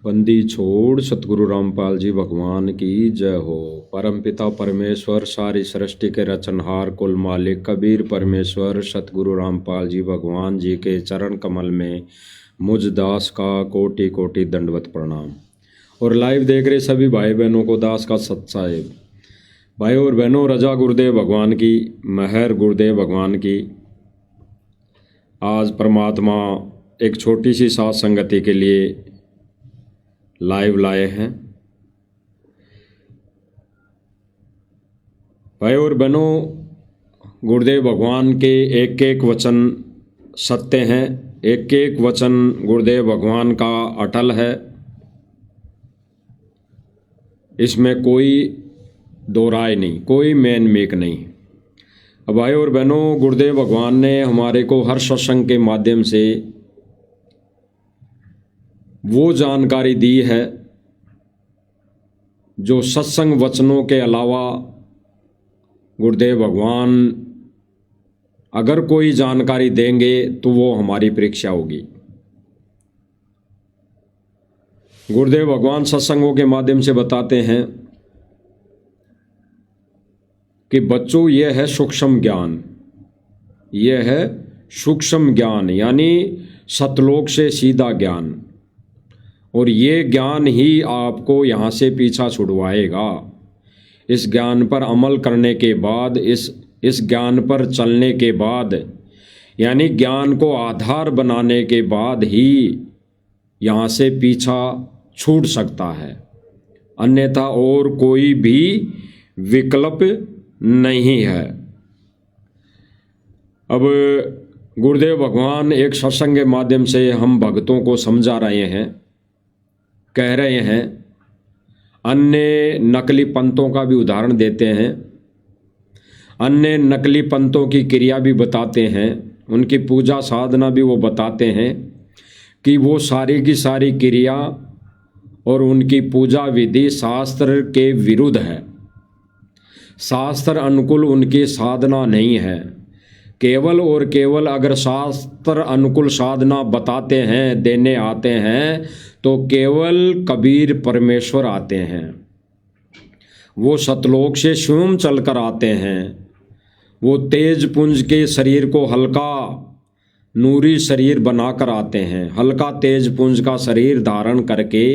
बंदी छोड़ सतगुरु रामपाल जी भगवान की जय हो। परमपिता परमेश्वर सारी सृष्टि के रचनहार कुल मालिक कबीर परमेश्वर सतगुरु रामपाल जी भगवान जी के चरण कमल में मुझ दास का कोटि कोटि दंडवत प्रणाम। और लाइव देख रहे सभी भाई बहनों को दास का सत्साहेब। भाई और बहनों, रजा गुरुदेव भगवान की, महर गुरुदेव भगवान की। आज परमात्मा एक छोटी सी साथ संगति के लिए लाइव लाए हैं। भाई और बहनों, गुरुदेव भगवान के एक एक वचन सत्य हैं, एक एक वचन गुरुदेव भगवान का अटल है, इसमें कोई दो राय नहीं, कोई मेन मेक नहीं। अब भाई और बहनों, गुरुदेव भगवान ने हमारे को हर सत्संग के माध्यम से वो जानकारी दी है जो सत्संग वचनों के अलावा गुरुदेव भगवान अगर कोई जानकारी देंगे तो वो हमारी परीक्षा होगी। गुरुदेव भगवान सत्संगों के माध्यम से बताते हैं कि बच्चों, यह है सूक्ष्म ज्ञान, यह है सूक्ष्म ज्ञान, यानी सतलोक से सीधा ज्ञान। और ये ज्ञान ही आपको यहाँ से पीछा छुड़वाएगा। इस ज्ञान पर अमल करने के बाद, इस ज्ञान पर चलने के बाद, यानी ज्ञान को आधार बनाने के बाद ही यहाँ से पीछा छूट सकता है, अन्यथा और कोई भी विकल्प नहीं है। अब गुरुदेव भगवान एक सत्संग के माध्यम से हम भक्तों को समझा रहे हैं, कह रहे हैं, अन्य नकली पंथों का भी उदाहरण देते हैं, अन्य नकली पंथों की क्रिया भी बताते हैं, उनकी पूजा साधना भी वो बताते हैं कि वो सारी की सारी क्रिया और उनकी पूजा विधि शास्त्र के विरुद्ध है, शास्त्र अनुकूल उनकी साधना नहीं है। केवल और केवल अगर शास्त्र अनुकूल साधना बताते हैं, देने आते हैं, तो केवल कबीर परमेश्वर आते हैं। वो सतलोक से स्वयं चलकर आते हैं। वो तेज पुंज के शरीर को हल्का नूरी शरीर बनाकर आते हैं, हल्का तेज पुंज का शरीर धारण करके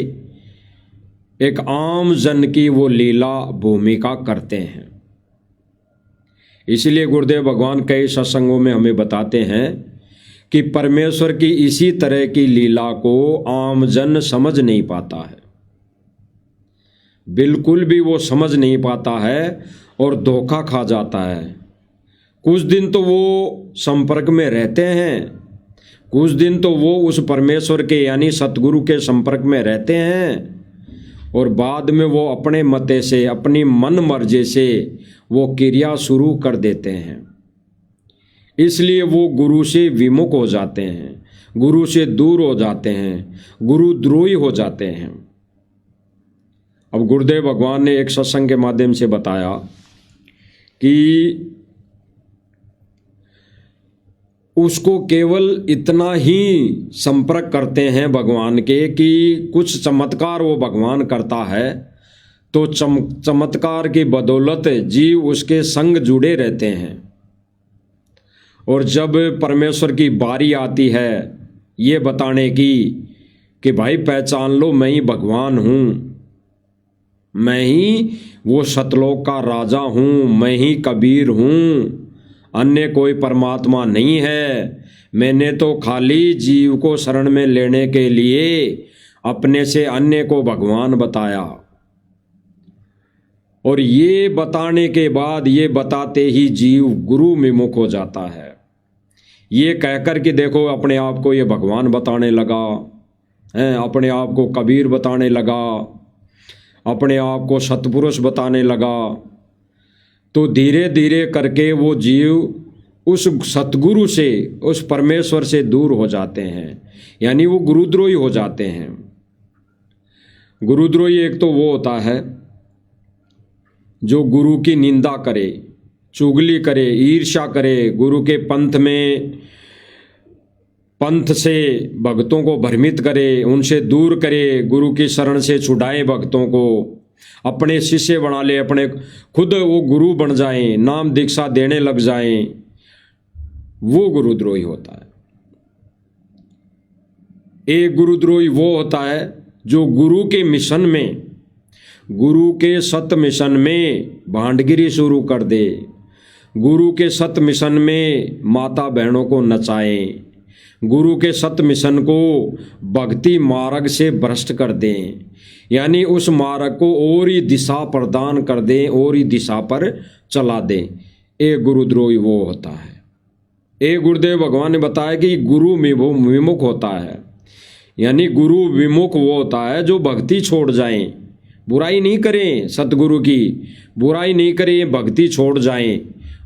एक आम जन की वो लीला भूमिका करते हैं। इसलिए गुरुदेव भगवान कई सत्संगों में हमें बताते हैं कि परमेश्वर की इसी तरह की लीला को आम जन समझ नहीं पाता है, बिल्कुल भी वो समझ नहीं पाता है और धोखा खा जाता है। कुछ दिन तो वो संपर्क में रहते हैं, कुछ दिन तो वो उस परमेश्वर के यानी सतगुरु के संपर्क में रहते हैं, और बाद में वो अपने मते से, अपनी मन मर्जी से वो क्रिया शुरू कर देते हैं। इसलिए वो गुरु से विमुख हो जाते हैं, गुरु से दूर हो जाते हैं, गुरुद्रोही हो जाते हैं। अब गुरुदेव भगवान ने एक सत्संग के माध्यम से बताया कि उसको केवल इतना ही संपर्क करते हैं भगवान के कि कुछ चमत्कार वो भगवान करता है, तो चमत्कार की बदौलत जीव उसके संग जुड़े रहते हैं। और जब परमेश्वर की बारी आती है ये बताने की कि भाई पहचान लो, मैं ही भगवान हूँ, मैं ही वो सतलोक का राजा हूँ, मैं ही कबीर हूँ, अन्य कोई परमात्मा नहीं है, मैंने तो खाली जीव को शरण में लेने के लिए अपने से अन्य को भगवान बताया। और ये बताने के बाद, ये बताते ही जीव गुरु विमुख हो जाता है। ये कहकर कि देखो अपने आप को ये भगवान बताने लगा है, अपने आप को कबीर बताने लगा, अपने आप को सतपुरुष बताने लगा, तो धीरे धीरे करके वो जीव उस सतगुरु से, उस परमेश्वर से दूर हो जाते हैं, यानी वो गुरुद्रोही हो जाते हैं। गुरुद्रोही एक तो वो होता है जो गुरु की निंदा करे, चुगली करे, ईर्ष्या करे, गुरु के पंथ में पंथ से भक्तों को भ्रमित करे, उनसे दूर करे, गुरु की शरण से छुड़ाए भक्तों को, अपने शिष्य बना ले, अपने खुद वो गुरु बन जाएं, नाम दीक्षा देने लग जाएं, वो गुरुद्रोही होता है। एक गुरुद्रोही वो होता है जो गुरु के मिशन में, गुरु के सत मिशन में भांडगिरी शुरू कर दे, गुरु के सत मिशन में माता बहनों को नचाए, गुरु के सत मिशन को भक्ति मार्ग से भ्रष्ट कर दें, यानी उस मार्ग को और ही दिशा प्रदान कर दें, और ही दिशा पर चला दें। एक गुरुद्रोही वो होता है। एक गुरुदेव भगवान ने बताया कि गुरु विमुख होता है, यानी गुरु विमुख वो होता है जो भक्ति छोड़ जाएं, बुराई नहीं करें, सतगुरु की बुराई नहीं करें, भक्ति छोड़ जाएं,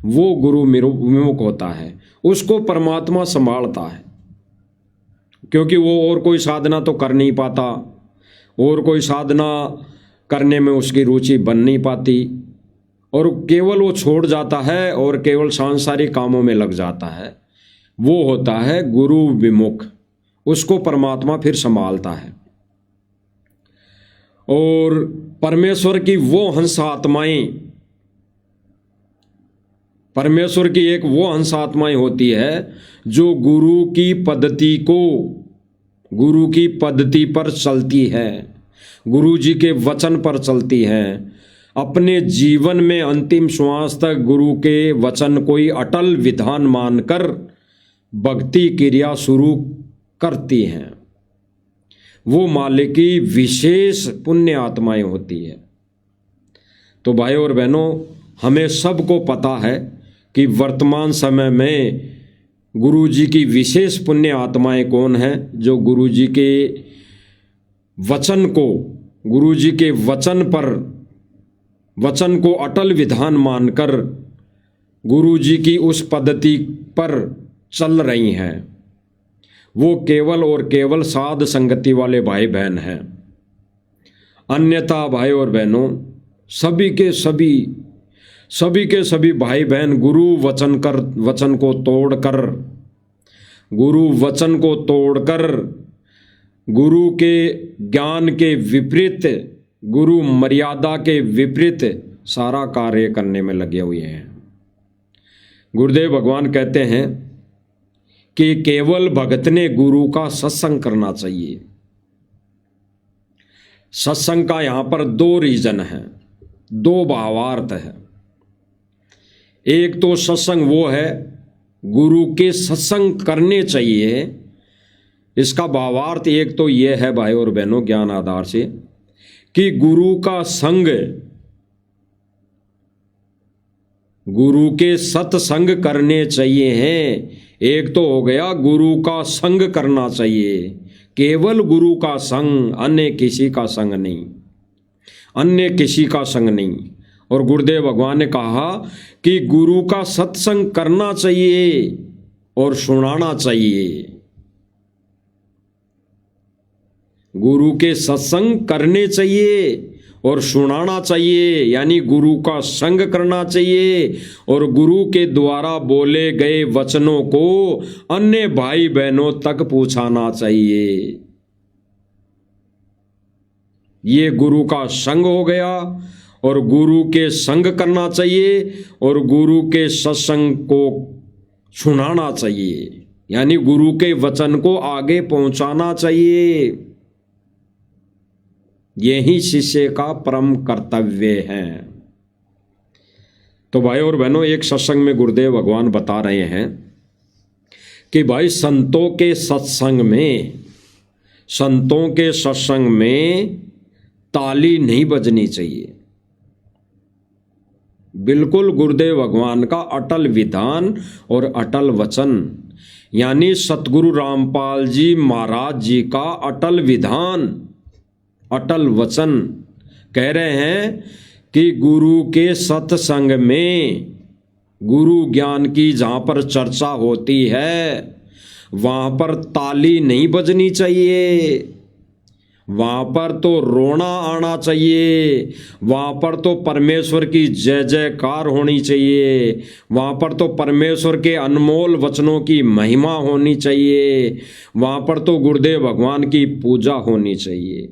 वो गुरु विमुख होता है। उसको परमात्मा संभालता है, क्योंकि वो और कोई साधना तो कर नहीं पाता, और कोई साधना करने में उसकी रुचि बन नहीं पाती, और केवल वो छोड़ जाता है और केवल सांसारिक कामों में लग जाता है। वो होता है गुरु विमुख, उसको परमात्मा फिर संभालता है। और परमेश्वर की वो हंस आत्माएं, परमेश्वर की एक वो हंस आत्माएं होती है जो गुरु की पद्धति पर चलती है, गुरु जी के वचन पर चलती है, अपने जीवन में अंतिम श्वास तक गुरु के वचन को ही अटल विधान मानकर भक्ति क्रिया शुरू करती हैं। वो मालिक की विशेष पुण्य आत्माएं होती है। तो भाई और बहनों, हमें सबको पता है कि वर्तमान समय में गुरु जी की विशेष पुण्य आत्माएं कौन हैं, जो गुरु जी के वचन को, गुरु जी के वचन को अटल विधान मानकर गुरु जी की उस पद्धति पर चल रही हैं। वो केवल और केवल साध संगति वाले भाई बहन हैं। अन्यथा भाई और बहनों, सभी के सभी भाई बहन गुरु वचन को तोड़कर गुरु के ज्ञान के विपरीत, गुरु मर्यादा के विपरीत सारा कार्य करने में लगे हुए हैं। गुरुदेव भगवान कहते हैं कि केवल भगत ने गुरु का सत्संग करना चाहिए। सत्संग का यहां पर दो रीजन है, दो भावार्थ है। एक तो सत्संग वो है गुरु के सत्संग करने चाहिए, इसका भावार्थ एक तो ये है भाई और बहनों ज्ञान आधार से कि गुरु का संग, गुरु के सत्संग करने चाहिए हैं। एक तो हो गया गुरु का संग करना चाहिए, केवल गुरु का संग, अन्य किसी का संग नहीं, अन्य किसी का संग नहीं। और गुरुदेव भगवान ने कहा कि गुरु का सत्संग करना चाहिए और सुनाना चाहिए। गुरु के सत्संग करने चाहिए और सुनाना चाहिए, यानी गुरु का संग करना चाहिए और गुरु के द्वारा बोले गए वचनों को अन्य भाई बहनों तक पहुंचाना चाहिए। ये गुरु का संग हो गया, और गुरु के संग करना चाहिए और गुरु के सत्संग को सुनाना चाहिए, यानी गुरु के वचन को आगे पहुंचाना चाहिए। यही शिष्य का परम कर्तव्य है। तो भाई और बहनों, एक सत्संग में गुरुदेव भगवान बता रहे हैं कि भाई संतों के सत्संग में ताली नहीं बजनी चाहिए। बिल्कुल गुरुदेव भगवान का अटल विधान और अटल वचन, यानी सतगुरु रामपाल जी महाराज जी का अटल विधान, अटल वचन कह रहे हैं कि गुरु के सत्संग में, गुरु ज्ञान की जहाँ पर चर्चा होती है वहाँ पर ताली नहीं बजनी चाहिए, वहां पर तो रोना आना चाहिए, वहां पर तो परमेश्वर की जय जयकार होनी चाहिए, वहां पर तो परमेश्वर के अनमोल वचनों की महिमा होनी चाहिए, वहां पर तो गुरुदेव भगवान की पूजा होनी चाहिए।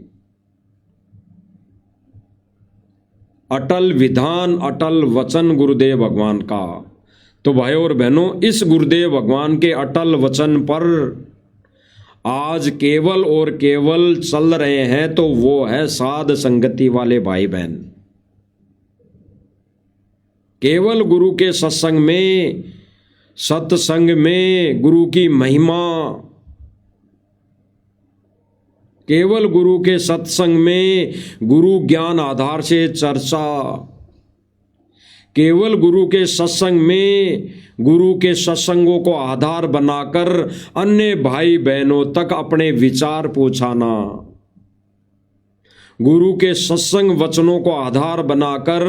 अटल विधान, अटल वचन गुरुदेव भगवान का। तो भाइयों और बहनों, इस गुरुदेव भगवान के अटल वचन पर आज केवल और केवल चल रहे हैं तो वो है साध संगति वाले भाई बहन। केवल गुरु के सत्संग में, सत्संग में गुरु की महिमा, केवल गुरु के सत्संग में गुरु ज्ञान आधार से चर्चा, केवल गुरु के सत्संग में गुरु के सत्संगों को आधार बनाकर अन्य भाई बहनों तक अपने विचार पहुंचाना, गुरु के सत्संग वचनों को आधार बनाकर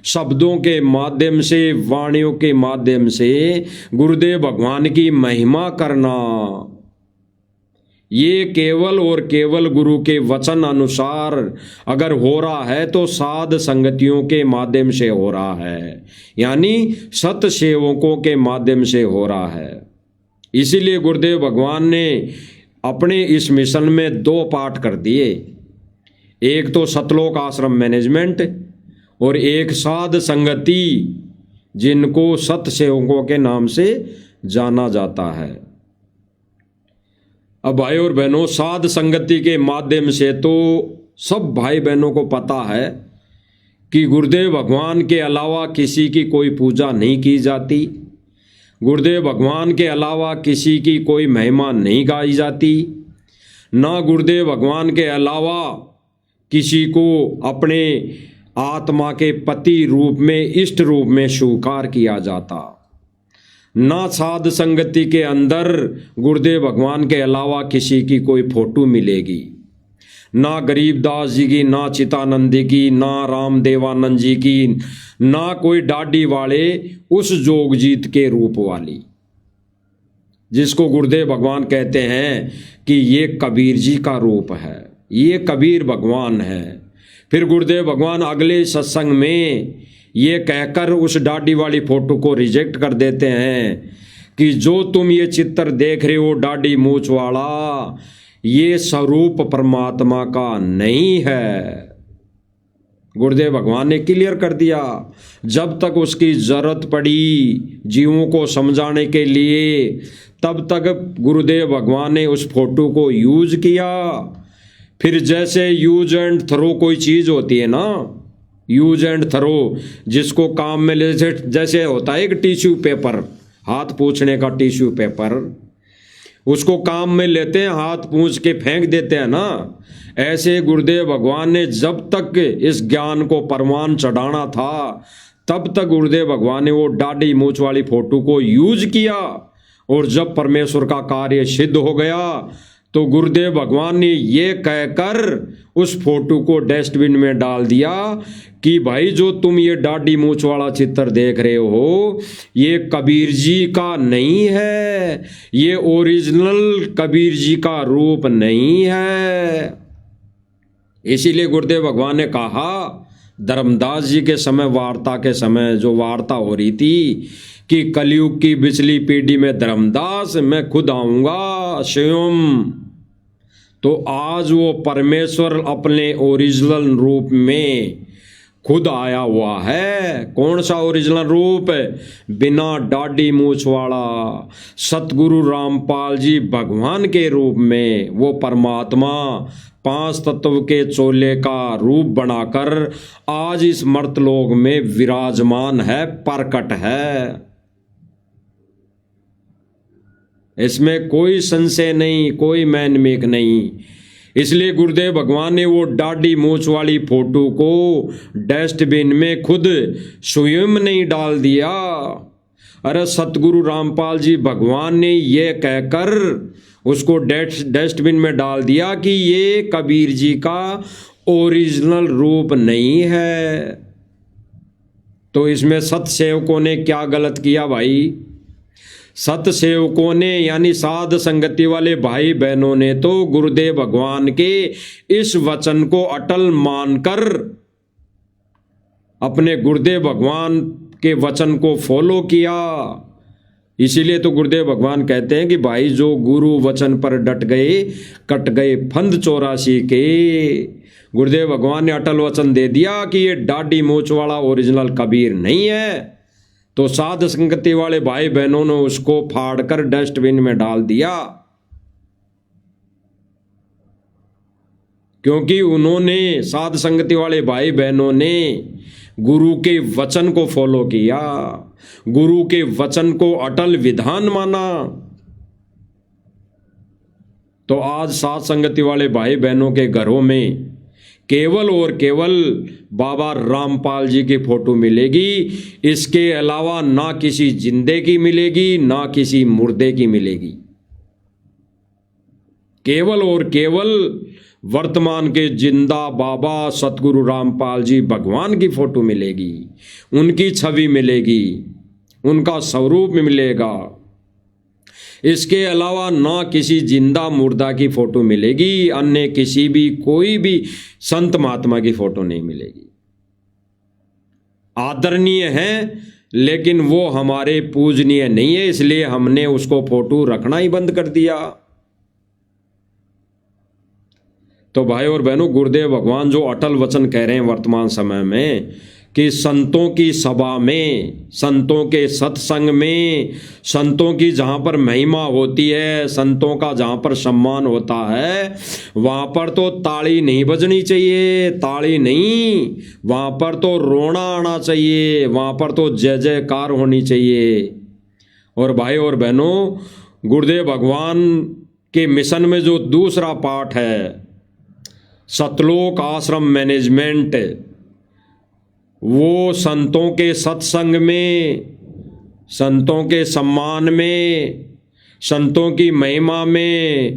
शब्दों के माध्यम से, वाणियों के माध्यम से गुरुदेव भगवान की महिमा करना, ये केवल और केवल गुरु के वचन अनुसार अगर हो रहा है तो साध संगतियों के माध्यम से हो रहा है, यानी सत सेवकों के माध्यम से हो रहा है। इसीलिए गुरुदेव भगवान ने अपने इस मिशन में 2 पाठ कर दिए, एक तो सतलोक आश्रम मैनेजमेंट और एक साध संगति, जिनको सत सेवकों के नाम से जाना जाता है। अब भाई और बहनों, साध संगति के माध्यम से तो सब भाई बहनों को पता है कि गुरुदेव भगवान के अलावा किसी की कोई पूजा नहीं की जाती, गुरुदेव भगवान के अलावा किसी की कोई महिमा नहीं गाई जाती, ना गुरुदेव भगवान के अलावा किसी को अपने आत्मा के पति रूप में, इष्ट रूप में स्वीकार किया जाता। ना साध संगति के अंदर गुरुदेव भगवान के अलावा किसी की कोई फोटो मिलेगी, ना गरीबदास जी की, ना चितानंदी की, ना रामदेवानंद जी की, ना कोई डाडी वाले उस जोगजीत के रूप वाली, जिसको गुरुदेव भगवान कहते हैं कि ये कबीर जी का रूप है, ये कबीर भगवान है। फिर गुरुदेव भगवान अगले सत्संग में ये कहकर उस डाडी वाली फोटो को रिजेक्ट कर देते हैं कि जो तुम ये चित्र देख रहे हो डाडी मूछ वाला, ये स्वरूप परमात्मा का नहीं है। गुरुदेव भगवान ने क्लियर कर दिया। जब तक उसकी जरूरत पड़ी जीवों को समझाने के लिए, तब तक गुरुदेव भगवान ने उस फोटो को यूज किया। फिर जैसे यूज एंड थ्रो कोई चीज होती है ना, यूज एंड थ्रो, जिसको काम में ले, जैसे होता है एक टिश्यू पेपर, हाथ पोंछने का टिश्यू पेपर, उसको काम में लेते हैं, हाथ पोंछ के फेंक देते हैं ना, ऐसे गुरुदेव भगवान ने जब तक इस ज्ञान को परवान चढ़ाना था, तब तक गुरुदेव भगवान ने वो डाडी मूछ वाली फोटो को यूज किया। और जब परमेश्वर का कार्य सिद्ध हो गया तो गुरुदेव भगवान ने ये कहकर उस फोटो को डस्टबिन में डाल दिया कि भाई जो तुम ये डाडी मूछ वाला चित्र देख रहे हो, ये कबीर जी का नहीं है, ये ओरिजिनल कबीर जी का रूप नहीं है। इसीलिए गुरुदेव भगवान ने कहा, धर्मदास जी के समय, वार्ता के समय जो वार्ता हो रही थी कि कलयुग की बिचली पीढ़ी में धर्मदास मैं खुद आऊंगा स्वयं, तो आज वो परमेश्वर अपने ओरिजिनल रूप में खुद आया हुआ है। कौन सा ओरिजिनल रूप? बिना डाडी मूछ वाला सतगुरु रामपाल जी भगवान के रूप में वो परमात्मा 5 तत्व के चोले का रूप बनाकर आज इस मर्तलोक में विराजमान है, प्रकट है। इसमें कोई संशय नहीं, कोई मैनमेक नहीं। इसलिए गुरुदेव भगवान ने वो डाडी मूछ वाली फोटो को डस्टबिन में खुद स्वयं नहीं डाल दिया। अरे सतगुरु रामपाल जी भगवान ने ये कहकर उसको डस्टबिन में डाल दिया कि ये कबीर जी का ओरिजिनल रूप नहीं है। तो इसमें सत सेवकों ने क्या गलत किया भाई? सत सेवकों ने यानी साध संगति वाले भाई बहनों ने तो गुरुदेव भगवान के इस वचन को अटल मानकर अपने गुरुदेव भगवान के वचन को फॉलो किया। इसीलिए तो गुरुदेव भगवान कहते हैं कि भाई जो गुरु वचन पर डट गए कट गए फंद 84 के। गुरुदेव भगवान ने अटल वचन दे दिया कि ये दाढ़ी मूंछ वाला ओरिजिनल कबीर नहीं है, तो साध संगति वाले भाई बहनों ने उसको फाड़कर डस्टबिन में डाल दिया, क्योंकि उन्होंने साध संगति वाले भाई बहनों ने गुरु के वचन को फॉलो किया, गुरु के वचन को अटल विधान माना। तो आज साध संगति वाले भाई बहनों के घरों में केवल और केवल बाबा रामपाल जी की फोटो मिलेगी, इसके अलावा ना किसी जिंदे की मिलेगी ना किसी मुर्दे की मिलेगी। केवल और केवल वर्तमान के जिंदा बाबा सतगुरु रामपाल जी भगवान की फोटो मिलेगी, उनकी छवि मिलेगी, उनका स्वरूप मिलेगा। इसके अलावा ना किसी जिंदा मुर्दा की फोटो मिलेगी, अन्य किसी भी कोई भी संत महात्मा की फोटो नहीं मिलेगी। आदरणीय है लेकिन वो हमारे पूजनीय नहीं है, इसलिए हमने उसको फोटो रखना ही बंद कर दिया। तो भाई और बहनों, गुरुदेव भगवान जो अटल वचन कह रहे हैं वर्तमान समय में कि संतों की सभा में, संतों के सत्संग में, संतों की जहाँ पर महिमा होती है, संतों का जहाँ पर सम्मान होता है, वहाँ पर तो ताली नहीं बजनी चाहिए, ताली नहीं, वहाँ पर तो रोना आना चाहिए, वहाँ पर तो जय जयकार होनी चाहिए। और भाई और बहनों, गुरुदेव भगवान के मिशन में जो दूसरा पार्ट है सतलोक आश्रम मैनेजमेंट, वो संतों के सत्संग में, संतों के सम्मान में, संतों की महिमा में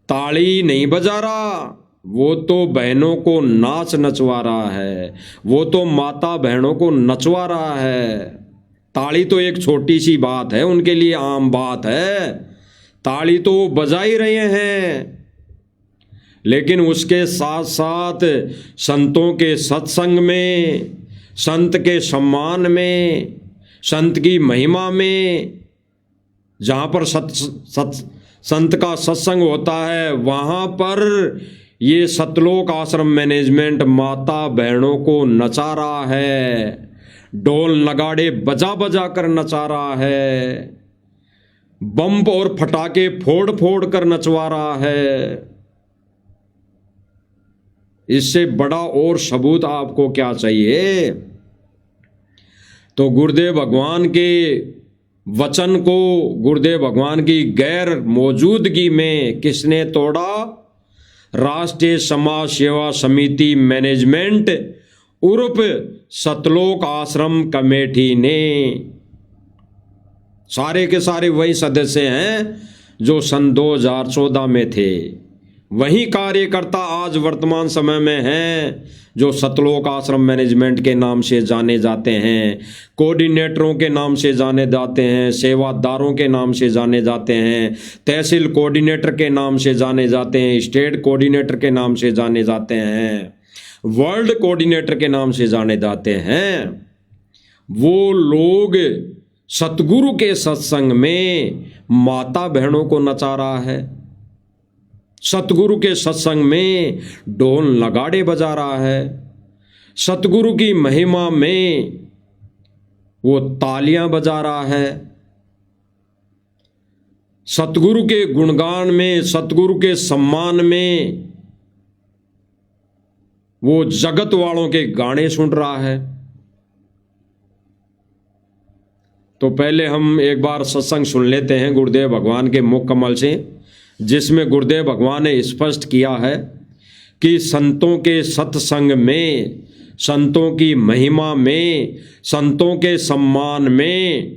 ताली नहीं बजा रहा, वो तो बहनों को नाच नचवा रहा है, वो तो माता बहनों को नचवा रहा है। ताली तो एक छोटी सी बात है, उनके लिए आम बात है, ताली तो वो बजा ही रहे हैं, लेकिन उसके साथ साथ संतों के सत्संग में, संत के सम्मान में, संत की महिमा में, जहाँ पर संत का सत्संग होता है, वहाँ पर ये सतलोक आश्रम मैनेजमेंट माता बहनों को नचा रहा है, ढोल नगाड़े बजा बजा कर नचा रहा है, बम और फटाके फोड़ फोड़ कर नचवा रहा है। इससे बड़ा और सबूत आपको क्या चाहिए? तो गुरुदेव भगवान के वचन को गुरुदेव भगवान की गैर मौजूदगी में किसने तोड़ा? राष्ट्रीय समाज सेवा समिति मैनेजमेंट उर्फ सतलोक आश्रम कमेटी ने। सारे के सारे वही सदस्य हैं जो सन 2014 में थे, वही कार्यकर्ता आज वर्तमान समय में हैं जो सतलोक आश्रम मैनेजमेंट के नाम से जाने जाते हैं, कोऑर्डिनेटरों के नाम से जाने जाते हैं, सेवादारों के नाम से जाने जाते हैं, तहसील कोऑर्डिनेटर के नाम से जाने जाते हैं, स्टेट कोऑर्डिनेटर के नाम से जाने जाते हैं, वर्ल्ड कोऑर्डिनेटर के नाम से जाने जाते हैं। वो लोग सतगुरु के सत्संग में माता बहनों को नचा रहा है, सतगुरु के सत्संग में ढोल नगाड़े बजा रहा है, सतगुरु की महिमा में वो तालियां बजा रहा है, सतगुरु के गुणगान में, सतगुरु के सम्मान में वो जगत वालों के गाने सुन रहा है। तो पहले हम एक बार सत्संग सुन लेते हैं गुरुदेव भगवान के मुख कमल से, जिसमें गुरुदेव भगवान ने स्पष्ट किया है कि संतों के सत्संग में, संतों की महिमा में, संतों के सम्मान में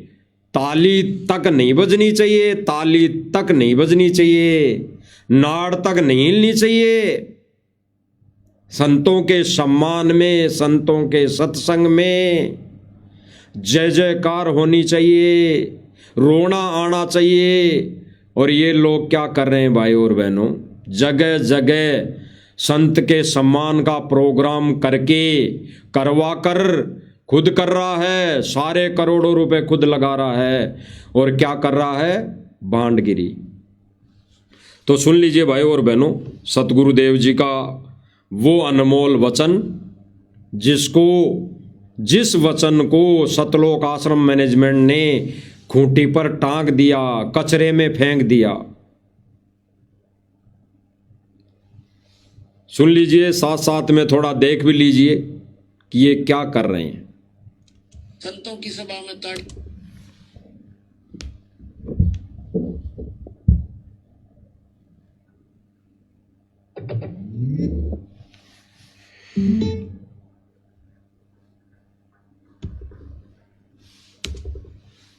ताली तक नहीं बजनी चाहिए, ताली तक नहीं बजनी चाहिए, नाड़ तक नहीं हिलनी चाहिए। संतों के सम्मान में, संतों के सत्संग में जय जयकार होनी चाहिए, रोना आना चाहिए। और ये लोग क्या कर रहे हैं भाई और बहनों, जगह जगह संत के सम्मान का प्रोग्राम करके करवा कर खुद कर रहा है, सारे करोड़ों रुपए खुद लगा रहा है और क्या कर रहा है, भांडगिरी। तो सुन लीजिए भाई और बहनों, सतगुरुदेव जी का वो अनमोल वचन जिस वचन को सतलोक आश्रम मैनेजमेंट ने खूंटी पर टांग दिया, कचरे में फेंक दिया। सुन लीजिए, साथ साथ में थोड़ा देख भी लीजिए कि ये क्या कर रहे हैं। संतों की सभा में ताड़ी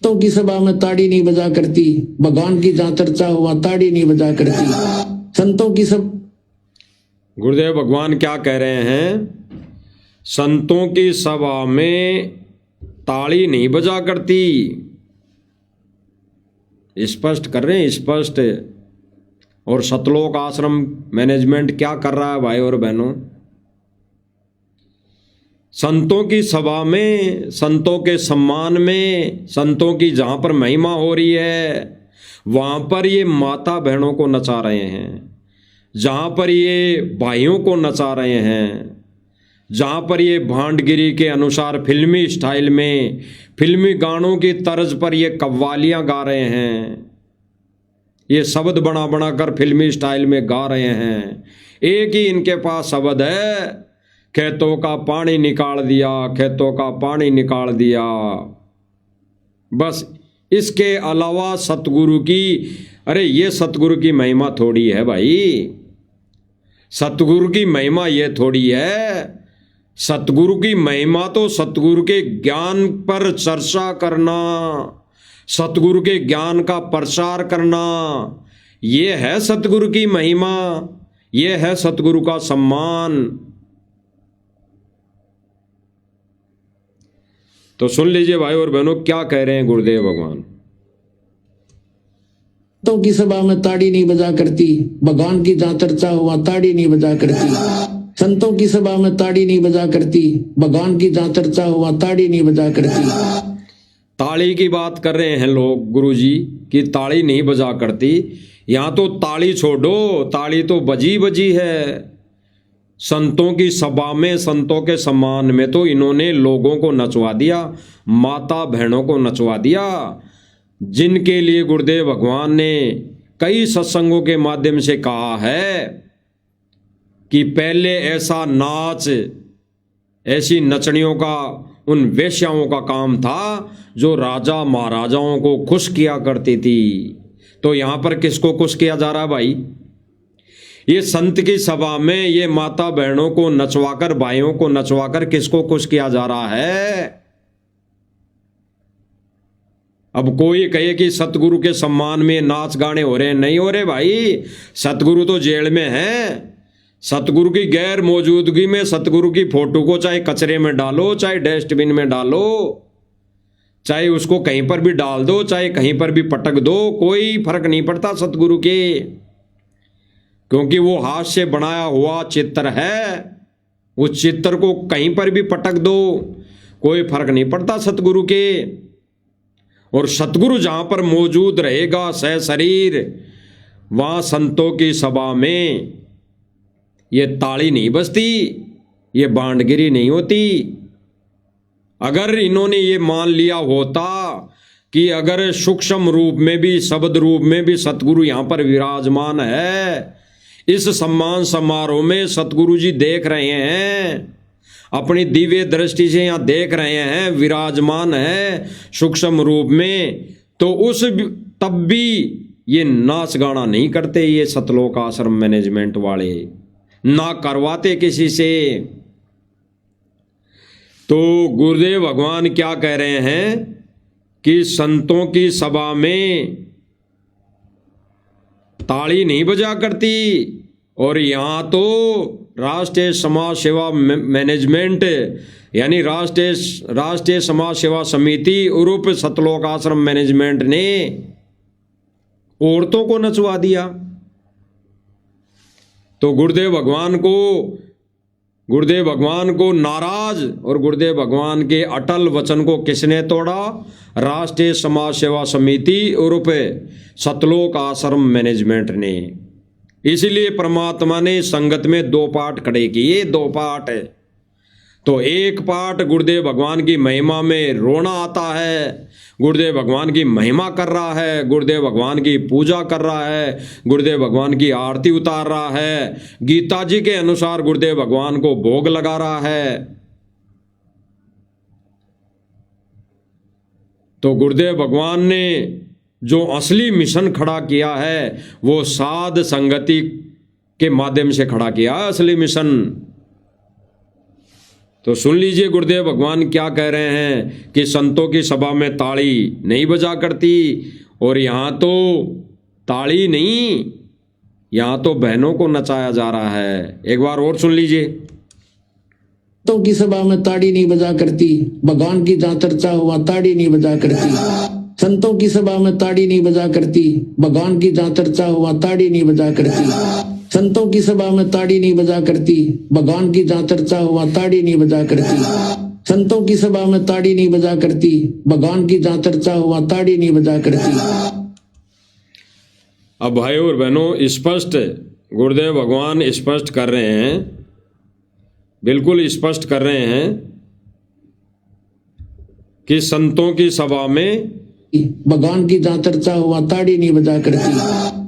संतों की सभा में ताड़ी नहीं बजा करती, भगवान की जहां चर्चा हुआ ताड़ी नहीं बजा करती। संतों की सब गुरुदेव भगवान क्या कह रहे हैं, संतों की सभा में ताली नहीं बजा करती। स्पष्ट कर रहे हैं, स्पष्ट। और सतलोक आश्रम मैनेजमेंट क्या कर रहा है भाई और बहनों, संतों की सभा में, संतों के सम्मान में, संतों की जहां पर महिमा हो रही है वहां पर ये माता बहनों को नचा रहे हैं, जहां पर ये भाइयों को नचा रहे हैं, जहां पर ये भांडगिरी के अनुसार फिल्मी स्टाइल में, फिल्मी गानों की तर्ज पर ये कव्वालियां गा रहे हैं, ये शब्द बना बना कर फिल्मी स्टाइल में गा रहे हैं। एक ही इनके पास शब्द है, खेतों का पानी निकाल दिया, खेतों का पानी निकाल दिया। बस इसके अलावा सतगुरु की, अरे ये सतगुरु की महिमा थोड़ी है भाई, सतगुरु की महिमा ये थोड़ी है। सतगुरु की महिमा तो सतगुरु के ज्ञान पर चर्चा करना, सतगुरु के ज्ञान का प्रसार करना, ये है सतगुरु की महिमा, ये है सतगुरु का सम्मान। तो सुन लीजिए भाई और बहनों क्या कह रहे हैं गुरुदेव भगवान। संतों की सभा में ताड़ी नहीं बजा करती, भगवान की जहां चर्चा हुआ ताड़ी नहीं बजा करती। संतों की सभा में ताड़ी नहीं बजा करती, भगवान की जहां चर्चा हुआ ताड़ी नहीं बजा करती। ताली की बात कर रहे हैं लोग गुरुजी कि ताली नहीं बजा करती। यहां तो ताली छोड़ो, ताली तो बजी बजी है। संतों की सभा में, संतों के सम्मान में तो इन्होंने लोगों को नचवा दिया, माता बहनों को नचवा दिया, जिनके लिए गुरुदेव भगवान ने कई सत्संगों के माध्यम से कहा है कि पहले ऐसा नाच, ऐसी नचनियों का, उन वेश्याओं का काम था जो राजा महाराजाओं को खुश किया करती थी। तो यहां पर किसको खुश किया जा रहा है भाई, ये संत की सभा में ये माता बहनों को नचवाकर, भाइयों को नचवाकर किसको खुश किया जा रहा है। अब कोई कहे कि सतगुरु के सम्मान में नाच गाने हो रहे हैं, नहीं हो रहे भाई। सतगुरु तो जेल में है। सतगुरु की गैर मौजूदगी में सतगुरु की फोटो को चाहे कचरे में डालो, चाहे डस्टबिन में डालो, चाहे उसको कहीं पर भी डाल दो, चाहे कहीं पर भी पटक दो, कोई फर्क नहीं पड़ता सतगुरु के, क्योंकि वो हाथ से बनाया हुआ चित्र है। उस चित्र को कहीं पर भी पटक दो, कोई फर्क नहीं पड़ता सतगुरु के। और सतगुरु जहां पर मौजूद रहेगा सह शरीर, वहां संतों की सभा में ये ताली नहीं बजती, ये भांडगिरी नहीं होती। अगर इन्होंने ये मान लिया होता कि अगर सूक्ष्म रूप में भी, शब्द रूप में भी सतगुरु यहां पर विराजमान है, इस सम्मान समारोह में सतगुरु जी देख रहे हैं, अपनी दिव्य दृष्टि से यहां देख रहे हैं, विराजमान है सूक्ष्म रूप में, तो उस तब भी ये नाच गाना नहीं करते ये सतलोक आश्रम मैनेजमेंट वाले, ना करवाते किसी से। तो गुरुदेव भगवान क्या कह रहे हैं कि संतों की सभा में ताली नहीं बजा करती, और यहां तो राष्ट्रीय समाज सेवा मैनेजमेंट यानी राष्ट्रीय समाज सेवा समिति उर्फ सतलोक आश्रम मैनेजमेंट ने औरतों को नचवा दिया। तो गुरुदेव भगवान को नाराज और गुरुदेव भगवान के अटल वचन को किसने तोड़ा? राष्ट्रीय समाज सेवा समिति उर्फ सतलोक आश्रम मैनेजमेंट ने। इसलिए परमात्मा ने संगत में दो पाठ खड़े किए, दो पाठ। तो एक पाठ गुरुदेव भगवान की महिमा में रोना आता है, गुरुदेव भगवान की महिमा कर रहा है, गुरुदेव भगवान की पूजा कर रहा है, गुरुदेव भगवान की आरती उतार रहा है, गीता जी के अनुसार गुरुदेव भगवान को भोग लगा रहा है। तो गुरुदेव भगवान ने जो असली मिशन खड़ा किया है वो साध संगति के माध्यम से खड़ा किया असली मिशन। तो सुन लीजिए गुरुदेव भगवान क्या कह रहे हैं कि संतों की सभा में ताली नहीं बजा करती, और यहां तो ताली नहीं, यहां तो बहनों को नचाया जा रहा है। एक बार और सुन लीजिए। संतों की सभा में ताड़ी नहीं बजा करती, भगवान की जहाँ चर्चा हुआ ताड़ी नहीं बजा करती। संतों की सभा में ताड़ी नहीं बजा करती, भगवान की जहाँ चर्चा हुआ ताड़ी नहीं बजा करती। संतों की सभा में ताड़ी नहीं बजा करती, भगवान की जहाँ चर्चा हुआ ताड़ी नहीं बजा करती। संतों की सभा में ताड़ी नहीं बजा करती, भगवान की जहाँ चर्चा हुआ ताड़ी नहीं बजा करती। अब भाई और बहनों, स्पष्ट गुरुदेव भगवान स्पष्ट कर रहे हैं, बिल्कुल स्पष्ट कर रहे हैं कि संतों की सभा में भगवान की जहाँ चर्चा हुआ ताड़ी नहीं बजा करती।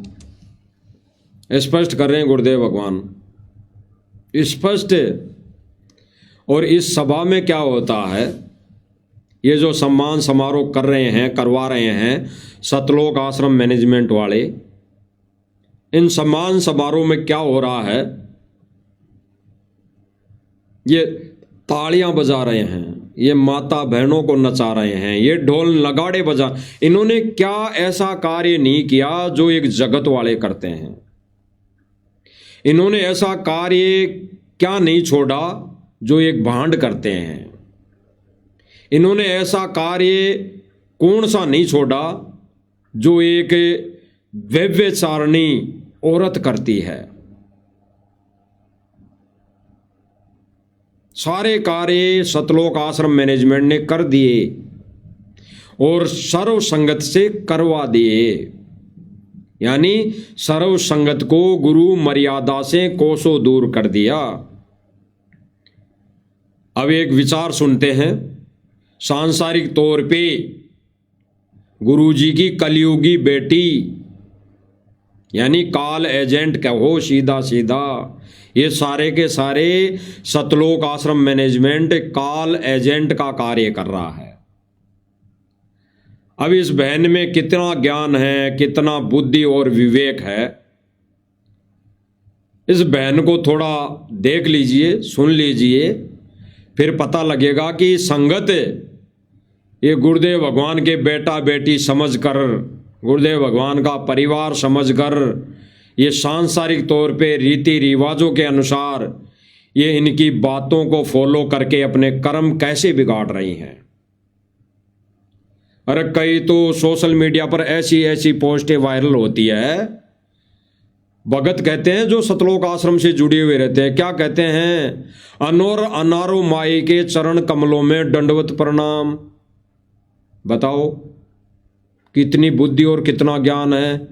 स्पष्ट कर रहे हैं गुरुदेव भगवान, स्पष्ट। और इस सभा में क्या होता है, ये जो सम्मान समारोह कर रहे हैं, करवा रहे हैं सतलोक आश्रम मैनेजमेंट वाले, इन सम्मान समारोह में क्या हो रहा है? ये तालियां बजा रहे हैं, ये माता बहनों को नचा रहे हैं, ये ढोल नगाड़े बजा। इन्होंने क्या ऐसा कार्य नहीं किया जो एक जगत वाले करते हैं? इन्होंने ऐसा कार्य क्या नहीं छोड़ा जो एक भांड करते हैं? इन्होंने ऐसा कार्य कौन सा नहीं छोड़ा जो एक व्यभिचारिणी औरत करती है? सारे कार्य सतलोक आश्रम मैनेजमेंट ने कर दिए और सर्व संगत से करवा दिए, यानी सर्व संगत को गुरु मर्यादा से कोसों दूर कर दिया। अब एक विचार सुनते हैं। सांसारिक तौर पे गुरु जी की कलयुगी बेटी, यानी काल एजेंट कहो सीधा सीधा, ये सारे के सारे सतलोक आश्रम मैनेजमेंट काल एजेंट का कार्य कर रहा है। अब इस बहन में कितना ज्ञान है, कितना बुद्धि और विवेक है, इस बहन को थोड़ा देख लीजिए, सुन लीजिए, फिर पता लगेगा कि संगत ये गुरुदेव भगवान के बेटा बेटी समझकर, गुरुदेव भगवान का परिवार समझकर, ये सांसारिक तौर पे रीति रिवाजों के अनुसार ये इनकी बातों को फॉलो करके अपने कर्म कैसे बिगाड़ रही हैं। अरे कई तो सोशल मीडिया पर ऐसी ऐसी पोस्टें वायरल होती है, भगत कहते हैं जो सतलोक आश्रम से जुड़े हुए रहते हैं, क्या कहते हैं? अनारो माई के चरण कमलों में दंडवत प्रणाम। बताओ कितनी बुद्धि और कितना ज्ञान है।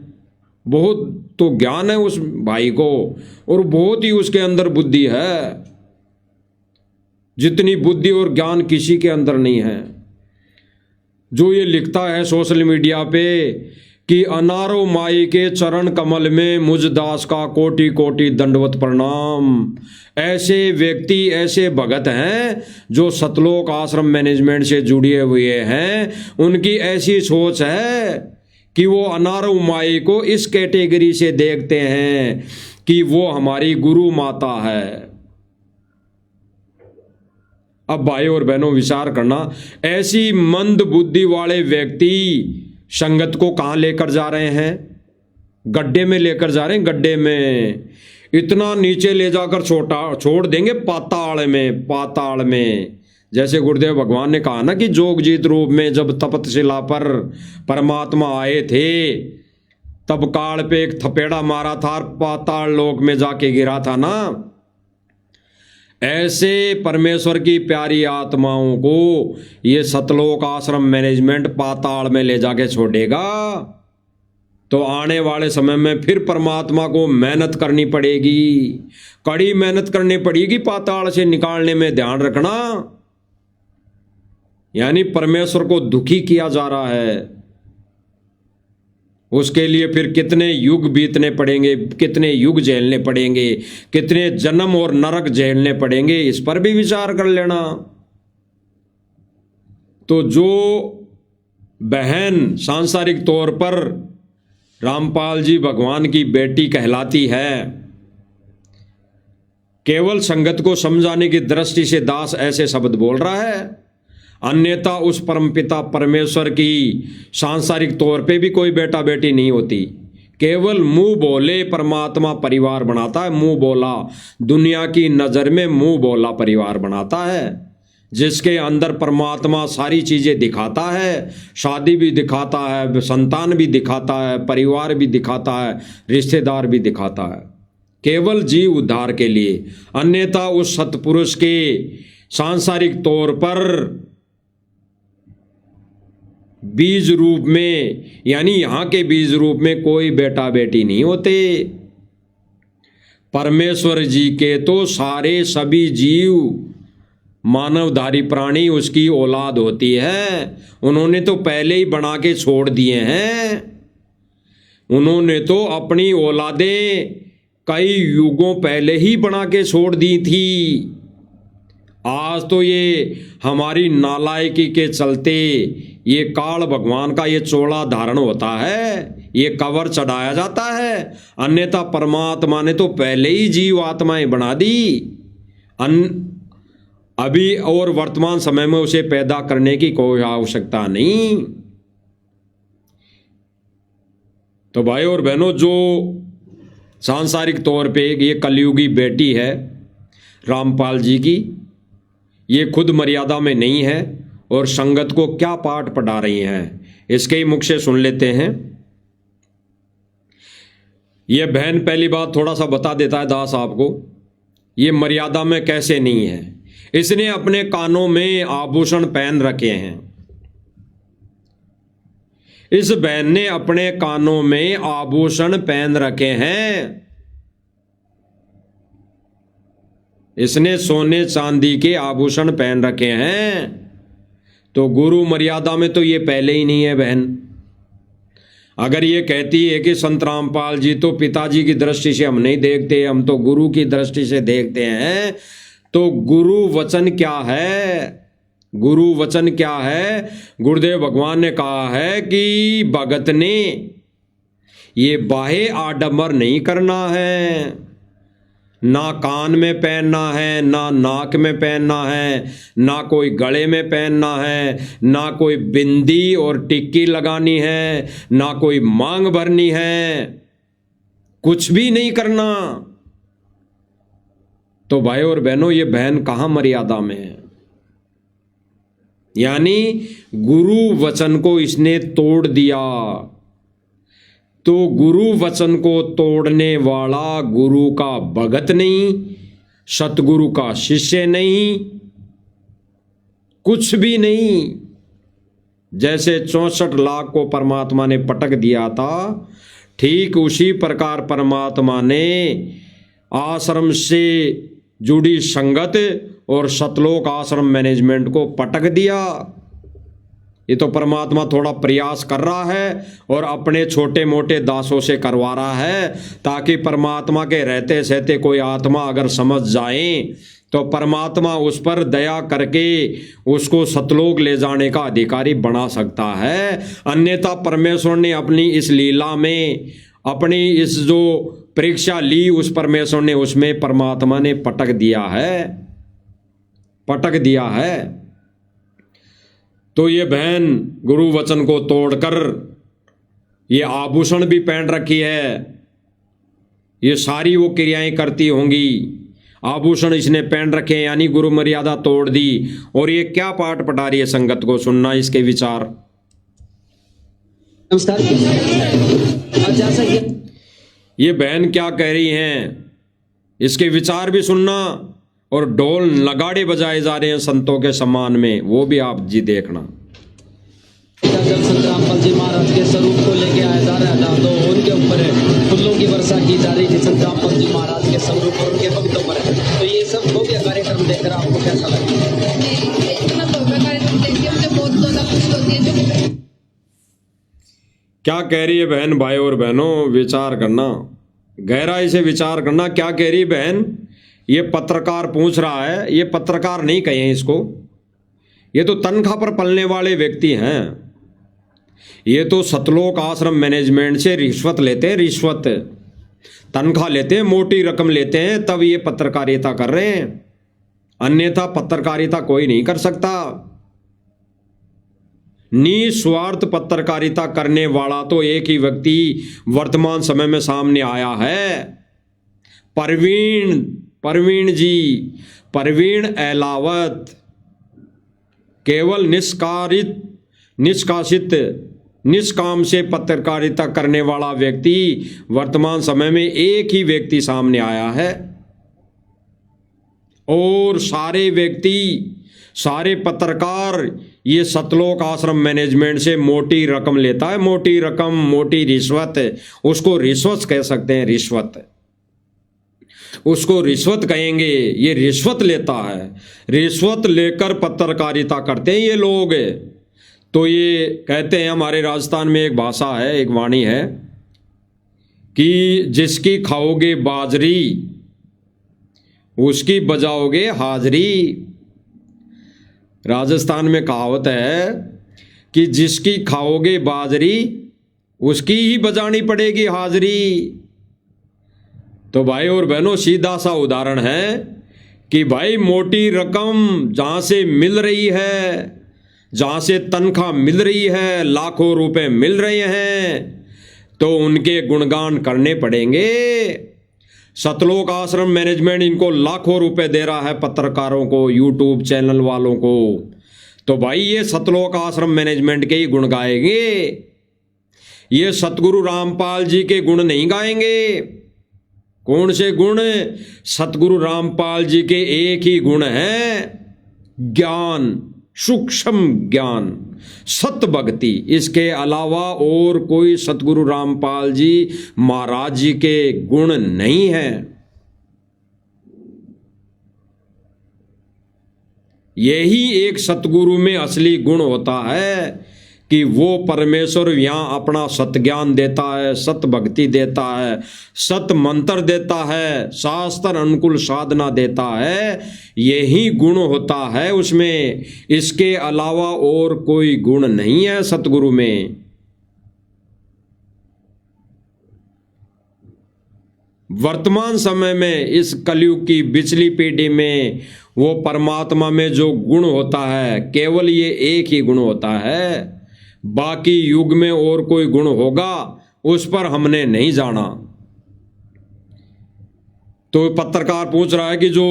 बहुत तो ज्ञान है उस भाई को और बहुत ही उसके अंदर बुद्धि है, जितनी बुद्धि और ज्ञान किसी के अंदर नहीं है। जो ये लिखता है सोशल मीडिया पे कि अनारो माई के चरण कमल में मुझ दास का कोटि कोटि दंडवत प्रणाम, ऐसे व्यक्ति, ऐसे भगत हैं जो सतलोक आश्रम मैनेजमेंट से जुड़े हुए हैं। उनकी ऐसी सोच है कि वो अनारो माई को इस कैटेगरी से देखते हैं कि वो हमारी गुरु माता है। अब भाई और बहनों विचार करना, ऐसी मंद बुद्धि वाले व्यक्ति संगत को कहां लेकर जा रहे हैं? गड्ढे में लेकर जा रहे हैं, गड्ढे में। इतना नीचे ले जाकर छोड़ देंगे पाताल में, पाताल में। जैसे गुरुदेव भगवान ने कहा ना कि जोगजीत रूप में जब तपतशिला पर परमात्मा आए थे तब काल पे एक थपेड़ा मारा था और पाताल लोक में जाके गिरा था ना। ऐसे परमेश्वर की प्यारी आत्माओं को ये सतलोक आश्रम मैनेजमेंट पाताल में ले जाके छोड़ेगा। तो आने वाले समय में फिर परमात्मा को मेहनत करनी पड़ेगी, कड़ी मेहनत करनी पड़ेगी पाताल से निकालने में। ध्यान रखना, यानी परमेश्वर को दुखी किया जा रहा है। उसके लिए फिर कितने युग बीतने पड़ेंगे, कितने युग झेलने पड़ेंगे, कितने जन्म और नरक झेलने पड़ेंगे, इस पर भी विचार कर लेना। तो जो बहन सांसारिक तौर पर रामपाल जी भगवान की बेटी कहलाती है, केवल संगत को समझाने की दृष्टि से दास ऐसे शब्द बोल रहा है, अन्यथा उस परमपिता परमेश्वर की सांसारिक तौर पे भी कोई बेटा बेटी नहीं होती। केवल मुंह बोले परमात्मा परिवार बनाता है। मुंह बोला, दुनिया की नज़र में मुंह बोला परिवार बनाता है, जिसके अंदर परमात्मा सारी चीज़ें दिखाता है। शादी भी दिखाता है, संतान भी दिखाता है, परिवार भी दिखाता है, रिश्तेदार भी दिखाता है, केवल जीव उद्धार के लिए। अन्यथा उस सतपुरुष के सांसारिक तौर पर बीज रूप में, यानी यहाँ के बीज रूप में कोई बेटा बेटी नहीं होते। परमेश्वर जी के तो सारे सभी जीव मानवधारी प्राणी उसकी औलाद होती है। उन्होंने तो पहले ही बना के छोड़ दिए हैं। उन्होंने तो अपनी औलादें कई युगों पहले ही बना के छोड़ दी थी। आज तो ये हमारी नालायकी के चलते ये काल भगवान का ये चोला धारण होता है, ये कवर चढ़ाया जाता है। अन्यथा परमात्मा ने तो पहले ही जीव आत्माएं बना दी। अभी और वर्तमान समय में उसे पैदा करने की कोई आवश्यकता नहीं। तो भाई और बहनों, जो सांसारिक तौर पे ये कलयुगी बेटी है रामपाल जी की, ये खुद मर्यादा में नहीं है और संगत को क्या पाठ पढ़ा रही हैं, इसके ही मुख से सुन लेते हैं। ये बहन पहली बात थोड़ा सा बता देता है दास आपको, ये मर्यादा में कैसे नहीं है। इसने अपने कानों में आभूषण पहन रखे हैं। इस बहन ने अपने कानों में आभूषण पहन रखे हैं। इसने सोने चांदी के आभूषण पहन रखे हैं। तो गुरु मर्यादा में तो ये पहले ही नहीं है बहन। अगर ये कहती है कि संत रामपाल जी तो पिताजी की दृष्टि से हम नहीं देखते, हम तो गुरु की दृष्टि से देखते हैं, तो गुरु वचन क्या है? गुरु वचन क्या है? गुरुदेव भगवान ने कहा है कि भगत ने ये बाहे आडंबर नहीं करना है, ना कान में पहनना है, ना नाक में पहनना है, ना कोई गले में पहनना है, ना कोई बिंदी और टिक्की लगानी है, ना कोई मांग भरनी है, कुछ भी नहीं करना। तो भाई और बहनों, ये बहन कहाँ मर्यादा में है? यानी गुरु वचन को इसने तोड़ दिया। तो गुरु वचन को तोड़ने वाला गुरु का भगत नहीं, सतगुरु का शिष्य नहीं, कुछ भी नहीं। जैसे 64 लाख को परमात्मा ने पटक दिया था, ठीक उसी प्रकार परमात्मा ने आश्रम से जुड़ी संगत और सतलोक आश्रम मैनेजमेंट को पटक दिया। ये तो परमात्मा थोड़ा प्रयास कर रहा है और अपने छोटे मोटे दासों से करवा रहा है, ताकि परमात्मा के रहते सहते कोई आत्मा अगर समझ जाए तो परमात्मा उस पर दया करके उसको सतलोक ले जाने का अधिकारी बना सकता है। अन्यथा परमेश्वर ने अपनी इस लीला में अपनी इस जो परीक्षा ली, उस परमेश्वर ने उसमें परमात्मा ने पटक दिया है, पटक दिया है। तो ये बहन गुरु वचन को तोड़कर ये आभूषण भी पहन रखी है, ये सारी वो क्रियाएं करती होंगी। आभूषण इसने पहन रखे हैं यानी गुरु मर्यादा तोड़ दी। और ये क्या पाठ पढ़ा रही है संगत को, सुनना इसके विचार। नमस्कार। जैसा कि ये बहन क्या कह रही हैं, इसके विचार भी सुनना। और ढोल नगाड़े बजाए जा रहे हैं संतों के सम्मान में, वो भी आप जी देखना। जब संत रामपाल जी महाराज के स्वरूप को लेके आया जा रहा था तो उनके ऊपर फूलों की वर्षा की जा रही थी संत रामपाल जी महाराज के स्वरूप और उनके भक्तों पर। तो ये सब भव्य कार्यक्रम देखकर आपको कैसा लगा? इतना भव्य कार्यक्रम देख के मुझे बहुत ज्यादा खुशी होती है। जो क्या कह रही है बहन? भाई और बहनों विचार करना, गहराई से विचार करना। क्या कह रही है बहन? ये पत्रकार पूछ रहा है, ये पत्रकार नहीं कहे इसको, ये तो तनख्वाह पर पलने वाले व्यक्ति हैं। ये तो सतलोक आश्रम मैनेजमेंट से रिश्वत लेते हैं, रिश्वत तनख्वाह लेते हैं, मोटी रकम लेते हैं, तब ये पत्रकारिता कर रहे हैं। अन्यथा पत्रकारिता कोई नहीं कर सकता। निस्वार्थ पत्रकारिता करने वाला तो एक ही व्यक्ति वर्तमान समय में सामने आया है, परवीन जी, परवीन एलावत। केवल निष्काम से पत्रकारिता करने वाला व्यक्ति वर्तमान समय में एक ही व्यक्ति सामने आया है। और सारे व्यक्ति, सारे पत्रकार ये सतलोक आश्रम मैनेजमेंट से मोटी रकम लेता है, मोटी रकम, मोटी रिश्वत। उसको रिश्वत कह सकते हैं, रिश्वत, उसको रिश्वत कहेंगे। ये रिश्वत लेता है, रिश्वत लेकर पत्रकारिता करते हैं ये लोग। तो ये कहते हैं, हमारे राजस्थान में एक भाषा है, एक वाणी है कि जिसकी खाओगे बाजरी उसकी बजाओगे हाजरी। राजस्थान में कहावत है कि जिसकी खाओगे बाजरी उसकी ही बजानी पड़ेगी हाजरी। तो भाई और बहनों सीधा सा उदाहरण है कि भाई मोटी रकम जहां से मिल रही है, जहां से तनख्वाह मिल रही है, लाखों रुपए मिल रहे हैं, तो उनके गुणगान करने पड़ेंगे। सतलोक आश्रम मैनेजमेंट इनको लाखों रुपए दे रहा है, पत्रकारों को, यूट्यूब चैनल वालों को। तो भाई ये सतलोक आश्रम मैनेजमेंट के ही गुण गाएंगे, ये सतगुरु रामपाल जी के गुण नहीं गाएंगे। कौन से गुण? सतगुरु रामपाल जी के एक ही गुण हैं, ज्ञान, सूक्ष्म ज्ञान, सत भक्ति। इसके अलावा और कोई सतगुरु रामपाल जी महाराज जी के गुण नहीं है। यही एक सतगुरु में असली गुण होता है कि वो परमेश्वर यहाँ अपना सत ज्ञान देता है, सत भक्ति देता है, सत मंत्र देता है, शास्त्र अनुकूल साधना देता है। यही गुण होता है उसमें, इसके अलावा और कोई गुण नहीं है सतगुरु में। वर्तमान समय में इस कलयुग की बिचली पीढ़ी में वो परमात्मा में जो गुण होता है, केवल ये एक ही गुण होता है। बाकी युग में और कोई गुण होगा उस पर हमने नहीं जाना। तो पत्रकार पूछ रहा है कि जो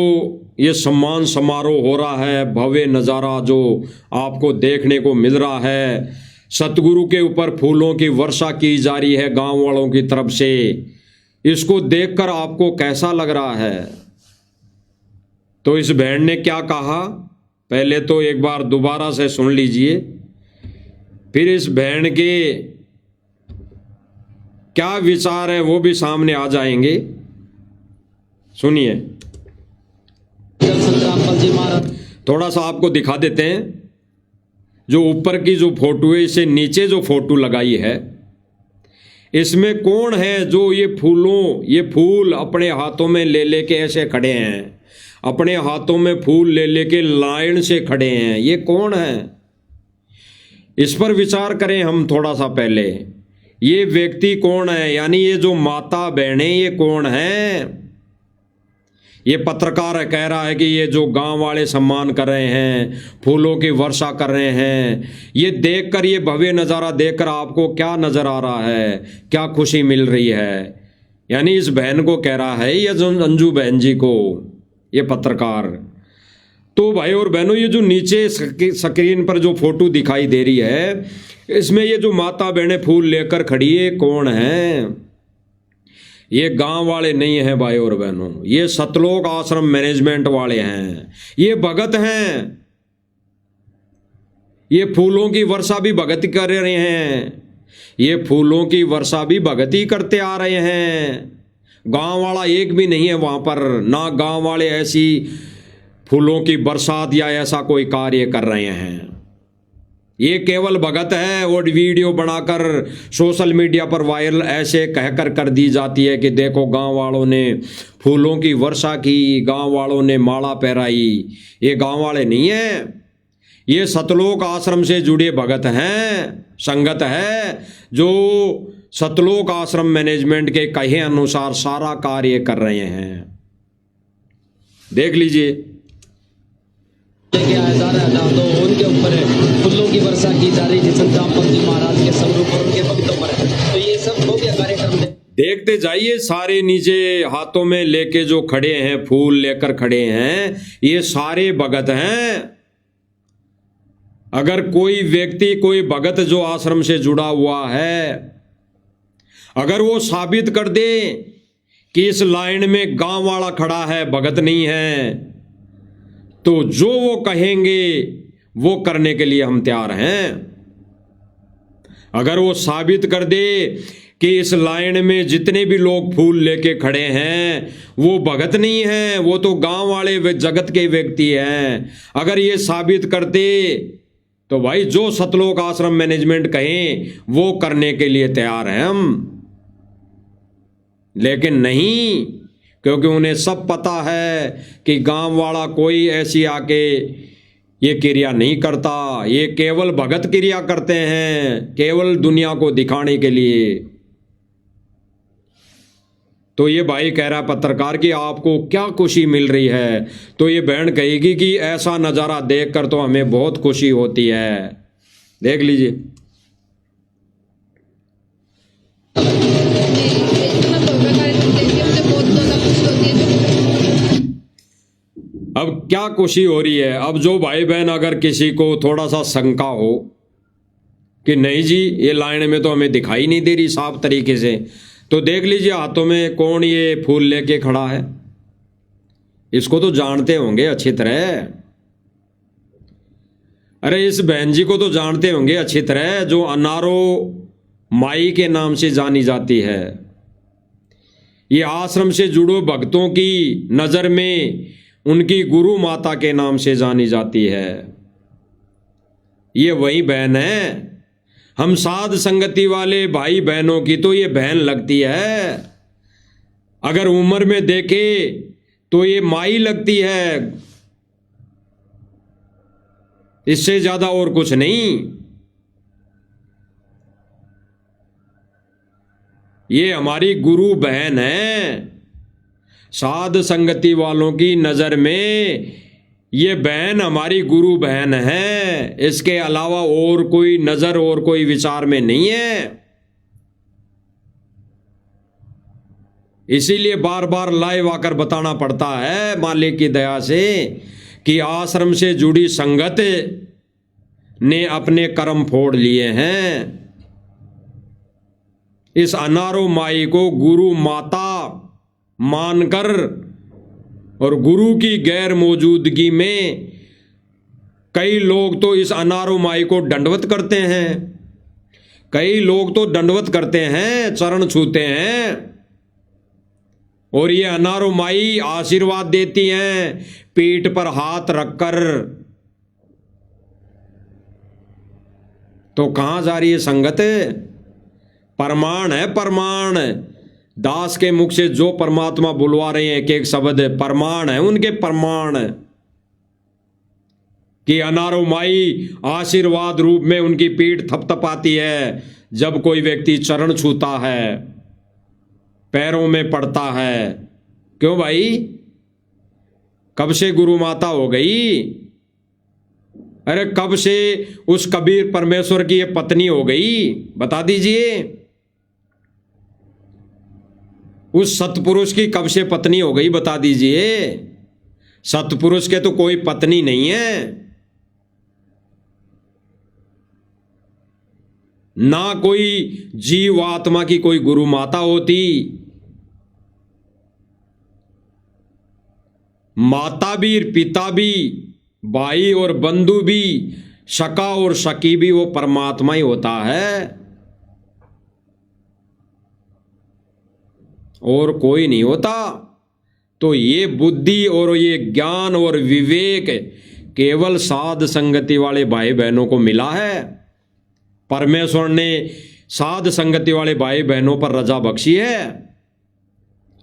ये सम्मान समारोह हो रहा है, भव्य नज़ारा जो आपको देखने को मिल रहा है, सतगुरु के ऊपर फूलों की वर्षा की जा रही है गांव वालों की तरफ से, इसको देखकर आपको कैसा लग रहा है? तो इस बहन ने क्या कहा, पहले तो एक बार दोबारा से सुन लीजिए, फिर इस बहन के क्या विचार है वो भी सामने आ जाएंगे। सुनिए। थोड़ा सा आपको दिखा देते हैं, जो ऊपर की जो फोटो है, इससे नीचे जो फोटो लगाई है, इसमें कौन है जो ये फूल अपने हाथों में ले लेके ऐसे खड़े हैं, अपने हाथों में फूल ले लेके लाइन से खड़े हैं, ये कौन है? इस पर विचार करें हम थोड़ा सा पहले। ये व्यक्ति कौन है, यानी ये जो माता बहनें ये कौन है? ये पत्रकार कह रहा है कि ये जो गांव वाले सम्मान कर रहे हैं, फूलों की वर्षा कर रहे हैं, ये देखकर, ये भव्य नज़ारा देखकर आपको क्या नज़र आ रहा है, क्या खुशी मिल रही है? यानी इस बहन को कह रहा है, ये जो अंजू बहन जी को, ये पत्रकार। तो भाई और बहनों, ये जो नीचे स्क्रीन पर जो फोटो दिखाई दे रही है, इसमें ये जो माता बहनें फूल लेकर खड़ी है, कौन है? ये गांव वाले नहीं हैं भाई और बहनों, ये सतलोक आश्रम मैनेजमेंट वाले हैं, ये भगत हैं। ये फूलों की वर्षा भी भगत कर रहे हैं, ये फूलों की वर्षा भी भगत ही करते आ रहे हैं। गांव वाला एक भी नहीं है वहां पर, ना गांव वाले ऐसी फूलों की बरसात या ऐसा कोई कार्य कर रहे हैं। ये केवल भगत है और वीडियो बनाकर सोशल मीडिया पर वायरल ऐसे कहकर कर दी जाती है कि देखो गांव वालों ने फूलों की वर्षा की, गांव वालों ने माला पहराई। ये गांव वाले नहीं है, ये सतलोक आश्रम से जुड़े भगत हैं, संगत है, जो सतलोक आश्रम मैनेजमेंट के कहे अनुसार सारा कार्य कर रहे हैं। देख लीजिए, लेके आया जा रहा है दादो, उनके ऊपर फूलों की वर्षा की जा रही थी संत रामपाल जी महाराज के स्वरूप और उनके भक्तों पर। तो ये सब हो गया कार्यक्रम। देखते जाइए, सारे नीचे हाथों में लेके जो खड़े हैं, फूल लेकर खड़े हैं, ये सारे भगत हैं। अगर कोई व्यक्ति, कोई भगत जो आश्रम से जुड़ा हुआ है, अगर वो साबित कर दे कि इस लाइन में गांव वाला खड़ा है, भगत नहीं है, तो जो वो कहेंगे वो करने के लिए हम तैयार हैं। अगर वो साबित कर दे कि इस लाइन में जितने भी लोग फूल लेके खड़े हैं वो भगत नहीं हैं, वो तो गांव वाले जगत के व्यक्ति हैं, अगर ये साबित कर दे तो भाई जो सतलोक आश्रम मैनेजमेंट कहें वो करने के लिए तैयार हैं हम। लेकिन नहीं, क्योंकि उन्हें सब पता है कि गांव वाला कोई ऐसी आके ये क्रिया नहीं करता, ये केवल भगत क्रिया करते हैं, केवल दुनिया को दिखाने के लिए। तो ये भाई कह रहा पत्रकार कि आपको क्या खुशी मिल रही है, तो ये बहन कहेगी कि ऐसा नज़ारा देखकर तो हमें बहुत खुशी होती है। देख लीजिए, इतना भव्य कार्यक्रम देख के मुझे बहुत ज्यादा खुशी होती है। अब क्या खुशी हो रही है? अब जो भाई बहन अगर किसी को थोड़ा सा शंका हो कि नहीं जी ये लाइन में तो हमें दिखाई नहीं दे रही साफ तरीके से, तो देख लीजिए हाथों में कौन ये फूल लेके खड़ा है। इसको तो जानते होंगे अच्छी तरह। अरे इस बहन जी को तो जानते होंगे अच्छी तरह, जो अनारो माई के नाम से जानी जाती है। ये आश्रम से जुड़ो भक्तों की नज़र में उनकी गुरु माता के नाम से जानी जाती है। ये वही बहन है। हम साध संगति वाले भाई बहनों की तो ये बहन लगती है। अगर उम्र में देखे तो ये माई लगती है, इससे ज्यादा और कुछ नहीं। ये हमारी गुरु बहन है। साध संगति वालों की नजर में ये बहन हमारी गुरु बहन है, इसके अलावा और कोई नजर और कोई विचार में नहीं है। इसीलिए बार बार लाइव आकर बताना पड़ता है मालिक की दया से कि आश्रम से जुड़ी संगत ने अपने कर्म फोड़ लिए हैं। इस अनारो माई को गुरु माता मानकर और गुरु की गैर मौजूदगी में कई लोग तो इस अनारो माई को दंडवत करते हैं, कई लोग तो दंडवत करते हैं, चरण छूते हैं। और ये अनारो माई आशीर्वाद देती हैं पीठ पर हाथ रखकर। तो कहां जा रही है संगत? प्रमाण है, प्रमाण। दास के मुख से जो परमात्मा बुलवा रहे हैं, एक एक शब्द प्रमाण है उनके, प्रमाण कि अनारो माई आशीर्वाद रूप में उनकी पीठ थपथपाती है जब कोई व्यक्ति चरण छूता है, पैरों में पड़ता है। क्यों भाई? कब से गुरु माता हो गई? अरे कब से उस कबीर परमेश्वर की ये पत्नी हो गई? बता दीजिए। उस सतपुरुष की कब से पत्नी हो गई बता दीजिए? सतपुरुष के तो कोई पत्नी नहीं है, ना कोई जीव आत्मा की कोई गुरु माता होती। माता भी, पिता भी, भाई और बंधु भी, सका और सकी भी वो परमात्मा ही होता है, और कोई नहीं होता। तो ये बुद्धि और ये ज्ञान और विवेक केवल साध संगति वाले भाई बहनों को मिला है। परमेश्वर ने साध संगति वाले भाई बहनों पर रजा बख्शी है।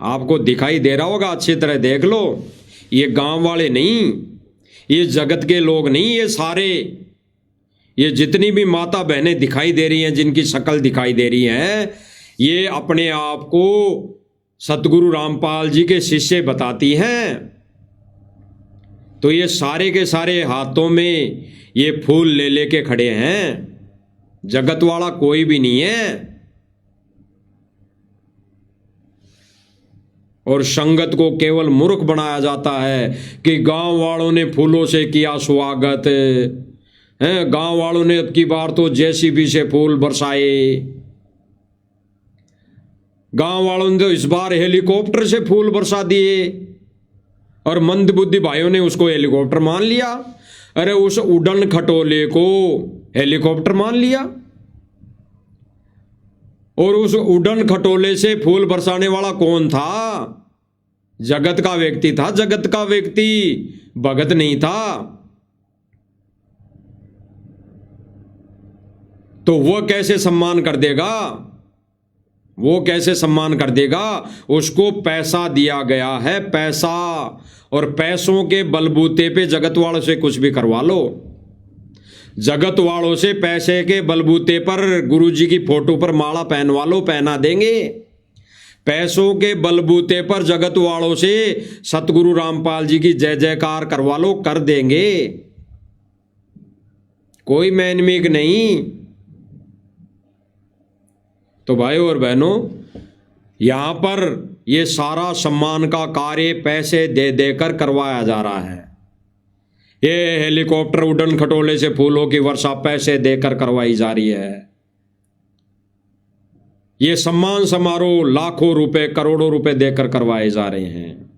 आपको दिखाई दे रहा होगा, अच्छी तरह देख लो। ये गांव वाले नहीं, ये जगत के लोग नहीं, ये सारे, ये जितनी भी माता बहनें दिखाई दे रही हैं, जिनकी शक्ल दिखाई दे रही हैं, ये अपने आप को सतगुरु रामपाल जी के शिष्य बताती हैं। तो ये सारे के सारे हाथों में ये फूल ले लेके खड़े हैं। जगत वाला कोई भी नहीं है। और संगत को केवल मूर्ख बनाया जाता है कि गांव वालों ने फूलों से किया स्वागत है, गांव वालों ने अब की बार तो जेसीबी से फूल बरसाए, गांव वालों ने तो इस बार हेलीकॉप्टर से फूल बरसा दिए, और मंदबुद्धि भाइयों ने उसको हेलीकॉप्टर मान लिया। अरे उस उड़न खटोले को हेलीकॉप्टर मान लिया, और उस उड़न खटोले से फूल बरसाने वाला कौन था? जगत का व्यक्ति था, जगत का व्यक्ति, भगत नहीं था। तो वो कैसे सम्मान कर देगा? वो कैसे सम्मान कर देगा? उसको पैसा दिया गया है, पैसा, और पैसों के बलबूते पे जगत वालों से कुछ भी करवा लो। जगत वालों से पैसे के बलबूते पर गुरुजी की फोटो पर माला पहनवा लो, पहना देंगे। पैसों के बलबूते पर जगत वालों से सतगुरु रामपाल जी की जय जयकार करवा लो, कर देंगे। कोई मैनमिक नहीं। तो भाइयों और बहनों, यहां पर यह सारा सम्मान का कार्य पैसे दे देकर करवाया जा रहा है। ये हेलीकॉप्टर उड़न खटोले से फूलों की वर्षा पैसे देकर करवाई जा रही है। ये सम्मान समारोह लाखों रुपए, करोड़ों रुपए देकर करवाए जा रहे हैं।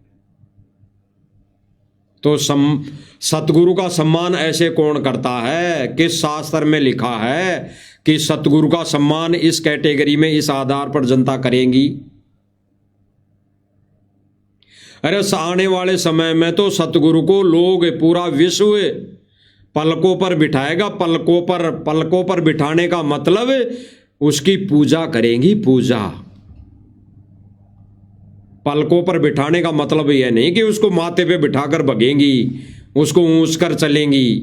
तो सतगुरु का सम्मान ऐसे कौन करता है? किस शास्त्र में लिखा है कि सतगुरु का सम्मान इस कैटेगरी में, इस आधार पर जनता करेंगी? अरे आने वाले समय में तो सतगुरु को लोग, पूरा विश्व पलकों पर बिठाएगा। पलकों पर बिठाने का मतलब उसकी पूजा करेंगी, पूजा। पलकों पर बिठाने का मतलब यह नहीं कि उसको माथे पे बिठाकर भगेंगी, उसको ऊंच कर चलेंगी।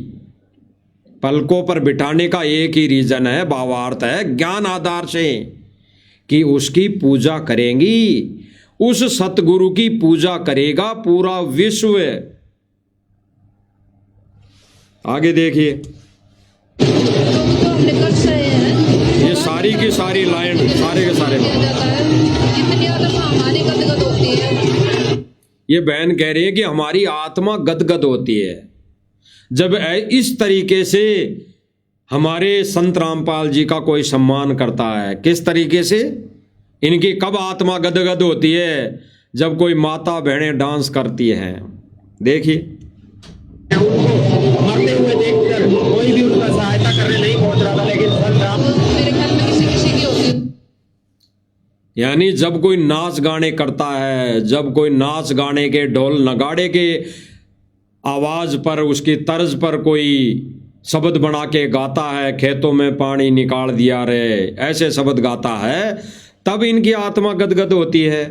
पलकों पर बिठाने का एक ही रीजन है, भावार्थ है, ज्ञान आधार से, कि उसकी पूजा करेंगी। उस सतगुरु की पूजा करेगा पूरा विश्व। आगे देखिए, तो हमने कर रहे हैं, ये सारी की सारी लाइन, सारे के सारे किया जाता है। इतनी आत्मा हमारी गदगद होती है। ये बहन कह रही है कि हमारी आत्मा गदगद होती है जब इस तरीके से हमारे संत रामपाल जी का कोई सम्मान करता है। किस तरीके से? इनकी कब आत्मा गदगद होती है? जब कोई माता बहनें डांस करती हैं। देखिए, मरते हुए देखकर कोई भी उनका सहायता करने नहीं पहुंच रहा था, लेकिन संत राम, मेरे ख्याल में किसी की होती है। यानी जब कोई नाच गाने करता है, जब कोई नाच गाने के ढोल नगाड़े के आवाज पर, उसकी तर्ज पर कोई शब्द बना के गाता है, खेतों में पानी निकाल दिया रे, ऐसे शब्द गाता है, तब इनकी आत्मा गदगद होती है।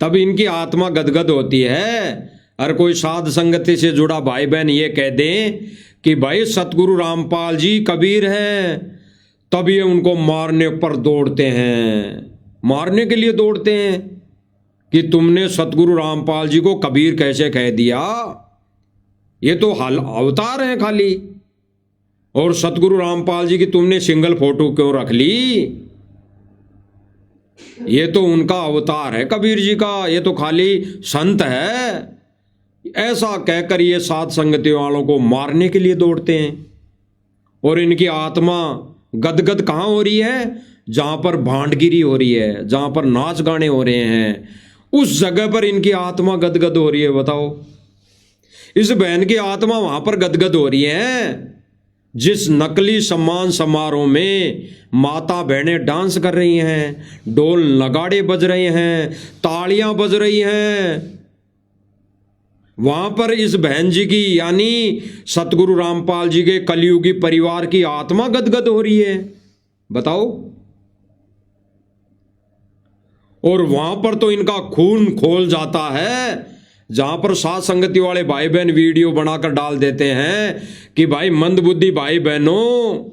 तब इनकी आत्मा गदगद होती है। और कोई साध संगति से जुड़ा भाई बहन ये कह दें कि भाई सतगुरु रामपाल जी कबीर हैं, तब ये उनको मारने पर दौड़ते हैं, मारने के लिए दौड़ते हैं कि तुमने सतगुरु रामपाल जी को कबीर कैसे कह दिया? ये तो हल अवतार हैं खाली। और सतगुरु रामपाल जी की तुमने सिंगल फोटो क्यों रख ली? ये तो उनका अवतार है कबीर जी का, ये तो खाली संत है, ऐसा कहकर ये साध संगति वालों को मारने के लिए दौड़ते हैं। और इनकी आत्मा गदगद कहाँ हो रही है? जहां पर भांडगिरी हो रही है, जहां पर नाच गाने हो रहे हैं, उस जगह पर इनकी आत्मा गदगद हो रही है। बताओ, इस बहन की आत्मा वहां पर गदगद हो रही है जिस नकली सम्मान समारोह में माता बहनें डांस कर रही हैं, ढोल नगाड़े बज रहे हैं, तालियां बज रही हैं। वहां पर इस बहन जी की यानी सतगुरु रामपाल जी के कलियुगी परिवार की आत्मा गदगद हो रही है। बताओ, और वहां पर तो इनका खून खोल जाता है, जहां पर साथ संगति वाले भाई बहन वीडियो बनाकर डाल देते हैं कि भाई मंदबुद्धि भाई बहनों,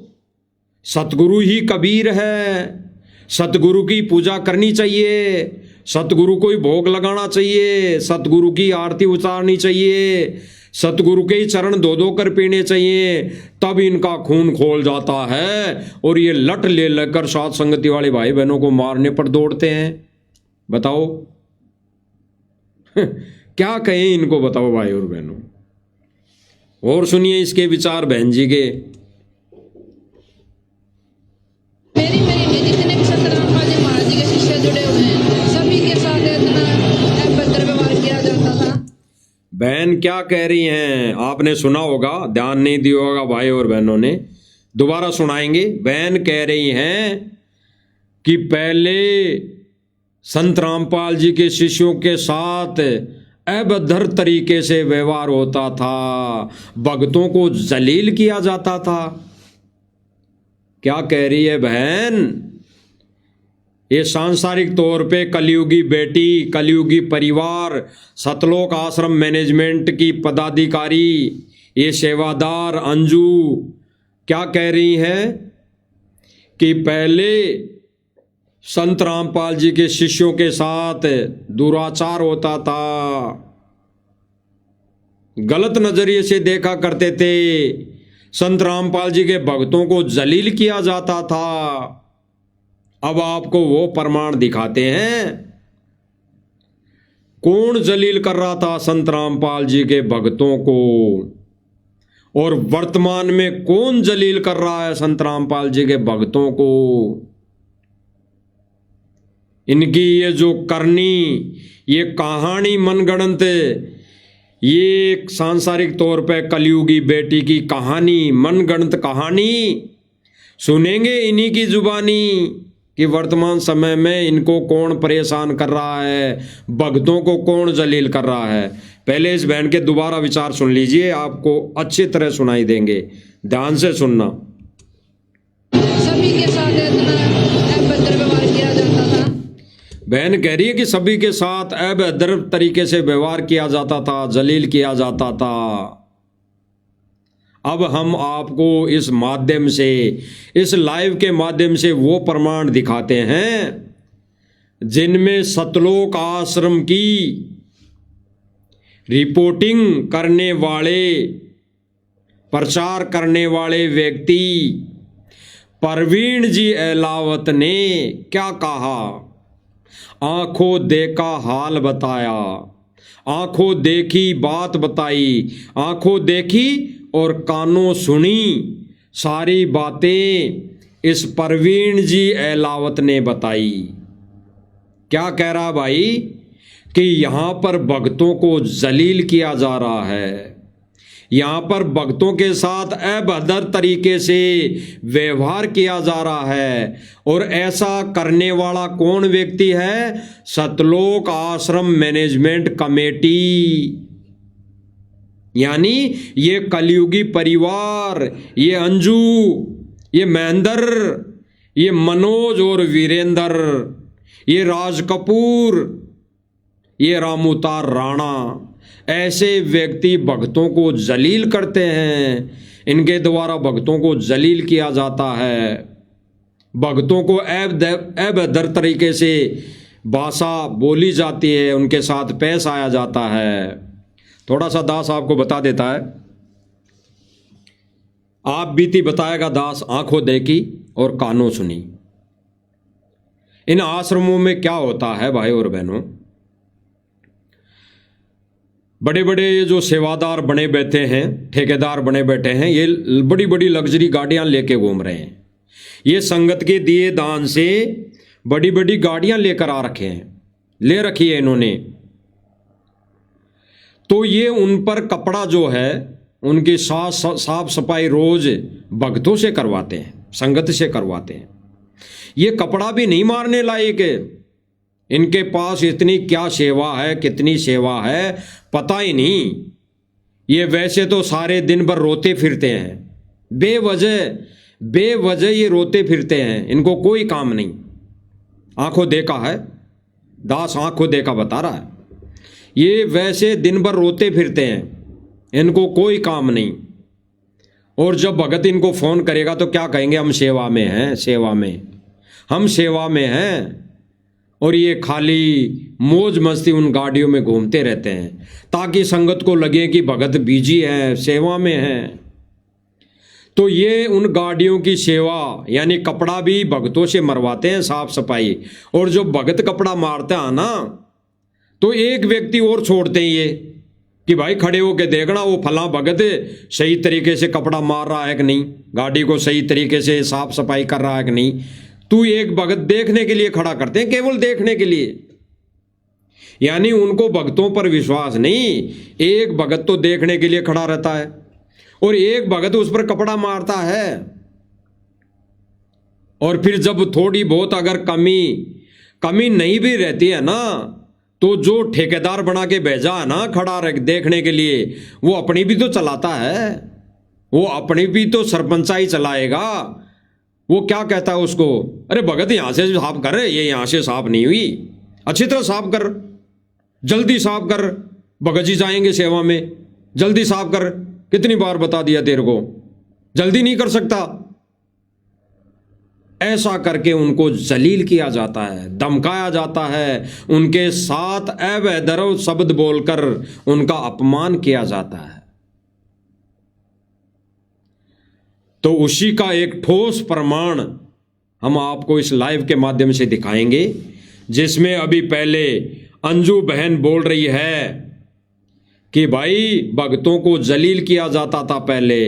सतगुरु ही कबीर है, सतगुरु की पूजा करनी चाहिए, सतगुरु को ही भोग लगाना चाहिए, सतगुरु की आरती उतारनी चाहिए, सतगुरु के ही चरण धो धो कर पीने चाहिए, तब इनका खून खोल जाता है और ये लट ले लेकर साथ संगति वाले भाई बहनों को मारने पर दौड़ते हैं। बताओ क्या कहें इनको, बताओ भाई और बहनों। और सुनिए इसके विचार बहन जी के। मेरी जितने भी संत रामपाल जी महाराज जी के शिष्य जुड़े हुए हैं, सभी के साथ इतना अभद्र व्यवहार किया जाता था। बहन क्या कह रही हैं आपने सुना होगा, ध्यान नहीं दिया होगा भाई और बहनों ने, दोबारा सुनाएंगे। बहन कह रही हैं कि पहले संत रामपाल जी के शिष्यों के साथ अभद्र तरीके से व्यवहार होता था, भक्तों को जलील किया जाता था। क्या कह रही है बहन? ये सांसारिक तौर पे कलियुगी बेटी, कलियुगी परिवार, सतलोक आश्रम मैनेजमेंट की पदाधिकारी, ये सेवादार अंजू क्या कह रही है कि पहले संत रामपाल जी के शिष्यों के साथ दुराचार होता था, गलत नजरिए से देखा करते थे, संत रामपाल जी के भक्तों को जलील किया जाता था। अब आपको वो प्रमाण दिखाते हैं। कौन जलील कर रहा था संत रामपाल जी के भक्तों को, और वर्तमान में कौन जलील कर रहा है संत रामपाल जी के भक्तों को। इनकी ये जो करनी, ये कहानी मनगढ़ंत, ये एक सांसारिक तौर पे कलियुगी बेटी की कहानी, मनगढ़ंत कहानी सुनेंगे इन्हीं की जुबानी कि वर्तमान समय में इनको कौन परेशान कर रहा है, भक्तों को कौन जलील कर रहा है। पहले इस बहन के दोबारा विचार सुन लीजिए, आपको अच्छी तरह सुनाई देंगे, ध्यान से सुनना। सभी के साथ इतना अभद्र व्यवहार किया जाता था। बहन कह रही है कि सभी के साथ अभद्र तरीके से व्यवहार किया जाता था, जलील किया जाता था। अब हम आपको इस माध्यम से, इस लाइव के माध्यम से वो प्रमाण दिखाते हैं जिनमें सतलोक आश्रम की रिपोर्टिंग करने वाले, प्रचार करने वाले व्यक्ति परवीन जी अहलावत ने क्या कहा। आंखों देखा हाल बताया, आंखों देखी बात बताई, आंखों देखी और कानों सुनी सारी बातें इस परवीन जी अहलावत ने बताई। क्या कह रहा भाई कि यहां पर भक्तों को जलील किया जा रहा है, यहां पर भक्तों के साथ अभद्र तरीके से व्यवहार किया जा रहा है। और ऐसा करने वाला कौन व्यक्ति है? सतलोक आश्रम मैनेजमेंट कमेटी, यानी ये कलियुगी परिवार, ये अंजू, ये महेंद्र, ये मनोज और वीरेंद्र, ये राज कपूर, ये रामूतार राणा, ऐसे व्यक्ति भक्तों को जलील करते हैं। इनके द्वारा भक्तों को जलील किया जाता है, भक्तों को अभद्र तरीके से भाषा बोली जाती है, उनके साथ पेश आया जाता है। थोड़ा सा दास आपको बता देता है। आप बीती बताएगा दास, आंखों देखी और कानों सुनी। इन आश्रमों में क्या होता है भाई और बहनों, बड़े बड़े जो सेवादार बने बैठे हैं, ठेकेदार बने बैठे हैं, ये बड़ी बड़ी लग्जरी गाड़ियां लेके घूम रहे हैं। ये संगत के दिए दान से बड़ी बड़ी गाड़ियां लेकर आ रखे हैं, ले रखी है इन्होंने। तो ये उन पर कपड़ा जो है उनकी साफ सफाई रोज भक्तों से करवाते हैं, संगत से करवाते हैं। ये कपड़ा भी नहीं मारने लायक है, इनके पास इतनी क्या सेवा है, कितनी सेवा है पता ही नहीं। ये वैसे तो सारे दिन भर रोते फिरते हैं, बेवजह ये रोते फिरते हैं, इनको कोई काम नहीं। आंखों देखा है, दास आंखों देखा बता रहा है। ये वैसे दिन भर रोते फिरते हैं, इनको कोई काम नहीं। और जब भगत इनको फोन करेगा तो क्या कहेंगे, हम सेवा में हैं, हम सेवा में हैं। और ये खाली मौज मस्ती उन गाड़ियों में घूमते रहते हैं ताकि संगत को लगे कि भगत बिजी है, सेवा में है। तो ये उन गाड़ियों की सेवा यानी कपड़ा भी भगतों से मरवाते हैं, साफ सफाई। और जो भगत कपड़ा मारते हैं ना, तो एक व्यक्ति और छोड़ते हैं ये कि भाई खड़े होके देखना वो फला भगत सही तरीके से कपड़ा मार रहा है कि नहीं, गाड़ी को सही तरीके से साफ सफाई कर रहा है कि नहीं। तू एक भगत देखने के लिए खड़ा करते हैं, केवल देखने के लिए। यानी उनको भक्तों पर विश्वास नहीं, एक भगत तो देखने के लिए खड़ा रहता है और एक भगत उस पर कपड़ा मारता है। और फिर जब थोड़ी बहुत अगर कमी नहीं भी रहती है ना, तो जो ठेकेदार बना के भेजा है ना खड़ा देखने के लिए, वो अपनी भी तो चलाता है, वो अपनी भी तो सरपंचाई चलाएगा। वो क्या कहता है उसको, अरे भगत यहां से साफ कर, ये यहां से साफ नहीं हुई, अच्छी तरह साफ कर, जल्दी साफ कर, भगत जी जाएंगे सेवा में, जल्दी साफ कर। कितनी बार बता दिया तेरे को, जल्दी नहीं कर सकता। ऐसा करके उनको जलील किया जाता है, धमकाया जाता है, उनके साथ अवैधर्व शब्द बोलकर उनका अपमान किया जाता है। तो उसी का एक ठोस प्रमाण हम आपको इस लाइव के माध्यम से दिखाएंगे, जिसमें अभी पहले अंजू बहन बोल रही है कि भाई भक्तों को जलील किया जाता था पहले।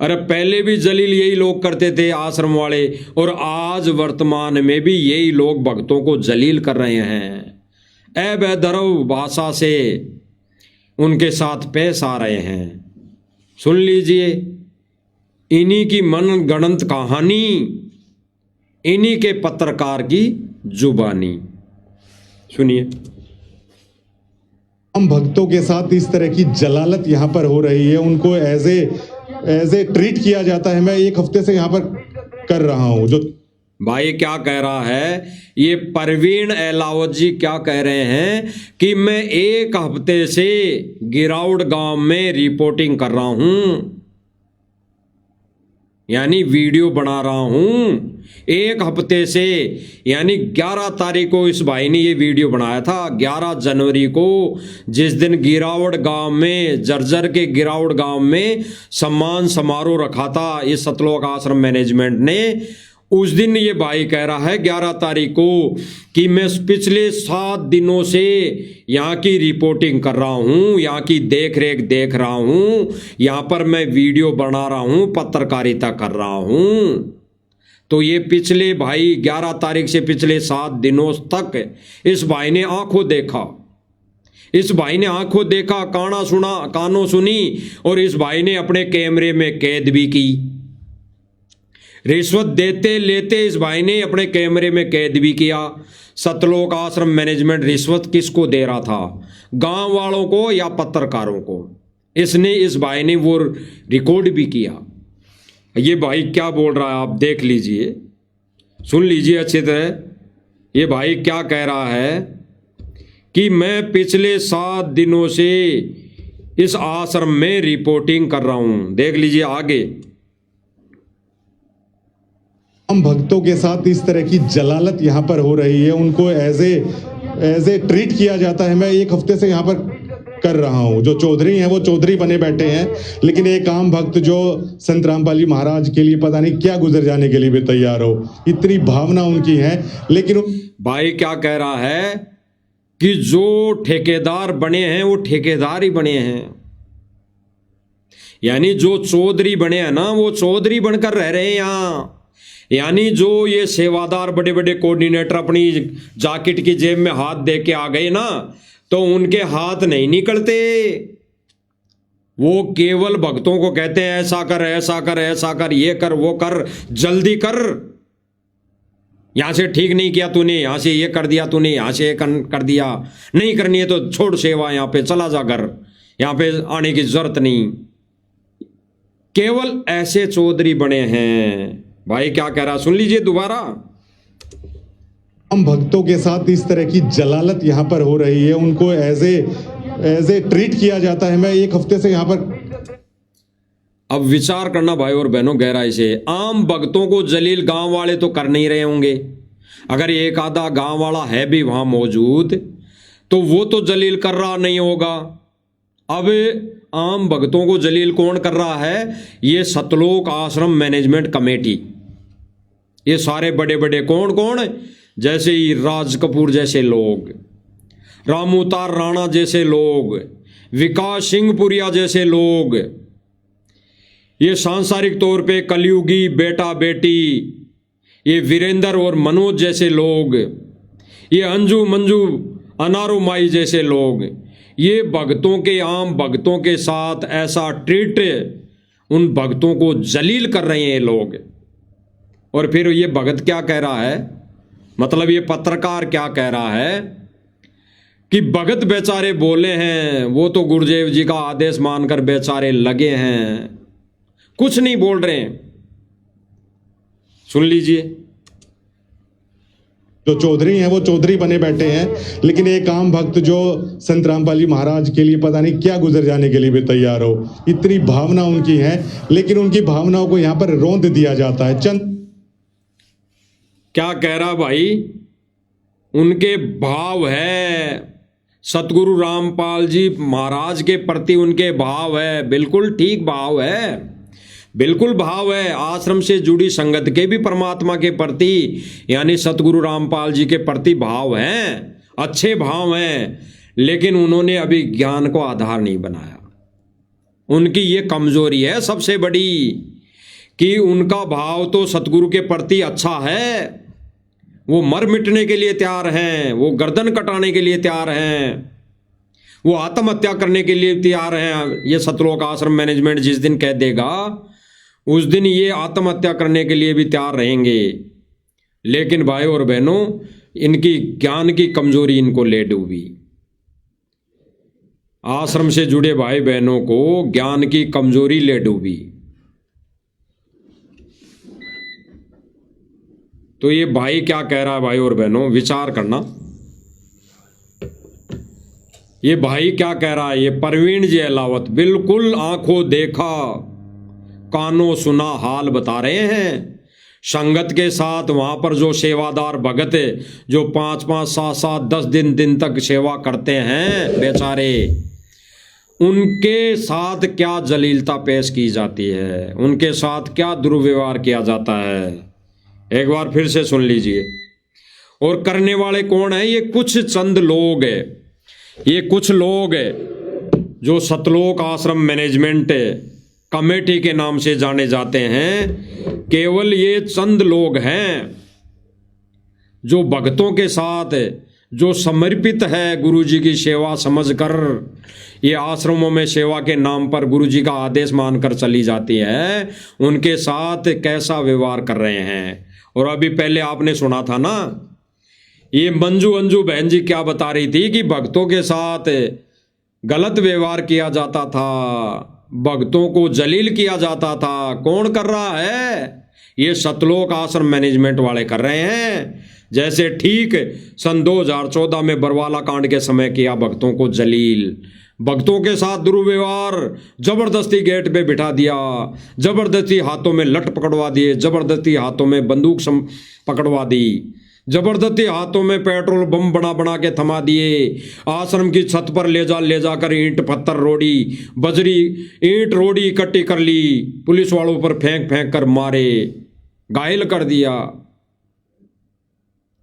अरे पहले भी जलील यही लोग करते थे आश्रम वाले, और आज वर्तमान में भी यही लोग भक्तों को जलील कर रहे हैं। अवैधर्व भाषा से उनके साथ पेश आ रहे हैं। सुन लीजिए इन्हीं की मन गणत कहानी, इन्हीं के पत्रकार की जुबानी। सुनिए। हम भक्तों के साथ इस तरह की जलालत यहाँ पर हो रही है, उनको एज ए ट्रीट किया जाता है। मैं एक हफ्ते से यहाँ पर कर रहा हूँ। जो भाई क्या कह रहा है, ये परवीन एलावत जी क्या कह रहे हैं कि मैं एक हफ्ते से गिराउड गांव में रिपोर्टिंग कर रहा हूं, यानी वीडियो बना रहा हूं एक हफ्ते से। यानी 11 तारीख को इस भाई ने ये वीडियो बनाया था, 11 जनवरी को, जिस दिन गिरावड़ गांव में, जर्जर के गिरावड़ गांव में सम्मान समारोह रखा था इस सतलोक आश्रम मैनेजमेंट ने। उस दिन ये भाई कह रहा है 11 तारीख को कि मैं पिछले 7 दिनों से यहाँ की रिपोर्टिंग कर रहा हूँ, यहाँ की देख रेख देख रहा हूँ, यहाँ पर मैं वीडियो बना रहा हूँ, पत्रकारिता कर रहा हूँ। तो ये पिछले भाई 11 तारीख से पिछले 7 दिनों तक इस भाई ने आंखों देखा, इस भाई ने आंखों देखा, काना सुना, कानों सुनी, और इस भाई ने अपने कैमरे में कैद भी की। रिश्वत देते लेते इस भाई ने अपने कैमरे में कैद भी किया। सतलोक आश्रम मैनेजमेंट रिश्वत किसको दे रहा था, गांव वालों को या पत्रकारों को? इसने, इस भाई ने वो रिकॉर्ड भी किया। ये भाई क्या बोल रहा है आप देख लीजिए, सुन लीजिए अच्छी तरह। ये भाई क्या कह रहा है कि मैं पिछले 7 दिनों से इस आश्रम में रिपोर्टिंग कर रहा हूं। देख लीजिए आगे। हम भक्तों के साथ इस तरह की जलालत यहाँ पर हो रही है, उनको एज ए ट्रीट किया जाता है। मैं एक हफ्ते से यहाँ पर कर रहा हूं। जो चौधरी हैं वो चौधरी बने बैठे हैं, लेकिन एक आम भक्त जो संत रामपाल जी महाराज के लिए पता नहीं क्या गुजर जाने के लिए भी तैयार हो, इतनी भावना उनकी है। लेकिन भाई क्या कह रहा है कि जो ठेकेदार बने हैं वो ठेकेदार ही बने हैं, यानी जो चौधरी बने हैं ना वो चौधरी बनकर रह रहे हैं यहां। यानी जो ये सेवादार बड़े बड़े कोऑर्डिनेटर अपनी जैकेट की जेब में हाथ दे के आ गए ना, तो उनके हाथ नहीं निकलते। वो केवल भक्तों को कहते हैं ऐसा कर ऐसा कर ऐसा कर, ये कर वो कर, जल्दी कर, यहां से ठीक नहीं किया तूने, यहां से ये कर दिया तूने, यहां से ये कर दिया, नहीं करनी है तो छोड़ सेवा, यहां पे चला जा घर, यहां पे आने की जरूरत नहीं। केवल ऐसे चौधरी बने हैं। भाई क्या कह रहा सुन लीजिए दोबारा। हम भक्तों के साथ इस तरह की जलालत यहाँ पर हो रही है, उनको एज ए ट्रीट किया जाता है। मैं एक हफ्ते से यहाँ पर अब विचार करना भाई और बहनों गहराई से। आम भक्तों को जलील गांव वाले तो कर नहीं रहे होंगे, अगर एक आधा गांव वाला है भी वहां मौजूद तो वो तो जलील कर रहा नहीं होगा। अब आम भक्तों को जलील कौन कर रहा है? ये सतलोक आश्रम मैनेजमेंट कमेटी, ये सारे बड़े बड़े कौन कौन, जैसे ही राज कपूर जैसे लोग, रामूतार राणा जैसे लोग, विकास सिंहपुरिया जैसे लोग, ये सांसारिक तौर पे कलयुगी बेटा बेटी, ये वीरेंद्र और मनोज जैसे लोग, ये अंजू मंजू अनारो माई जैसे लोग, ये भक्तों के आम भक्तों के साथ ऐसा ट्रीट, उन भक्तों को जलील कर रहे हैं ये लोग। और फिर ये भगत क्या कह रहा है, मतलब ये पत्रकार क्या कह रहा है कि भगत बेचारे बोले हैं, वो तो गुरुदेव जी का आदेश मानकर बेचारे लगे हैं, कुछ नहीं बोल रहे हैं। सुन लीजिए। जो चौधरी हैं वो चौधरी बने बैठे हैं, लेकिन एक आम भक्त जो संत रामपाल जी महाराज के लिए पता नहीं क्या गुजर जाने के लिए भी तैयार हो, इतनी भावना उनकी है। लेकिन उनकी भावनाओं को यहाँ पर रौंद दिया जाता है। चंद क्या कह रहा भाई, उनके भाव है सतगुरु रामपाल जी महाराज के प्रति, उनके भाव है, बिल्कुल ठीक भाव है, बिल्कुल भाव है। आश्रम से जुड़ी संगत के भी परमात्मा के प्रति यानी सतगुरु रामपाल जी के प्रति भाव हैं, अच्छे भाव हैं, लेकिन उन्होंने अभी ज्ञान को आधार नहीं बनाया। उनकी ये कमजोरी है सबसे बड़ी कि उनका भाव तो सतगुरु के प्रति अच्छा है, वो मर मिटने के लिए तैयार हैं, वो गर्दन कटाने के लिए तैयार हैं, वो आत्महत्या करने के लिए तैयार हैं। ये सतलोक आश्रम मैनेजमेंट जिस दिन कह देगा उस दिन ये आत्महत्या करने के लिए भी तैयार रहेंगे। लेकिन भाई और बहनों, इनकी ज्ञान की कमजोरी इनको ले डूबी। आश्रम से जुड़े भाई बहनों को ज्ञान की कमजोरी ले डूबी। तो ये भाई क्या कह रहा है भाई और बहनों, विचार करना। ये भाई क्या कह रहा है, ये प्रवीण जी अहलावत बिल्कुल आंखों देखा कानों सुना हाल बता रहे हैं। संगत के साथ वहां पर जो सेवादार भगत जो 5-5, 7-7, 10 दिन तक सेवा करते हैं बेचारे, उनके साथ क्या जलीलता पेश की जाती है, उनके साथ क्या दुर्व्यवहार किया जाता है। एक बार फिर से सुन लीजिए। और करने वाले कौन है? ये कुछ चंद लोग है, ये कुछ लोग है जो सतलोक आश्रम मैनेजमेंट कमेटी के नाम से जाने जाते हैं। केवल ये चंद लोग हैं जो भक्तों के साथ जो समर्पित है गुरुजी की सेवा समझकर, ये आश्रमों में सेवा के नाम पर गुरुजी का आदेश मानकर चली जाती है, उनके साथ कैसा व्यवहार कर रहे हैं। और अभी पहले आपने सुना था ना, ये मंजू अंजू बहन जी क्या बता रही थी कि भक्तों के साथ गलत व्यवहार किया जाता था, भक्तों को जलील किया जाता था। कौन कर रहा है? ये सतलोक आश्रम मैनेजमेंट वाले कर रहे हैं। जैसे ठीक सन 2014 में बरवाला कांड के समय किया भक्तों को जलील, भक्तों के साथ दुर्व्यवहार, जबरदस्ती गेट पे बिठा दिया, जबरदस्ती हाथों में लठ पकड़वा दिए, जबरदस्ती हाथों में बंदूक पकड़वा दी, जबरदस्ती हाथों में पेट्रोल बम बना बना के थमा दिए, आश्रम की छत पर ले जाकर ईंट पत्थर रोड़ी बजरी ईंट रोड़ी इकट्ठी कर ली, पुलिस वालों पर फेंक फेंक कर मारे, घायल कर दिया।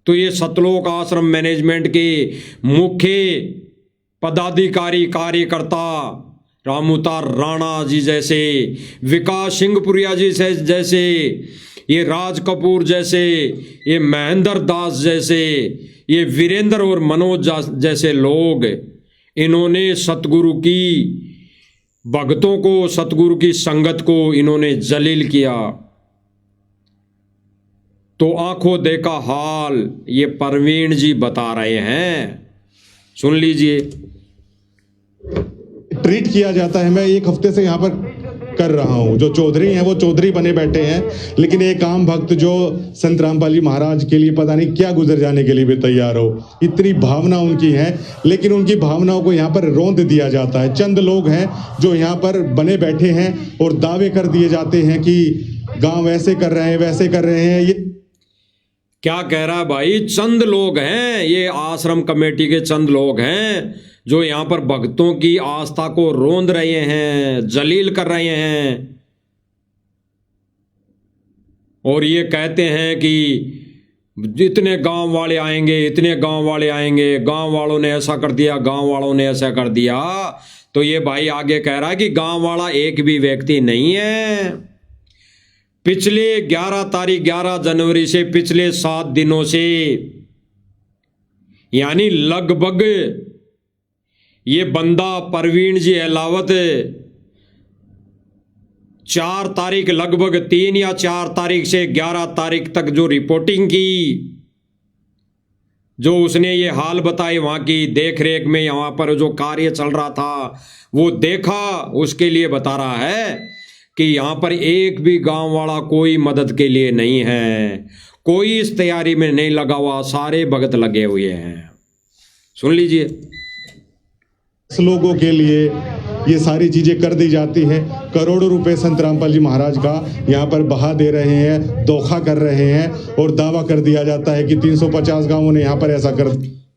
तो ये सतलोक आश्रम मैनेजमेंट के मुख्य पदाधिकारी कार्यकर्ता रामूतार राणा जी जैसे, विकास सिंहपुरिया जी जैसे, ये राज कपूर जैसे, ये महेंद्र दास जैसे, ये वीरेंद्र और मनोज जैसे लोग, इन्होंने सतगुरु की भक्तों को, सतगुरु की संगत को इन्होंने जलील किया। तो आंखों देखा हाल ये परवीन जी बता रहे हैं, सुन लीजिए। ट्रीट किया जाता है। मैं एक हफ्ते से यहाँ पर कर रहा हूँ। जो चौधरी हैं वो चौधरी बने बैठे हैं, लेकिन एक आम भक्त जो संत रामपाल जी महाराज के लिए पता नहीं क्या गुजर जाने के लिए भी तैयार हो, इतनी भावना उनकी है, लेकिन उनकी भावनाओं को यहाँ पर रौंद दिया जाता है। चंद लोग हैं जो यहाँ पर बने बैठे हैं और दावे कर दिए जाते हैं कि गांव ऐसे कर रहे हैं, वैसे कर रहे हैं। ये क्या कह रहा है भाई? चंद लोग हैं, ये आश्रम कमेटी के चंद लोग हैं जो यहाँ पर भक्तों की आस्था को रोंद रहे हैं, जलील कर रहे हैं, और ये कहते हैं कि इतने गांव वाले आएंगे, इतने गांव वाले आएंगे, गांव वालों ने ऐसा कर दिया, गांव वालों ने ऐसा कर दिया। तो ये भाई आगे कह रहा है कि गांव वाला एक भी व्यक्ति नहीं है। पिछले 11 जनवरी से पिछले 7 दिनों से, यानी लगभग ये बंदा परवीन जी अहलावत 4 तारीख, लगभग 3 या 4 तारीख से 11 तारीख तक जो रिपोर्टिंग की, जो उसने ये हाल बताए वहां की देख रेख में, यहाँ पर जो कार्य चल रहा था वो देखा, उसके लिए बता रहा है कि यहाँ पर एक भी गांव वाला कोई मदद के लिए नहीं है, कोई इस तैयारी में नहीं लगा हुआ, सारे भगत लगे हुए हैं। सुन लीजिए। लोगों के लिए ये सारी चीजें कर दी जाती हैं। करोड़ों रुपए संत रामपाल जी महाराज का यहाँ पर बहा दे रहे हैं, धोखा कर रहे हैं, और दावा कर दिया जाता है कि 350 गांवों ने यहाँ पर ऐसा कर।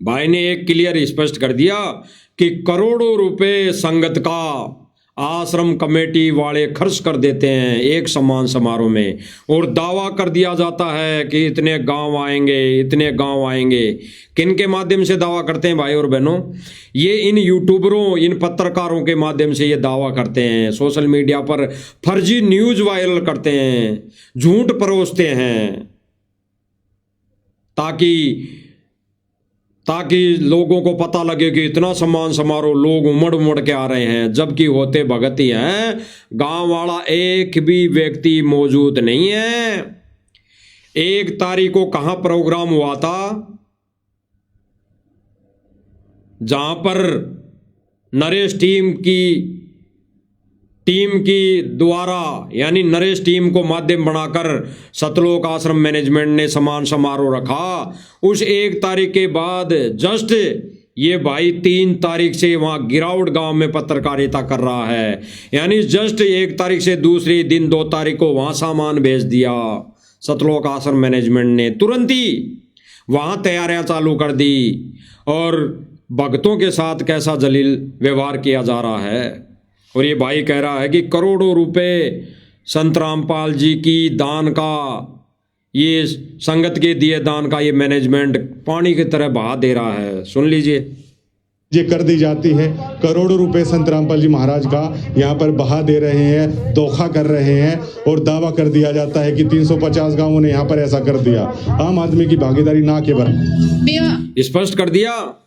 भाई ने एक क्लियर स्पष्ट कर दिया कि करोड़ों रुपए संगत का आश्रम कमेटी वाले खर्च कर देते हैं एक सम्मान समारोह में, और दावा कर दिया जाता है कि इतने गांव आएंगे, इतने गांव आएंगे। किन के माध्यम से दावा करते हैं भाई और बहनों? ये इन यूट्यूबरों, इन पत्रकारों के माध्यम से ये दावा करते हैं, सोशल मीडिया पर फर्जी न्यूज वायरल करते हैं, झूठ परोसते हैं, ताकि लोगों को पता लगे कि इतना सम्मान समारोह, लोग उमड़ उमड़ के आ रहे हैं, जबकि होते भगत ही हैं। गांव वाला एक भी व्यक्ति मौजूद नहीं है। 1 तारीख को कहां प्रोग्राम हुआ था, जहां पर नरेश टीम की द्वारा, यानी नरेश टीम को माध्यम बनाकर सतलोक आश्रम मैनेजमेंट ने सम्मान समारोह रखा। उस 1 तारीख के बाद जस्ट ये भाई 3 तारीख से वहाँ गिरावट गांव में पत्रकारिता कर रहा है, यानी जस्ट 1 तारीख से दूसरे दिन 2 तारीख को वहाँ सामान भेज दिया सतलोक आश्रम मैनेजमेंट ने, तुरंत ही वहाँ तैयारियाँ चालू कर दी। और भक्तों के साथ कैसा जलील व्यवहार किया जा रहा है। और ये भाई कह रहा है कि करोड़ों रुपए संत रामपाल जी की दान का, ये संगत के दिए दान का ये मैनेजमेंट पानी की तरह बहा दे रहा है। सुन लीजिए। ये कर दी जाती है। करोड़ों रुपए संत रामपाल जी महाराज का यहाँ पर बहा दे रहे हैं, धोखा कर रहे हैं, और दावा कर दिया जाता है कि 350 गांवों ने यहाँ पर ऐसा कर दिया। आम आदमी की भागीदारी ना के बराबर। स्पष्ट कर दिया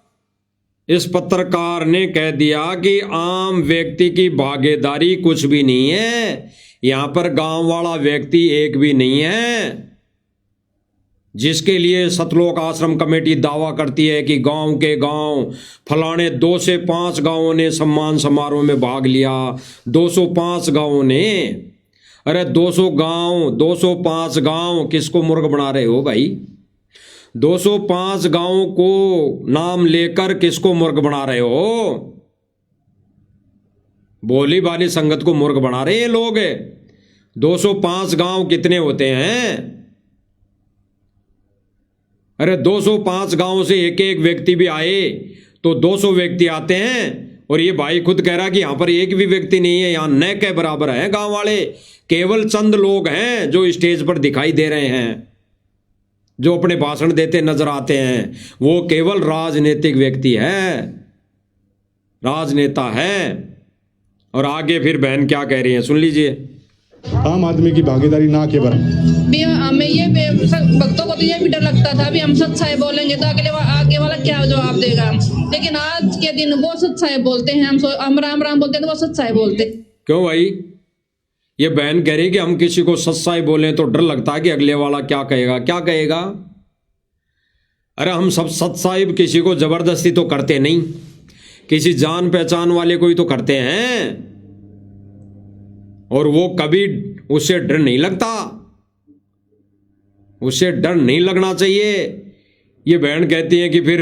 इस पत्रकार ने, कह दिया कि आम व्यक्ति की भागीदारी कुछ भी नहीं है, यहाँ पर गांव वाला व्यक्ति एक भी नहीं है, जिसके लिए सतलोक आश्रम कमेटी दावा करती है कि गांव के गांव फलाने 2 से 5 गांवों ने सम्मान समारोह में भाग लिया। 205 गांवों ने, अरे 200 गांव, 205 गांव, किसको मूर्ख बना रहे हो भाई? 205 गांवों को नाम लेकर किसको मूर्ख बना रहे हो? बोली वाली संगत को मूर्ख बना रहे हैं लोग। 205 गांव कितने होते हैं? अरे 205 गांव से एक एक व्यक्ति भी आए तो 200 व्यक्ति आते हैं, और ये भाई खुद कह रहा कि यहाँ पर एक भी व्यक्ति नहीं है, यहाँ न के बराबर है गांव वाले, केवल चंद लोग हैं जो स्टेज पर दिखाई दे रहे हैं, जो अपने भाषण देते नजर आते हैं, वो केवल राजनीतिक व्यक्ति है, राजनेता है। और आगे फिर बहन क्या कह रही है सुन लीजिए। आम आदमी की भागीदारी ना के बराबर। भी हमें ये भक्तों को तो ये भी डर लगता था भी हम सच्चाई बोलेंगे तो आगे वाला क्या जवाब देगा, लेकिन आज के दिन वो सच्चाई बोलते हैं, हम राम राम बोलते हैं तो वो सच्चाई बोलते। क्यों भाई? ये बहन कह रही कि हम किसी को सच्चाई बोलें तो डर लगता है कि अगले वाला क्या कहेगा, क्या कहेगा। अरे हम सब सच्चाई किसी को जबरदस्ती तो करते नहीं, किसी जान पहचान वाले को ही तो करते हैं, और वो कभी उससे डर नहीं लगता, उससे डर नहीं लगना चाहिए। ये बहन कहती है कि फिर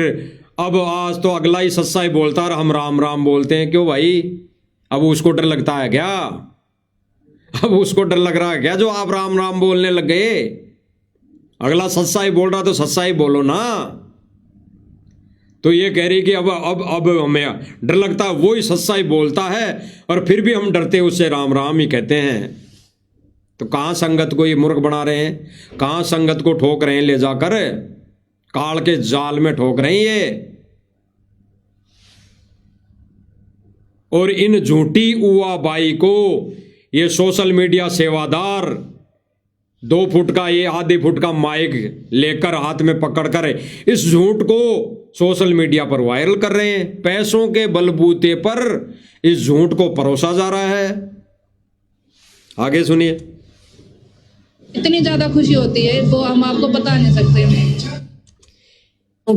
अब आज तो अगला ही सच्चाई बोलता और हम राम राम बोलते हैं। क्यों भाई? अब उसको डर लगता है क्या? अब उसको डर लग रहा है क्या जो आप राम राम बोलने लग गए? अगला सच्चाई बोल रहा तो सच्चाई बोलो ना। तो ये कह रही कि अब हमें डर लगता है, वो ही सच्चाई बोलता है और फिर भी हम डरते उससे राम राम ही कहते हैं। तो कहाँ संगत को ये मूर्ख बना रहे हैं, कहाँ संगत को ठोक रहे हैं, ले जाकर काल के जाल में ठोक रहे हैं ये। और इन झूठी उवा बाई को ये सोशल मीडिया सेवादार 2 फुट का ये आधे फुट का माइक लेकर हाथ में पकड़कर इस झूठ को सोशल मीडिया पर वायरल कर रहे हैं। पैसों के बलबूते पर इस झूठ को परोसा जा रहा है। आगे सुनिए। इतनी ज्यादा खुशी होती है वो हम आपको बता नहीं सकते।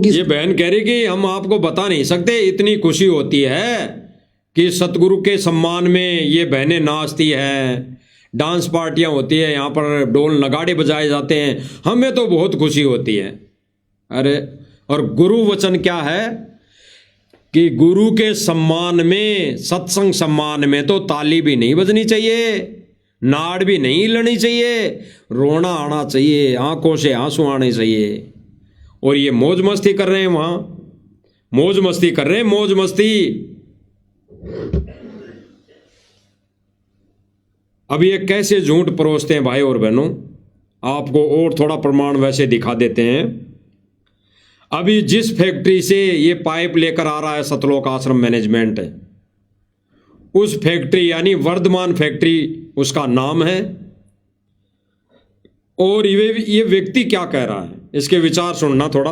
ये बहन कह रही कि हम आपको बता नहीं सकते, इतनी खुशी होती है कि सतगुरु के सम्मान में ये बहनें नाचती हैं, डांस पार्टियां होती है, यहाँ पर ढोल नगाड़े बजाए जाते हैं, हमें तो बहुत खुशी होती है। अरे और गुरु वचन क्या है कि गुरु के सम्मान में, सत्संग सम्मान में तो ताली भी नहीं बजनी चाहिए, नाड़ भी नहीं हिलनी चाहिए, रोना आना चाहिए, आंखों से आंसू आने चाहिए। और ये मौज मस्ती कर रहे हैं, वहां मौज मस्ती कर रहे हैं, मौज मस्ती। अब ये कैसे झूठ परोसते हैं भाई और बहनों, आपको और थोड़ा प्रमाण वैसे दिखा देते हैं। अभी जिस फैक्ट्री से ये पाइप लेकर आ रहा है सतलोक आश्रम मैनेजमेंट, उस फैक्ट्री यानी वर्धमान फैक्ट्री उसका नाम है। और ये व्यक्ति क्या कह रहा है, इसके विचार सुनना थोड़ा,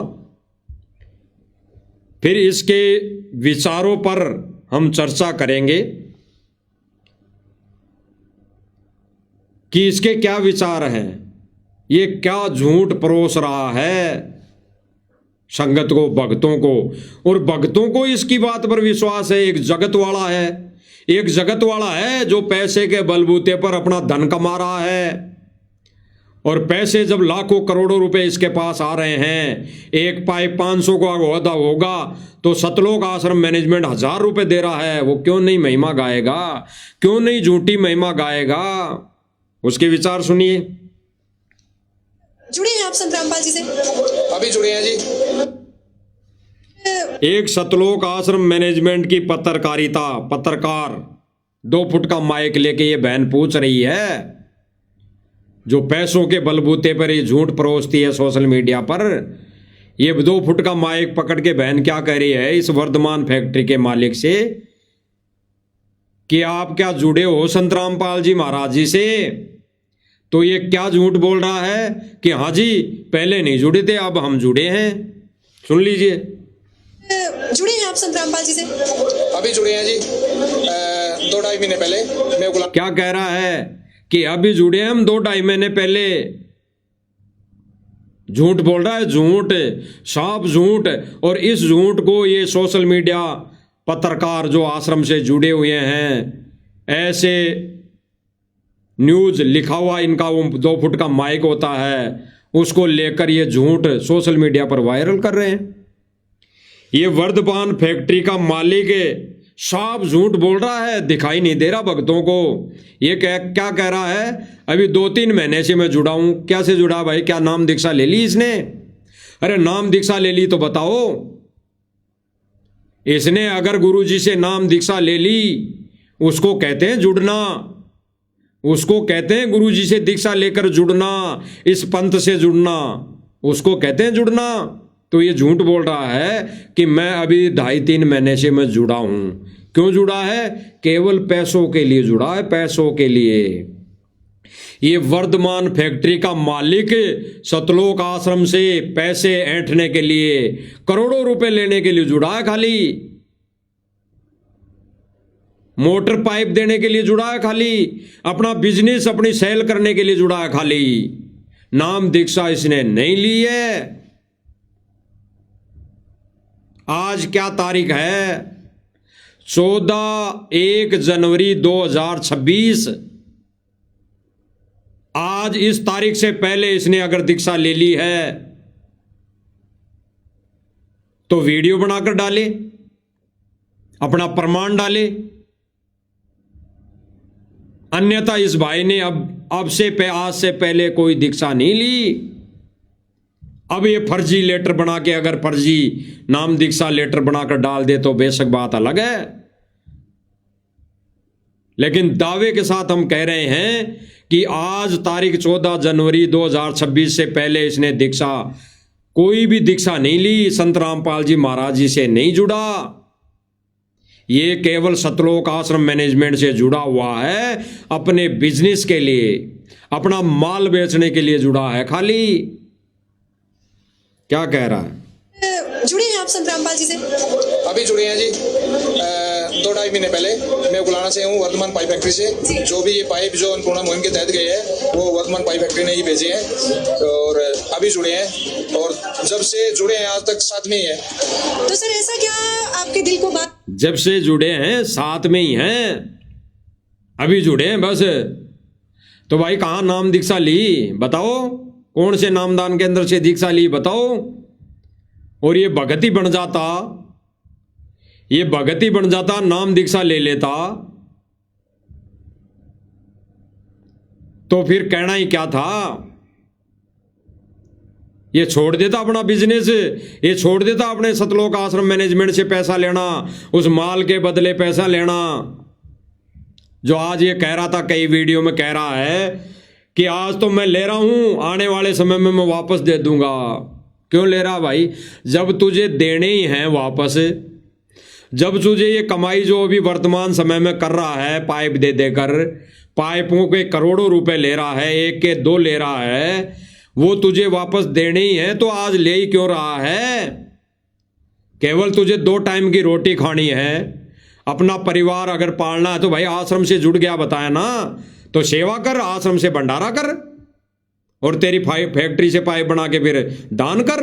फिर इसके विचारों पर हम चर्चा करेंगे कि इसके क्या विचार हैं, ये क्या झूठ परोस रहा है संगत को, भक्तों को। और भक्तों को इसकी बात पर विश्वास है। एक जगत वाला है, एक जगत वाला है जो पैसे के बलबूते पर अपना धन कमा रहा है। और पैसे जब लाखों करोड़ों रुपए इसके पास आ रहे हैं, एक पाइप 500 का ओहदा होगा तो सतलोक आश्रम मैनेजमेंट 1000 रुपए दे रहा है। वो क्यों नहीं महिमा गाएगा, क्यों नहीं झूठी महिमा गाएगा? उसके विचार सुनिए। जुड़े हैं आप संत रामपाल जी से? अभी जुड़े हैं जी। एक सतलोक आश्रम मैनेजमेंट की पत्रकारिता, पत्रकार 2 फुट का माइक लेके ये बहन पूछ रही है, जो पैसों के बलबूते पर ये झूठ परोसती है सोशल मीडिया पर। ये 2 फुट का माइक पकड़ के बहन क्या कह रही है इस वर्धमान फैक्ट्री के मालिक से कि आप क्या जुड़े हो संत रामपाल जी महाराज जी से? तो ये क्या झूठ बोल रहा है कि हाँ जी पहले नहीं जुड़े थे, अब हम जुड़े हैं। सुन लीजिए। जुड़े हैं आप संत रामपाल जी से? अभी जुड़े हैं जी, 2-2.5 महीने पहले। मैं क्या कह रहा है कि अभी जुड़े हैं हम 2-2.5 महीने पहले। झूठ बोल रहा है, झूठ, साफ झूठ। और इस झूठ को ये सोशल मीडिया पत्रकार जो आश्रम से जुड़े हुए हैं, ऐसे न्यूज लिखा हुआ इनका वो 2 फुट का माइक होता है, उसको लेकर ये झूठ सोशल मीडिया पर वायरल कर रहे हैं। ये वर्धमान फैक्ट्री का मालिक साफ झूठ बोल रहा है, दिखाई नहीं दे रहा भक्तों को। ये क्या कह रहा है, अभी 2-3 महीने से मैं जुड़ा हूं। क्या से जुड़ा भाई, क्या नाम दीक्षा ले ली इसने? अरे नाम दीक्षा ले ली तो बताओ। इसने अगर गुरुजी से नाम दीक्षा ले ली, उसको कहते हैं जुड़ना, उसको कहते हैं गुरुजी से दीक्षा लेकर जुड़ना, इस पंथ से जुड़ना, उसको कहते हैं जुड़ना। तो ये झूठ बोल रहा है कि मैं अभी 2.5-3 महीने से मैं जुड़ा हूं। क्यों जुड़ा है? केवल पैसों के लिए जुड़ा है, पैसों के लिए। ये वर्धमान फैक्ट्री का मालिक सतलोक आश्रम से पैसे ऐंठने के लिए, करोड़ों रुपए लेने के लिए जुड़ा है, खाली मोटर पाइप देने के लिए जुड़ा है, खाली अपना बिजनेस अपनी सेल करने के लिए जुड़ा है, खाली नाम दीक्षा इसने नहीं ली है। आज क्या तारीख है? 14 जनवरी 2026। आज इस तारीख से पहले इसने अगर दीक्षा ले ली है तो वीडियो बनाकर डाले, अपना प्रमाण डाले। अन्यथा इस भाई ने अब से आज से पहले कोई दीक्षा नहीं ली। अब ये फर्जी लेटर बना के, अगर फर्जी नाम दीक्षा लेटर बनाकर डाल दे तो बेशक बात अलग है, लेकिन दावे के साथ हम कह रहे हैं कि आज तारीख 14 जनवरी 2026 से पहले इसने दीक्षा, कोई भी दीक्षा नहीं ली, संत रामपाल जी महाराज जी से नहीं जुड़ा। ये केवल सतलोक आश्रम मैनेजमेंट से जुड़ा हुआ है, अपने बिजनेस के लिए, अपना माल बेचने के लिए जुड़ा है खाली। क्या कह रहा है? जुड़े हैं आप संत रामपाल जी से? अभी जुड़े हैं जी, 2-2.5 महीने पहले। मैं उगलाना से हूँ, वर्धमान पाइप फैक्ट्री से। जो भी ये पाइप जो अन्नपूर्णा मुहिम के तहत गए हैं वो वर्धमान पाइप फैक्ट्री ने ही भेजे हैं, और अभी जुड़े हैं, और जब से जुड़े हैं आज तक साथ में ही है। तो सर ऐसा क्या आपके दिल को बात? जब से जुड़े हैं साथ में ही हैं, अभी जुड़े हैं बस। तो भाई कहाँ नाम दीक्षा ली बताओ? कौन से नामदान केंद्र से दीक्षा ली बताओ? और ये भगत ही बन जाता, ये भगत ही बन जाता, नाम दीक्षा ले लेता, तो फिर कहना ही क्या था? ये छोड़ देता अपना बिजनेस, ये छोड़ देता अपने सतलोक आश्रम मैनेजमेंट से पैसा लेना, उस माल के बदले पैसा लेना। जो आज ये कह रहा था, कई वीडियो में कह रहा है कि आज तो मैं ले रहा हूं, आने वाले समय में मैं वापस दे दूंगा। क्यों ले रहा भाई? जब तुझे देने ही हैं वापस, जब तुझे ये कमाई जो अभी वर्तमान समय में कर रहा है, पाइप दे देकर पाइपों के करोड़ों रुपए ले रहा है, 1 के 2 ले रहा है, वो तुझे वापस देने ही है, तो आज ले ही क्यों रहा है? केवल तुझे 2 टाइम की रोटी खानी है, अपना परिवार अगर पालना है तो भाई आश्रम से जुड़ गया बताया ना, तो सेवा कर, आश्रम से भंडारा कर, और तेरी फैक्ट्री से पाइप बना के फिर दान कर।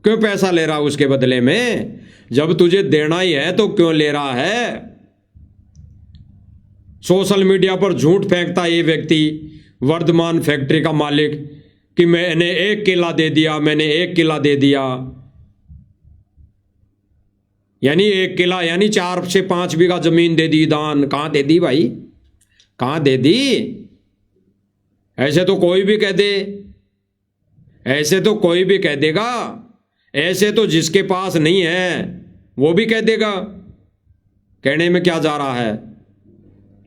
क्यों पैसा ले रहा उसके बदले में? जब तुझे देना ही है तो क्यों ले रहा है? सोशल मीडिया पर झूठ फेंकता ये व्यक्ति, वर्धमान फैक्ट्री का मालिक, कि मैंने 1 किला दे दिया, मैंने 1 किला दे दिया। यानी 1 किला यानी 4 से 5 बीघा जमीन दे दी दान। कहां दे दी भाई? कहां दे दी? ऐसे तो कोई भी कह दे, ऐसे तो कोई भी कह देगा, ऐसे तो जिसके पास नहीं है वो भी कह देगा। कहने में क्या जा रहा है?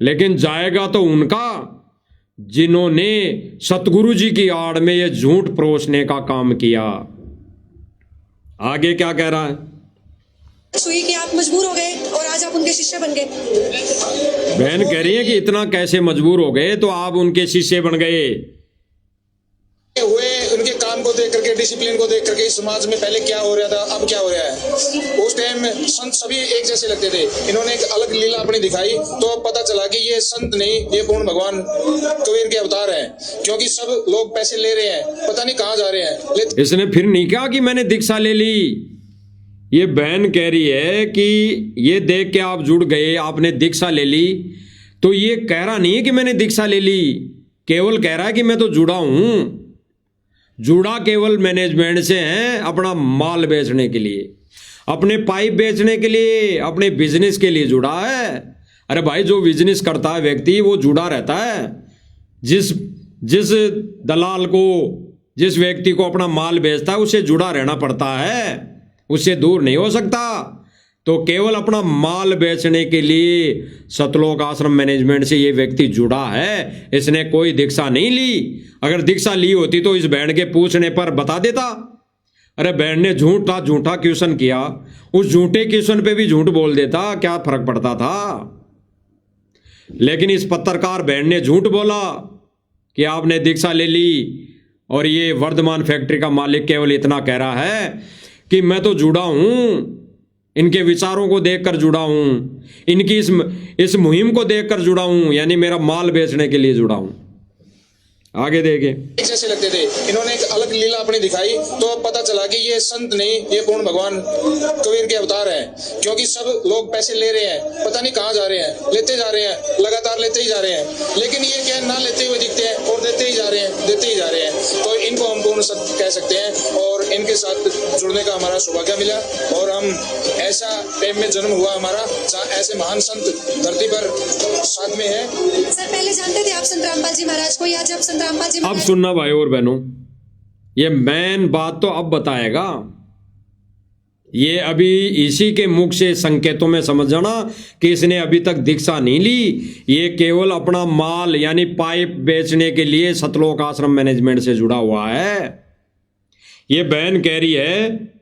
लेकिन जाएगा तो उनका जिन्होंने सतगुरु जी की आड़ में ये झूठ परोसने का काम किया। आगे क्या कह रहा है? हुई कि आप मजबूर हो गए और आज आप उनके शिष्य बन गए। बहन कह रही है कि इतना कैसे मजबूर हो गए तो आप उनके शिष्य बन गए? हुए उनके काम को देख करके, डिसिप्लिन को देख करके, समाज में पहले क्या हो रहा था, अब क्या हो रहा है। उस टाइम संत सभी एक जैसे लगते थे, इन्होंने एक अलग लीला अपनी दिखाई, तो अब पता चला कि ये संत नहीं, ये पूर्ण भगवान कबीर के अवतार हैं। क्योंकि सब लोग पैसे ले रहे हैं, पता नहीं कहाँ जा रहे हैं। इसने फिर नहीं कहा कि मैंने दीक्षा ले ली। ये बहन कह रही है कि ये देख के आप जुड़ गए, आपने दीक्षा ले ली, तो ये कह रहा नहीं है कि मैंने दीक्षा ले ली, केवल कह रहा है कि मैं तो जुड़ा हूं। जुड़ा केवल मैनेजमेंट से है, अपना माल बेचने के लिए, अपने पाइप बेचने के लिए, अपने बिजनेस के लिए जुड़ा है। अरे भाई जो बिजनेस करता है व्यक्ति वो जुड़ा रहता है। जिस दलाल को जिस व्यक्ति को अपना माल बेचता है उससे जुड़ा रहना पड़ता है, उससे दूर नहीं हो सकता। तो केवल अपना माल बेचने के लिए सतलोक आश्रम मैनेजमेंट से ये व्यक्ति जुड़ा है, इसने कोई दीक्षा नहीं ली। अगर दीक्षा ली होती तो इस बहन के पूछने पर बता देता। अरे बहन ने झूठा क्वेश्चन किया, उस झूठे क्वेश्चन पे भी झूठ बोल देता, क्या फर्क पड़ता था। लेकिन इस पत्रकार बहन ने झूठ बोला कि आपने दीक्षा ले ली, और ये वर्धमान फैक्ट्री का मालिक केवल इतना कह रहा है कि मैं तो जुड़ा हूं, इनके विचारों को देखकर जुड़ा हूं, इनकी इस मुहिम को देखकर जुड़ा हूं, यानी मेरा माल बेचने के लिए जुड़ा हूं। आगे देखें। एक जैसे लगते थे, इन्होंने एक अलग लीला अपनी दिखाई तो अब पता चला कि ये संत नहीं, ये पूर्ण भगवान कबीर के अवतार हैं। क्योंकि सब लोग पैसे ले रहे हैं, पता नहीं कहाँ जा रहे हैं, लेते जा रहे हैं, लगातार लेते ही जा रहे हैं। लेकिन ये क्या ना लेते हुए दिखते हैं और देते ही जा रहे हैं, देते ही जा रहे हैं। तो इनको हम पूर्ण सत्य कह सकते हैं और इनके साथ जुड़ने का हमारा सौभाग्य मिला। और हम ऐसा टाइम में जन्म हुआ हमारा जहाँ ऐसे महान संत धरती पर साथ में है। सर पहले जानते थे आप संत रामपाल जी महाराज को, या जब संत रामपाल जी अब सुनना भाई और बहनों, ये मेन बात तो अब बताएगा। ये अभी इसी के मुख से संकेतों में समझ जाना कि इसने अभी तक दीक्षा नहीं ली, ये केवल अपना माल यानी पाइप बेचने के लिए सतलोक आश्रम मैनेजमेंट से जुड़ा हुआ है। ये बहन कह रही है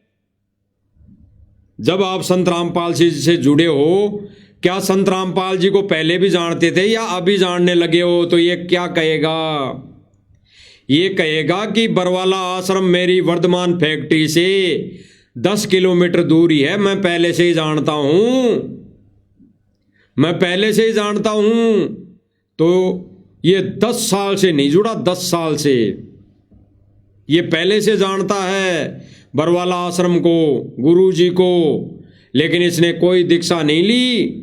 जब आप संत रामपाल जी से जुड़े हो, क्या संत रामपाल जी को पहले भी जानते थे या अभी जानने लगे हो? तो ये क्या कहेगा? ये कहेगा कि बरवाला आश्रम मेरी वर्धमान फैक्ट्री से 10 किलोमीटर दूरी है, मैं पहले से ही जानता हूं, मैं पहले से ही जानता हूं। तो ये 10 साल से नहीं जुड़ा, 10 साल से ये पहले से जानता है बरवाला आश्रम को, गुरु जी को, लेकिन इसने कोई दीक्षा नहीं ली।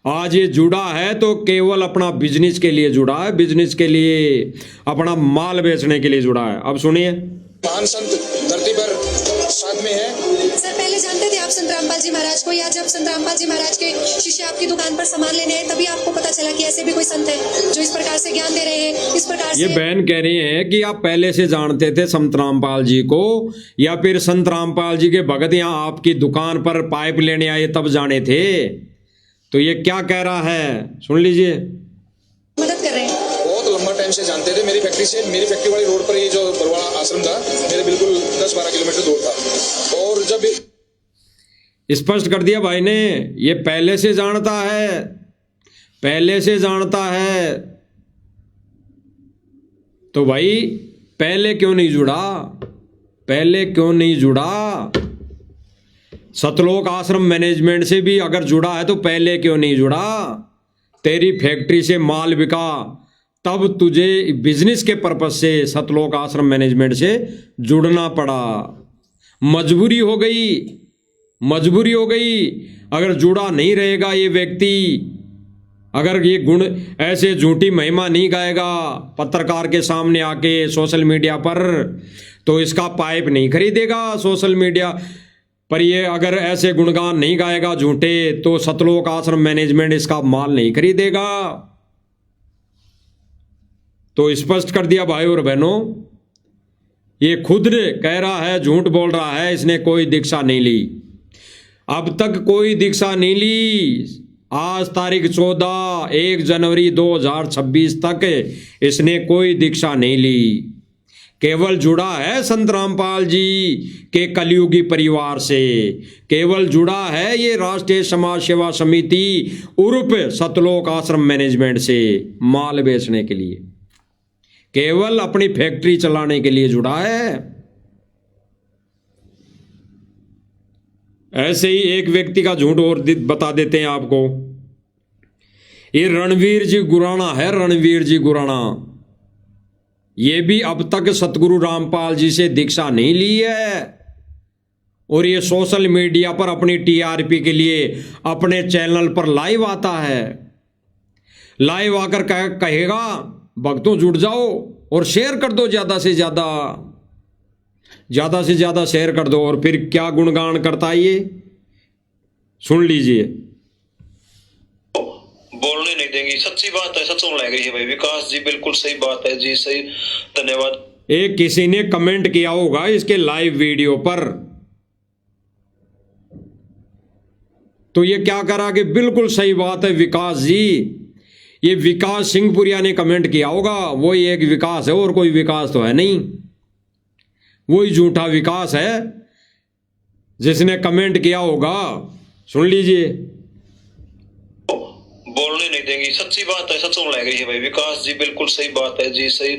आज ये जुड़ा है तो केवल अपना बिजनेस के लिए जुड़ा है, बिजनेस के लिए, अपना माल बेचने के लिए जुड़ा है। अब सुनिए। महान संत धरती पर साथ में है। सर पहले जानते थे आप संत रामपाल जी महाराज को, या जब संत रामपाल जी महाराज के शिष्य आपकी दुकान पर सामान लेने आए तभी आपको पता चला कि ऐसे भी कोई संत है जो इस प्रकार से ज्ञान दे रहे हैं, इस प्रकार ये से? बहन कह रही है कि आप पहले से जानते थे संत रामपाल जी को, या फिर संत रामपाल जी के भगत यहाँ आपकी दुकान पर पाइप लेने आए तब जाने थे? तो ये क्या कह रहा है सुन लीजिए। मदद कर रहे हैं। बहुत लंबा टाइम से जानते थे। मेरी फैक्ट्री से, मेरी फैक्ट्री वाली रोड पर ये जो बरवाला आश्रम था मेरे बिल्कुल 10-12 किलोमीटर दूर था। और जब स्पष्ट कर दिया भाई ने, ये पहले से जानता है, पहले से जानता है। तो भाई पहले क्यों नहीं जुड़ा, पहले क्यों नहीं जुड़ा? सतलोक आश्रम मैनेजमेंट से भी अगर जुड़ा है तो पहले क्यों नहीं जुड़ा? तेरी फैक्ट्री से माल बिका तब तुझे बिजनेस के पर्पज से सतलोक आश्रम मैनेजमेंट से जुड़ना पड़ा, मजबूरी हो गई, मजबूरी हो गई। अगर जुड़ा नहीं रहेगा ये व्यक्ति, अगर ये गुण ऐसे झूठी महिमा नहीं गाएगा पत्रकार के सामने आके सोशल मीडिया पर, तो इसका पाइप नहीं खरीदेगा सोशल मीडिया पर। ये अगर ऐसे गुणगान नहीं गाएगा झूठे, तो सतलोक आश्रम मैनेजमेंट इसका माल नहीं खरीदेगा। तो स्पष्ट कर दिया भाई और बहनों, ये खुद कह रहा है, झूठ बोल रहा है, इसने कोई दीक्षा नहीं ली, अब तक कोई दीक्षा नहीं ली। आज तारीख 1 जनवरी 2026 तक इसने कोई दीक्षा नहीं ली, केवल जुड़ा है संत रामपाल जी के कलयुगी परिवार से, केवल जुड़ा है ये राष्ट्रीय समाज सेवा समिति उर्फ सतलोक आश्रम मैनेजमेंट से माल बेचने के लिए, केवल अपनी फैक्ट्री चलाने के लिए जुड़ा है। ऐसे ही एक व्यक्ति का झूठ और बता देते हैं आपको। ये रणवीर जी गुराना है, रणवीर जी गुराना, ये भी अब तक सतगुरु रामपाल जी से दीक्षा नहीं ली है, और ये सोशल मीडिया पर अपनी टीआरपी के लिए अपने चैनल पर लाइव आता है, लाइव आकर कहेगा भक्तों जुड़ जाओ और शेयर कर दो, ज्यादा से ज्यादा शेयर कर दो। और फिर क्या गुणगान करता है ये, सुन लीजिए। बोलने नहीं देंगी, सच्ची बात है, सच लग रही है भाई। विकास जी बिल्कुल सही बात है जी, सही, धन्यवाद। एक किसी ने कमेंट किया होगा इसके लाइव वीडियो पर, तो ये क्या करा कि बिल्कुल सही बात है विकास जी, ये विकास सिंहपुरिया ने कमेंट किया होगा, वही एक विकास है और कोई विकास तो है नहीं, वही झूठा विकास है जिसने कमेंट किया होगा। सुन लीजिए। बोलने नहीं देंगी, सच्ची बात है, सच लग रही है भाई। विकास जी बिल्कुल सही बात है जी, सही,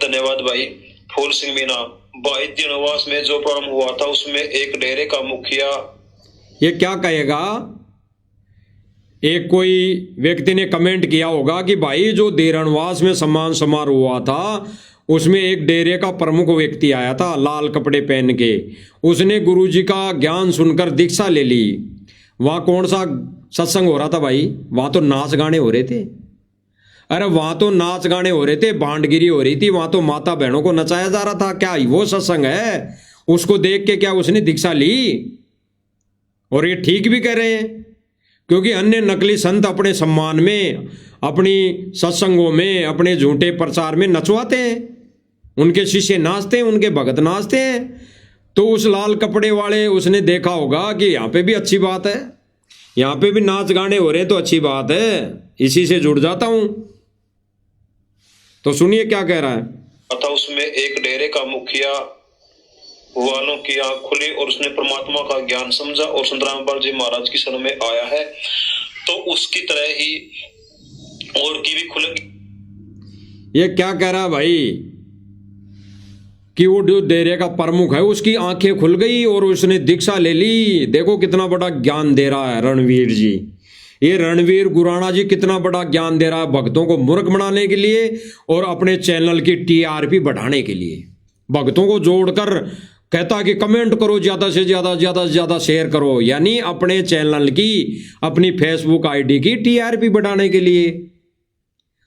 धन्यवाद भाई। फूल सिंह मीना भाई, तीनवास में जो प्रारंभ हुआ था उसमें एक डेरे का मुखिया, ये क्या कहेगा, एक कोई व्यक्ति ने कमेंट किया होगा कि भाई जो देरणवास में सम्मान समारोह हुआ था उसमें एक डेरे का प्रमुख व्यक्ति आया था लाल कपड़े पहन के, उसने गुरुजी का ज्ञान सुनकर दीक्षा ले ली। वहां कौन सा सत्संग हो रहा था भाई? वहां तो नाच गाने हो रहे थे। अरे वहां तो नाच गाने हो रहे थे, भांडगिरी हो रही थी, वहां तो माता बहनों को नचाया जा रहा था। क्या वो सत्संग है? उसको देख के क्या उसने दीक्षा ली? और ये ठीक भी कह रहे हैं, क्योंकि अन्य नकली संत अपने सम्मान में, अपनी सत्संगों में, अपने झूठे प्रचार में नचवाते हैं, उनके शिष्य नाचते हैं, उनके भगत नाचते हैं। तो उस लाल कपड़े वाले उसने देखा होगा कि यहाँ पे भी अच्छी बात है, यहाँ पे भी नाच गाने हो रहे हैं तो अच्छी बात है, इसी से जुड़ जाता हूं। तो सुनिए क्या कह रहा है। था उसमें एक डेरे का मुखिया वालों की आंख खुली और उसने परमात्मा का ज्ञान समझा और संत रामपाल जी महाराज की शरण में आया है, तो उसकी तरह ही और की भी खुलेगी। ये क्या कह रहा है भाई कि वो जो डेरे का प्रमुख है उसकी आंखें खुल गई और उसने दीक्षा ले ली। देखो कितना बड़ा ज्ञान दे रहा है रणवीर जी, ये रणवीर गुराना जी कितना बड़ा ज्ञान दे रहा है भक्तों को मूर्ख बनाने के लिए और अपने चैनल की टीआरपी बढ़ाने के लिए। भक्तों को जोड़कर कहता कि कमेंट करो, ज्यादा से ज्यादा शेयर करो, यानी अपने चैनल की, अपनी फेसबुक आईडी की टीआरपी बढ़ाने के लिए।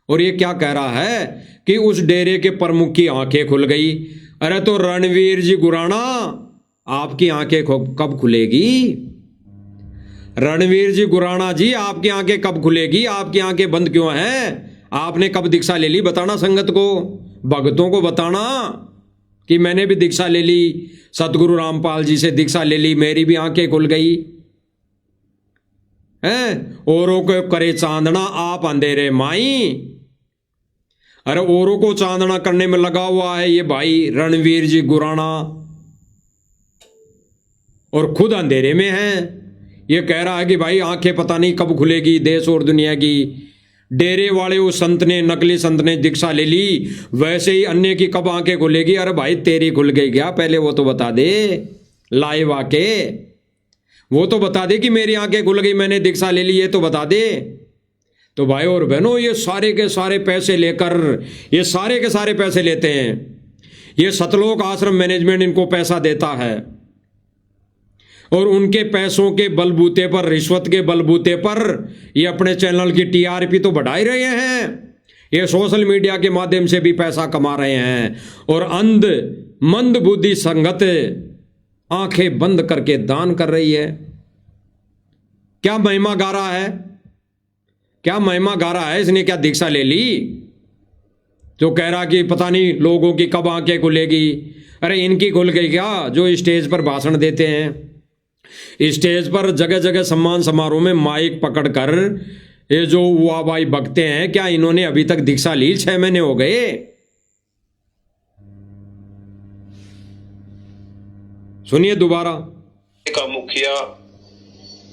और ये क्या कह रहा है कि उस डेरे के प्रमुख की आंखें खुल गई। अरे तो रणवीर जी गुराना, आपकी आंखें कब खुलेगी? रणवीर जी गुराना जी, आपकी आंखें कब खुलेगी? आपकी आंखें बंद क्यों हैं? आपने कब दीक्षा ले ली? बताना संगत को, भक्तों को बताना कि मैंने भी दीक्षा ले ली, सतगुरु रामपाल जी से दीक्षा ले ली, मेरी भी आंखें खुल गई हैं। औरों को करे चांदना, आप अंधेरे माई। अरे औरों को चांदना करने में लगा हुआ है ये भाई रणवीर जी गुराना, और खुद अंधेरे में है। ये कह रहा है कि भाई आंखें पता नहीं कब खुलेगी देश और दुनिया की। डेरे वाले उस संत ने, नकली संत ने दीक्षा ले ली, वैसे ही अन्य की कब आंखें खुलेगी? अरे भाई तेरी खुल गई क्या? पहले वो तो बता दे, लाइव आके वो तो बता दे कि मेरी आंखें खुल गई, मैंने दीक्षा ले ली, ये तो बता दे। तो भाई और बहनों, ये सारे के सारे पैसे लेकर, ये सारे के सारे पैसे लेते हैं, ये सतलोक आश्रम मैनेजमेंट इनको पैसा देता है, और उनके पैसों के बलबूते पर, रिश्वत के बलबूते पर ये अपने चैनल की टीआरपी तो बढ़ा ही रहे हैं। ये सोशल मीडिया के माध्यम से भी पैसा कमा रहे हैं, और अंध मंद बुद्धि संगत आंखें बंद करके दान कर रही है। क्या महिमा गा रहा है? क्या महिमा गा रहा है? इसने क्या दीक्षा ले ली जो कह रहा कि पता नहीं लोगों की कब आंखें खुलेगी? अरे इनकी खुल गई क्या, जो स्टेज पर भाषण देते हैं, स्टेज पर जगह जगह सम्मान समारोह में माइक पकड़कर ये जो वाहवाही बकते हैं, क्या इन्होंने अभी तक दीक्षा ली? 6 महीने हो गए। सुनिए दोबारा। का मुखिया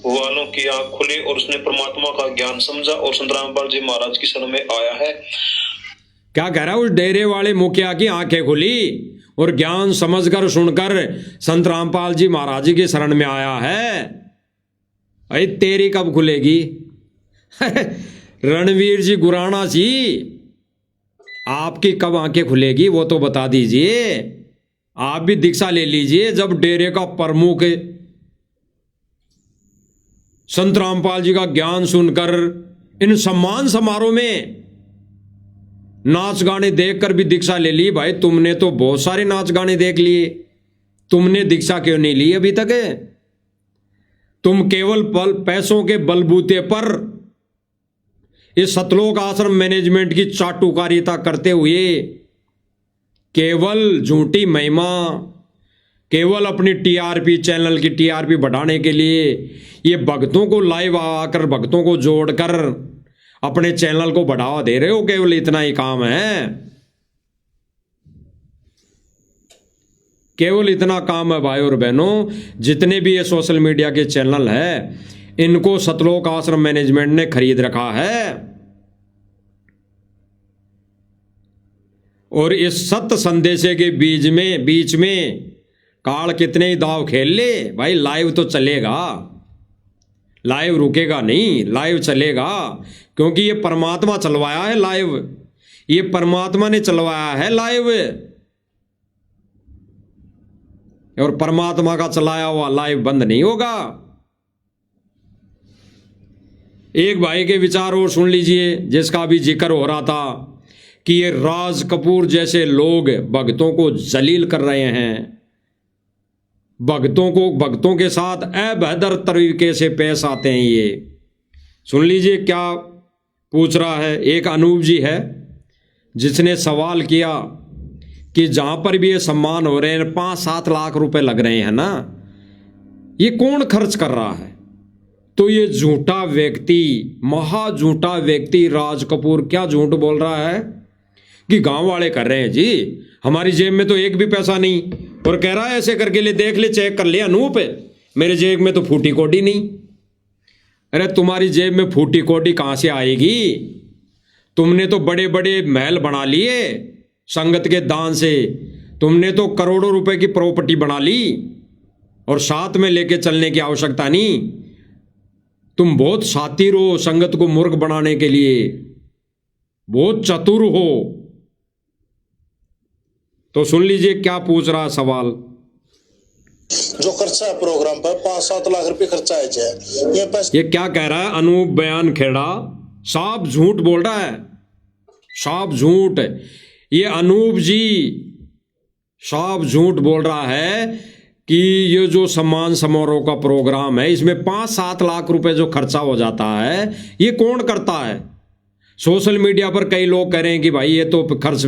वालों की आंख खुली और उसने परमात्मा का ज्ञान समझा और संत रामपाल जी महाराज की शरण में आया है। क्या कह रहा है? उस डेरे वाले मुखिया की आंखें खुली और ज्ञान समझकर, सुनकर संत रामपाल जी महाराज की शरण में आया है। अरे तेरी कब खुलेगी? रणवीर जी गुराना जी, आपकी कब आंखें खुलेगी वो तो बता दीजिए। आप भी दीक्षा ले लीजिए। जब डेरे का प्रमुख संत रामपाल जी का ज्ञान सुनकर इन सम्मान समारोह में नाच गाने देखकर भी दीक्षा ले ली। भाई तुमने तो बहुत सारे नाच गाने देख लिए, तुमने दीक्षा क्यों नहीं ली अभी तक? तुम केवल पैसों के बलबूते पर इस सतलोक आश्रम मैनेजमेंट की चाटुकारिता करते हुए केवल झूठी महिमा, केवल अपनी टीआरपी, चैनल की टीआरपी बढ़ाने के लिए ये भक्तों को लाइव आकर भक्तों को जोड़कर अपने चैनल को बढ़ावा दे रहे हो, केवल इतना ही काम है, केवल इतना काम है भाई और बहनों। जितने भी ये सोशल मीडिया के चैनल है इनको सतलोक आश्रम मैनेजमेंट ने खरीद रखा है और इस सत्य संदेश के बीच में काल कितने ही दाव खेल ले भाई, लाइव तो चलेगा, लाइव रुकेगा नहीं, लाइव चलेगा, क्योंकि ये परमात्मा चलवाया है लाइव, ये परमात्मा ने चलवाया है लाइव, और परमात्मा का चलाया हुआ लाइव बंद नहीं होगा। एक भाई के विचार और सुन लीजिए, जिसका भी जिक्र हो रहा था कि ये राज कपूर जैसे लोग भक्तों को जलील कर रहे हैं, भक्तों के साथ अभद्र तरीके से पेश आते हैं। ये सुन लीजिए क्या पूछ रहा है। एक अनूप जी है जिसने सवाल किया कि जहां पर भी ये सम्मान हो रहे हैं 5-7 लाख रुपए लग रहे हैं ना, ये कौन खर्च कर रहा है? तो ये झूठा व्यक्ति, महा झूठा व्यक्ति राज कपूर क्या झूठ बोल रहा है कि गांव वाले कर रहे हैं जी, हमारी जेब में तो एक भी पैसा नहीं, और कह रहा है ऐसे करके ले, देख ले, चेक कर ले अनूप, मेरे जेब में तो फूटी कोडी नहीं। अरे तुम्हारी जेब में फूटी कोडी कहां से आएगी? तुमने तो बड़े बड़े महल बना लिए संगत के दान से, तुमने तो करोड़ों रुपए की प्रॉपर्टी बना ली और साथ में लेके चलने की आवश्यकता नहीं। तुम बहुत शातिर हो संगत को मूर्ख बनाने के लिए, बहुत चतुर हो। तो सुन लीजिए क्या पूछ रहा सवाल। जो खर्चा है प्रोग्राम पर 5-7 लाख रुपए खर्चा है, ये क्या कह रहा है अनूप बयान खेड़ा, साफ झूठ बोल रहा है, साफ झूठ। ये अनूप जी साफ झूठ बोल रहा है कि ये जो सम्मान समारोह का प्रोग्राम है इसमें 5-7 लाख रुपए जो खर्चा हो जाता है, ये कौन करता है? सोशल मीडिया पर कई लोग कह रहे हैं कि भाई ये तो खर्च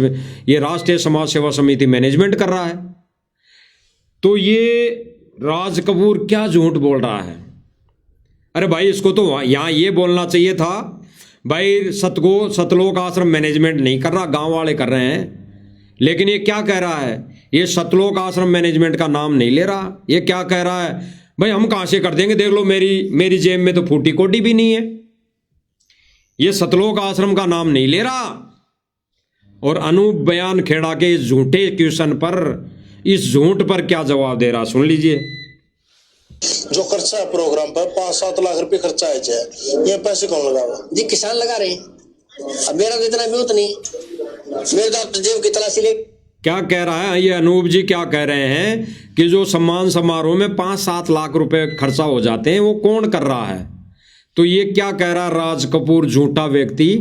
ये राष्ट्रीय समाज सेवा समिति मैनेजमेंट कर रहा है। तो ये राज कपूर क्या झूठ बोल रहा है? अरे भाई इसको तो यहां ये बोलना चाहिए था भाई सतलोक आश्रम मैनेजमेंट नहीं कर रहा, गांव वाले कर रहे हैं। लेकिन ये क्या कह रहा है, ये सतलोक आश्रम मैनेजमेंट का नाम नहीं ले रहा। ये क्या कह रहा है, भाई हम कहां से कर देंगे, देख लो मेरी जेब में तो फूटी कोटी भी नहीं है। ये सतलोक आश्रम का नाम नहीं ले रहा। और अनूप बयान खेड़ा के इस झूठे क्वेश्चन पर, इस झूठ पर क्या जवाब दे रहा, सुन लीजिए। जो खर्चा है प्रोग्राम पर 5-7 लाख रुपए खर्चा है, ये पैसे कौन लगावा? जी किसान लगा रहे हैं। अब मेरा तो इतना म्यूत नहीं, मेरे तो जेब की तलाशी ले। क्या कह रहा है ये अनूप जी, क्या कह रहे हैं कि जो सम्मान समारोह में 5-7 लाख रुपए खर्चा हो जाते हैं वो कौन कर रहा है? तो ये क्या कह रहा है राज कपूर झूठा व्यक्ति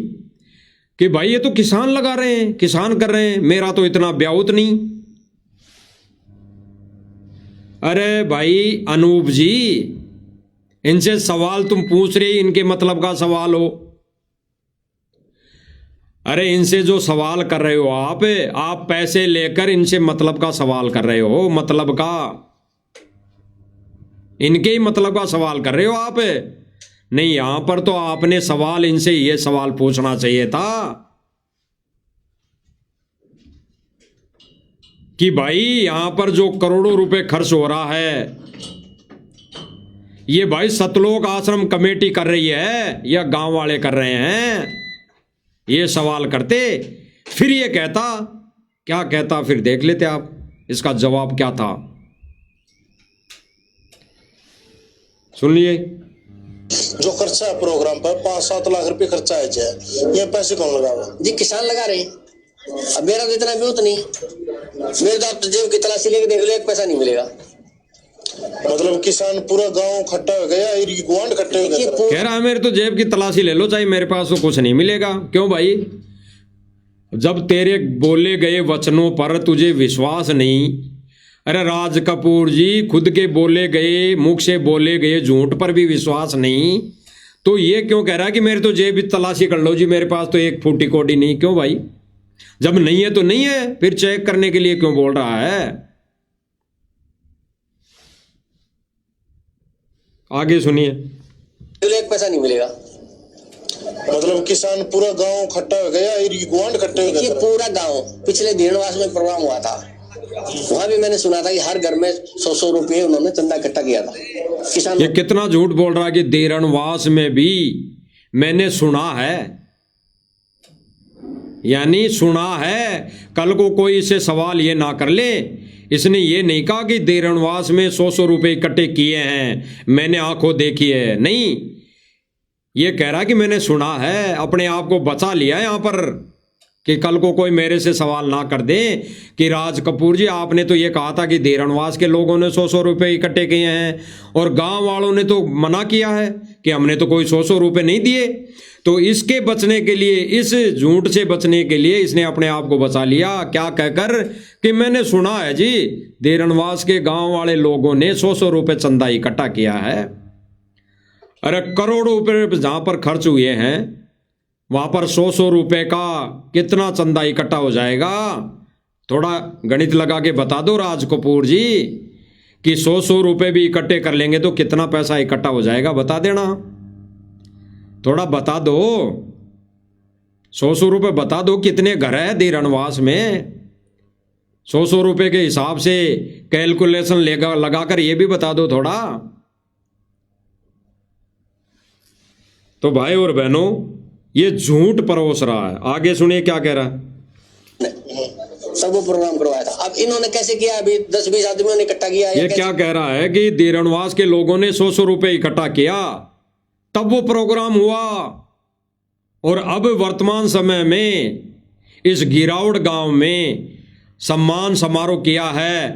कि भाई ये तो किसान लगा रहे हैं, किसान कर रहे हैं, मेरा तो इतना ब्याउत नहीं। अरे भाई अनूप जी, इनसे सवाल तुम पूछ रहे, इनके मतलब का सवाल हो। अरे इनसे जो सवाल कर रहे हो आप पैसे लेकर इनसे मतलब का सवाल कर रहे हो, मतलब का, इनके ही मतलब का सवाल कर रहे हो आप। नहीं, यहां पर तो आपने सवाल इनसे ये सवाल पूछना चाहिए था कि भाई यहां पर जो करोड़ों रुपए खर्च हो रहा है, ये भाई सतलोक आश्रम कमेटी कर रही है या गांव वाले कर रहे हैं? ये सवाल करते, फिर ये कहता, क्या कहता, फिर देख लेते आप इसका जवाब क्या था। सुनिए। जो खर्चा है प्रोग्राम पर 5-7 लाख रुपए खर्चा है, ये पैसे कौन लगावा? जी किसान लगा रहे हैं। अब मेरा तो इतना म्यूत नहीं, मेरे तो जेब की तलाशी लेके देख लो, एक पैसा नहीं मिलेगा। मतलब किसान पूरा गांव इकट्ठा हो गया, गुआंढ इकट्ठे हो गए, कह रहा है मेरे तो जेब की तलाशी ले लो, चाहे मेरे पास तो कुछ नहीं मिलेगा। क्यों भाई? जब तेरे बोले गए वचनों पर तुझे विश्वास नहीं, अरे राज कपूर जी खुद के बोले गए, मुख से बोले गए झूठ पर भी विश्वास नहीं, तो ये क्यों कह रहा है कि मेरे तो जेब तलाशी कर लो जी, मेरे पास तो एक फूटी कोडी नहीं? क्यों भाई? जब नहीं है तो नहीं है, फिर चेक करने के लिए क्यों बोल रहा है? आगे सुनिए। एक पैसा नहीं मिलेगा। मतलब किसान पूरा गांव इकट्ठा हो गया, गुआंढ इकट्ठे हो देखिए गए। पूरा गांव, पिछले देरनवास में प्रोग्राम हुआ था, वहां भी मैंने सुना था कि हर घर में 100-100 रुपये उन्होंने चंदा इकट्ठा किया था किसान। ये कितना झूठ बोल रहा है कि देरणवास में भी मैंने सुना है, यानी सुना है। कल को कोई इससे सवाल ये ना कर ले, इसने ये नहीं कहा कि देरणवास में 100-100 रुपये इकट्ठे किए हैं, मैंने आंखों देखी है। नहीं, ये कह रहा कि मैंने सुना है, अपने आप को बचा लिया यहां पर कि कल को कोई मेरे से सवाल ना कर दे कि राज कपूर जी आपने तो ये कहा था कि देरणवास के लोगों ने 100-100 रुपये इकट्ठे किए हैं और गांव वालों ने तो मना किया है कि हमने तो कोई 100-100 रुपये नहीं दिए। तो इसके बचने के लिए, इस झूठ से बचने के लिए इसने अपने आप को बचा लिया, क्या कहकर कि मैंने सुना है जी देरणवास के गांव वाले लोगों ने 100-100 रुपये चंदा इकट्ठा किया है। अरे करोड़ों रुपये जहां पर खर्च हुए हैं वहां पर 100-100 रुपये का कितना चंदा इकट्ठा हो जाएगा? थोड़ा गणित लगा के बता दो राज कपूर जी कि 100-100 रुपये भी इकट्ठे कर लेंगे तो कितना पैसा इकट्ठा हो जाएगा, बता देना, थोड़ा बता दो। 100-100 रुपये बता दो, कितने घर है देरणवास में? 100-100 रुपये के हिसाब से कैलकुलेशन लगाकर ये भी बता दो थोड़ा। तो भाई और बहनों, ये झूठ परोस रहा है। आगे सुनिए क्या कह रहा है। सब वो प्रोग्राम करवाया था। अब इन्होंने कैसे किया? अभी 10-20 आदमियों ने इकट्ठा किया। ये क्या कह रहा है कि देरणवास के लोगों ने 100-100 रुपये इकट्ठा किया, तब वो प्रोग्राम हुआ, और अब वर्तमान समय में इस गिरावट गांव में सम्मान समारोह किया है,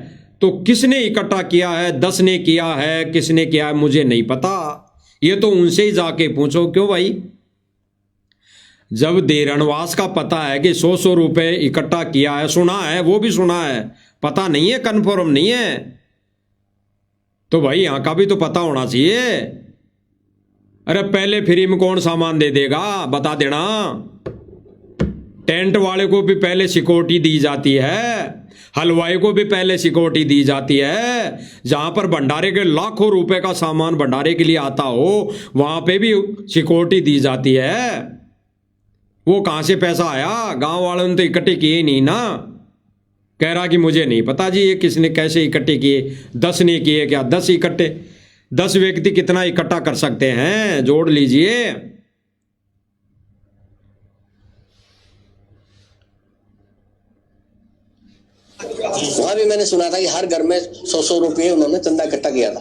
तो किसने इकट्ठा किया है? 10 ने किया है, किसने किया है मुझे नहीं पता, ये तो उनसे ही जाके पूछो। क्यों भाई? जब देरणवास का पता है कि 100-100 रुपये इकट्ठा किया है, सुना है, वो भी सुना है, पता नहीं है, कन्फर्म नहीं है, तो भाई यहां का भी तो पता होना चाहिए। अरे पहले फ्री में कौन सामान दे देगा, बता देना। टेंट वाले को भी पहले सिक्योरिटी दी जाती है, हलवाई को भी पहले सिक्योरिटी दी जाती है। जहां पर भंडारे के लाखों रुपए का सामान भंडारे के लिए आता हो, वहां पे भी सिक्योरिटी दी जाती है। वो कहां से पैसा आया? गांव वालों ने तो इकट्ठे किए नहीं ना। कह रहा कि मुझे नहीं पता जी ये किसने कैसे इकट्ठे किए। 10 ने किए क्या? 10 इकट्ठे, 10 व्यक्ति कितना इकट्ठा कर सकते हैं? जोड़ लीजिए। वहां भी मैंने सुना था कि हर घर में 100-100 रुपये उन्होंने चंदा इकट्ठा किया था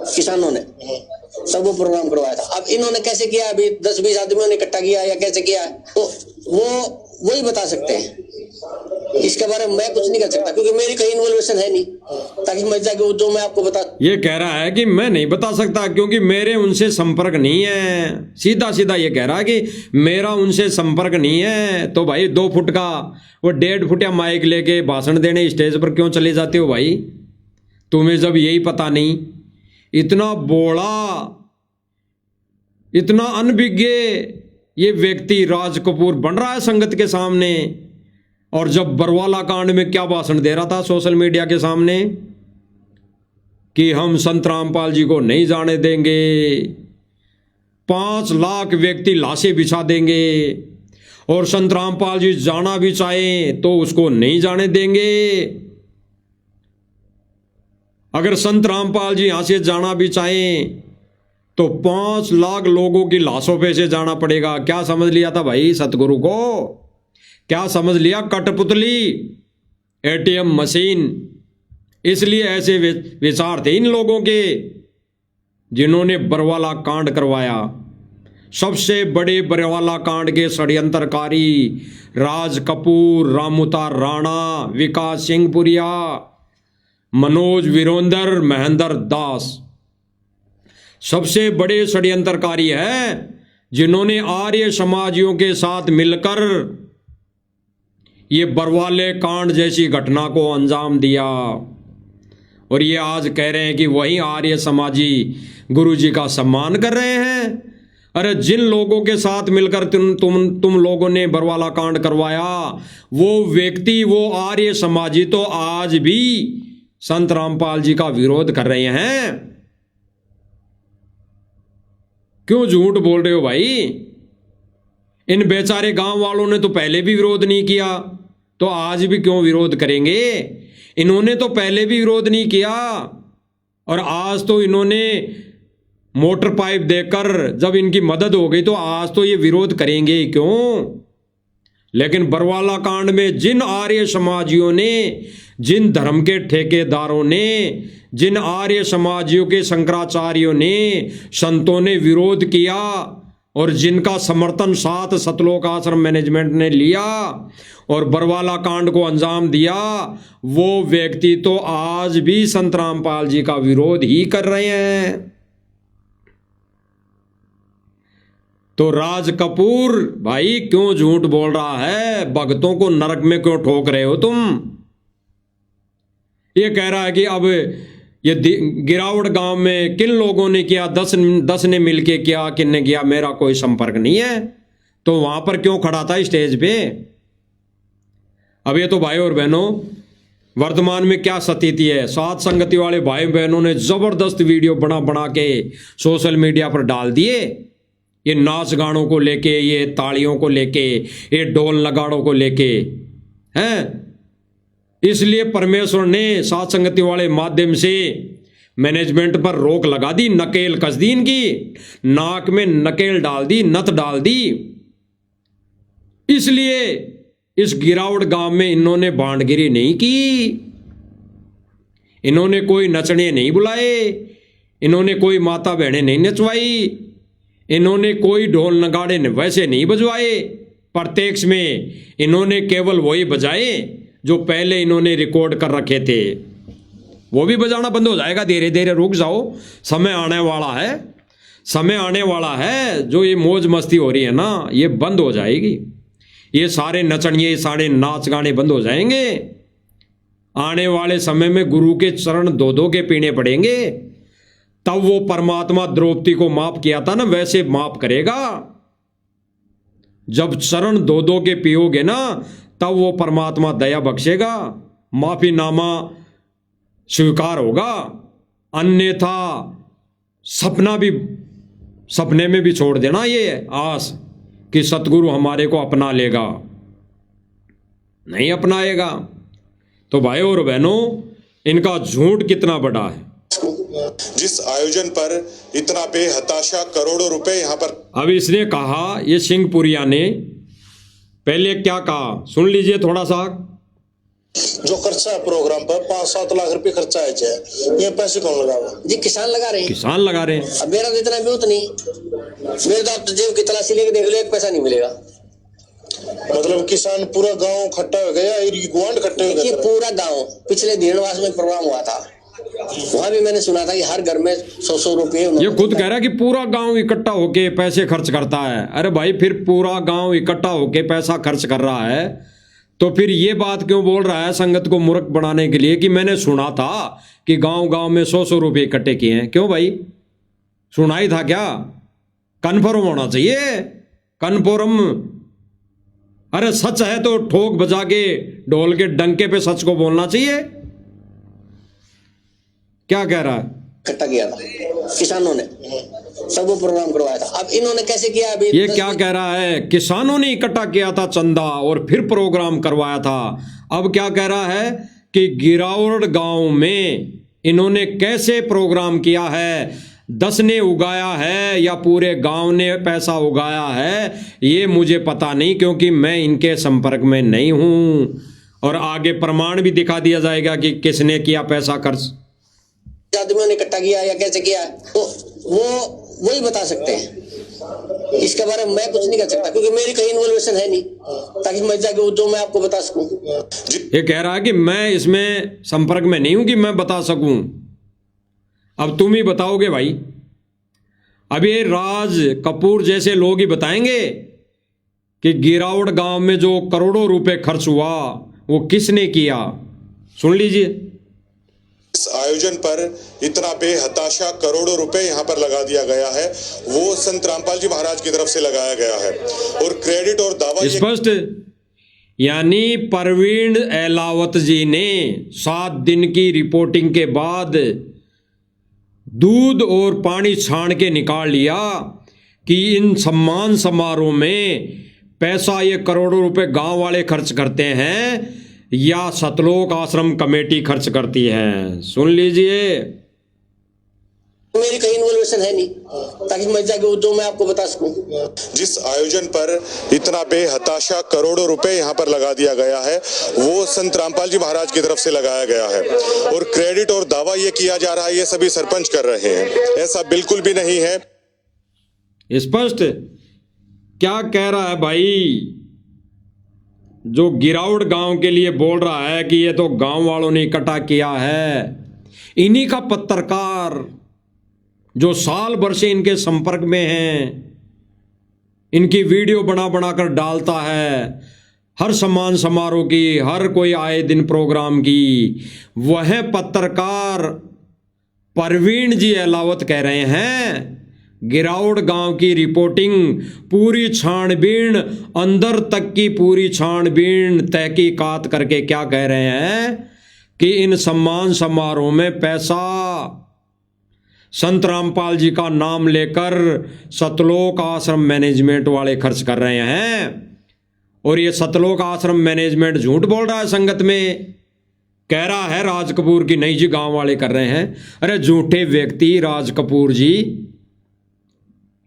किसानों ने। सब वो प्रोग्राम करवाया था। अब इन्होंने कैसे किया? अभी 10-20 आदमियों ने इकट्ठा किया या कैसे किया, तो वो वही बता सकते हैं। इसके बारे में मैं कुछ नहीं कर सकता क्योंकि मेरी कहीं इन्वॉल्वेशन है नहीं, ताकि मैं जाके जो मैं आपको बता। ये कह रहा है कि मैं नहीं बता सकता क्योंकि मेरे उनसे संपर्क नहीं है। सीधा सीधा ये कह रहा है कि मेरा उनसे संपर्क नहीं है। तो भाई 2 फुट का वो 1.5 फुटिया माइक लेके भाषण देने स्टेज पर क्यों चले जाते हो भाई? तुम्हें जब यही पता नहीं, इतना बोला, इतना अनभिज्ञ ये व्यक्ति राज कपूर बन रहा है संगत के सामने। और जब बरवाला कांड में क्या भाषण दे रहा था सोशल मीडिया के सामने कि हम संत रामपाल जी को नहीं जाने देंगे, 5 लाख व्यक्ति लाशें बिछा देंगे, और संत रामपाल जी जाना भी चाहें तो उसको नहीं जाने देंगे। अगर संत रामपाल जी यहां से जाना भी चाहें तो 5 लाख लोगों की लाशों पे से जाना पड़ेगा। क्या समझ लिया था भाई सतगुरु को? क्या समझ लिया? कठपुतली, एटीएम मशीन। इसलिए ऐसे विचार थे इन लोगों के जिन्होंने बरवाला कांड करवाया। सबसे बड़े बरवाला कांड के षड्यंत्रकारी राज कपूर, रामूतार राणा, विकास सिंह पुरिया, मनोज विरोंदर, महेंद्र दास सबसे बड़े षड्यंत्रकारी हैं जिन्होंने आर्य समाजियों के साथ मिलकर ये बरवाले कांड जैसी घटना को अंजाम दिया। और ये आज कह रहे हैं कि वही आर्य समाजी गुरु जी का सम्मान कर रहे हैं। अरे जिन लोगों के साथ मिलकर तुम लोगों ने बरवाला कांड करवाया, वो व्यक्ति, वो आर्य समाजी तो आज भी संत रामपाल जी का विरोध कर रहे हैं। क्यों झूठ बोल रहे हो भाई? इन बेचारे गांव वालों ने तो पहले भी विरोध नहीं किया, तो आज भी क्यों विरोध करेंगे? इन्होंने तो पहले भी विरोध नहीं किया, और आज तो इन्होंने मोटर पाइप देकर जब इनकी मदद हो गई तो आज तो ये विरोध करेंगे ही क्यों? लेकिन बरवाला कांड में जिन आर्य समाजियों ने, जिन धर्म के ठेकेदारों ने, जिन आर्य समाजियों के शंकराचार्यों ने, संतों ने विरोध किया और जिनका समर्थन साथ सतलोक आश्रम मैनेजमेंट ने लिया और बरवाला कांड को अंजाम दिया, वो व्यक्ति तो आज भी संत रामपाल जी का विरोध ही कर रहे हैं। तो राज कपूर भाई क्यों झूठ बोल रहा है? भक्तों को नरक में क्यों ठोक रहे हो तुम? ये कह रहा है कि अब ये गिरावट गांव में किन लोगों ने किया, 10 ने मिलके किया, किन ने किया, मेरा कोई संपर्क नहीं है। तो वहां पर क्यों खड़ा था स्टेज पे? अब ये तो भाई और बहनों, वर्तमान में क्या स्थिति है, साथ संगति वाले भाई बहनों ने जबरदस्त वीडियो बना बना के सोशल मीडिया पर डाल दिए। ये नाच गानों को लेके, ये तालियों को लेके, ये ढोल नगाड़ों को लेके हैं। इसलिए परमेश्वर ने साथ संगति वाले माध्यम से मैनेजमेंट पर रोक लगा दी, नकेल कस दी, इनकी नाक में नकेल डाल दी, नथ डाल दी। इसलिए इस गिरावट गांव में इन्होंने बांटगिरी नहीं की, इन्होंने कोई नचने नहीं बुलाए, इन्होंने कोई माता बहनें नहीं नचवाई, इन्होंने कोई ढोल नगाड़े वैसे नहीं बजवाए। प्रत्यक्ष में इन्होंने केवल वही बजाए जो पहले इन्होंने रिकॉर्ड कर रखे थे। वो भी बजाना बंद हो जाएगा, धीरे धीरे रुक जाओ, समय आने वाला है, समय आने वाला है। जो ये मौज मस्ती हो रही है ना, ये बंद हो जाएगी। ये सारे नचन, ये सारे नाच गाने बंद हो जाएंगे। आने वाले समय में गुरु के चरण दो दो के पीने पड़ेंगे। तब वो परमात्मा द्रौपदी को माफ किया था ना, वैसे माफ करेगा। जब चरण दो दो के पियोगे ना, तब वो परमात्मा दया बख्शेगा, माफीनामा स्वीकार होगा। अन्यथा सपने में भी छोड़ देना ये आस कि सतगुरु हमारे को अपना लेगा, नहीं अपनाएगा। तो भाई और बहनों, इनका झूठ कितना बड़ा है। जिस आयोजन पर इतना बेहताशा करोड़ों रुपए यहाँ पर। अब इसने कहा, ये सिंहपुरिया ने पहले क्या कहा, सुन लीजिए थोड़ा सा। जो खर्चा है प्रोग्राम पर 5-7 लाख रुपए खर्चा है, ये पैसे कौन लगावा? जी किसान लगा रहे हैं, किसान लगा रहे हैं। अब मेरा तो इतना भी उतना नहीं, मेरे तो जेब की तलाशी लेके देख लो, एक पैसा नहीं मिलेगा। मतलब किसान पूरा गांव इकट्ठा हो गया, गुआंढ इकट्ठे हो गए। पूरा गांव, पिछले दीनवास में प्रोग्राम हुआ था, वहां भी मैंने सुना था कि हर घर में 100-100 रुपए। ये खुद कह रहा है कि पूरा गांव इकट्ठा होके पैसे खर्च करता है। अरे भाई, फिर पूरा गांव इकट्ठा होके पैसा खर्च कर रहा है तो फिर ये बात क्यों बोल रहा है संगत को मूर्ख बनाने के लिए कि मैंने सुना था कि गांव गांव में 100-100 रुपए इकट्ठे किए हैं? क्यों भाई, सुना ही था क्या? कन्फर्म होना चाहिए, कन्फर्म। अरे सच है तो ठोक बजा के ढोल के डंके पे सच को बोलना चाहिए। क्या कह रहा है? इकट्ठा किया था किसानों ने, सब वो प्रोग्राम करवाया था। अब इन्होंने कैसे किया? अभी ये क्या कह रहा है? किसानों ने इकट्ठा किया था चंदा और फिर प्रोग्राम करवाया था। अब क्या कह रहा है कि गिरावट गांव में इन्होंने कैसे प्रोग्राम किया है, 10 ने उगाया है या पूरे गांव ने पैसा उगाया है, ये मुझे पता नहीं, क्योंकि मैं इनके संपर्क में नहीं हूं। और आगे प्रमाण भी दिखा दिया जाएगा कि किसने किया पैसा खर्च, आदमियों ने इकट्ठा किया या कैसे किया, तो वो वही बता सकते हैं। इसके बारे में मैं कुछ नहीं कर सकता, क्योंकि मेरी कहीं इन्वॉल्वेशन है नहीं, ताकि मैं जाके जो मैं आपको बता सकूं। ये कह रहा है कि मैं इसमें संपर्क में नहीं हूं कि मैं बता सकूं। अब तुम ही बताओगे भाई। अब ये राज कपूर जैसे लोग ही बताएंगे कि गिरावट गांव में जो करोड़ों रुपए खर्च हुआ वो किसने किया। सुन लीजिए। जिस आयोजन पर इतना बेहताशा करोड़ों रुपए यहाँ पर लगा दिया गया है वो संत रामपाल जी महाराज की तरफ से लगाया गया है और क्रेडिट और दावा स्पष्ट, यानी परवीन एलावत जी ने 7 दिन की रिपोर्टिंग के बाद दूध और पानी छान के निकाल लिया कि इन सम्मान समारोह में पैसा ये करोड़ों रुपए गांव वाले खर्च करते हैं या सतलोक आश्रम कमेटी खर्च करती है। सुन लीजिए, मेरी कहीं इन्वॉल्वेशन है नहीं, ताकि मैं जाके जो मैं आपको बता सकूं। जिस आयोजन पर इतना बेहताशा करोड़ों रुपए यहाँ पर लगा दिया गया है वो संत रामपाल जी महाराज की तरफ से लगाया गया है और क्रेडिट और दावा ये किया जा रहा है ये सभी सरपंच कर रहे हैं, ऐसा बिल्कुल भी नहीं है। स्पष्ट क्या कह रहा है भाई? जो गिरावट गांव के लिए बोल रहा है कि ये तो गांव वालों ने इकट्ठा किया है, इन्हीं का पत्रकार जो साल भर से इनके संपर्क में हैं, इनकी वीडियो बना बना कर डालता है हर सम्मान समारोह की, हर कोई आए दिन प्रोग्राम की, वह पत्रकार परवीन जी एलावत कह रहे हैं गिरावट गांव की रिपोर्टिंग पूरी छानबीन, अंदर तक की पूरी छानबीन तहकीकात करके क्या कह रहे हैं कि इन सम्मान समारोह में पैसा संत रामपाल जी का नाम लेकर सतलोक आश्रम मैनेजमेंट वाले खर्च कर रहे हैं। और ये सतलोक आश्रम मैनेजमेंट झूठ बोल रहा है संगत में, कह रहा है राज कपूर की नहीं जी गांव वाले कर रहे हैं। अरे झूठे व्यक्ति, राज कपूर जी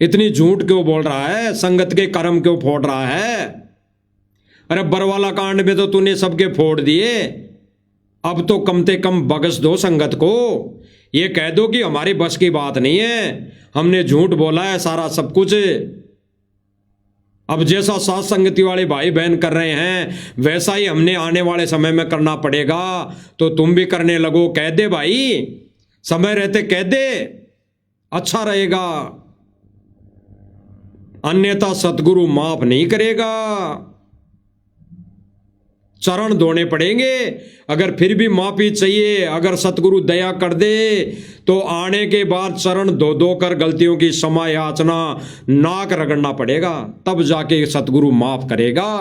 इतनी झूठ क्यों बोल रहा है? संगत के कर्म क्यों फोड़ रहा है? अरे बरवाला कांड में तो तूने सबके फोड़ दिए, अब तो कम से कम बख्श दो संगत को। ये कह दो कि हमारी बस की बात नहीं है, हमने झूठ बोला है सारा सब कुछ। अब जैसा साथ संगति वाले भाई बहन कर रहे हैं वैसा ही हमने आने वाले समय में करना पड़ेगा, तो तुम भी करने लगो। कह दे भाई, समय रहते कह दे, अच्छा रहेगा, अन्यथा सतगुरु माफ नहीं करेगा, चरण धोने पड़ेंगे। अगर फिर भी माफी चाहिए, अगर सतगुरु दया कर दे तो आने के बाद चरण धो धो कर गलतियों की क्षमा याचना, नाक रगड़ना पड़ेगा, तब जाके सतगुरु माफ करेगा।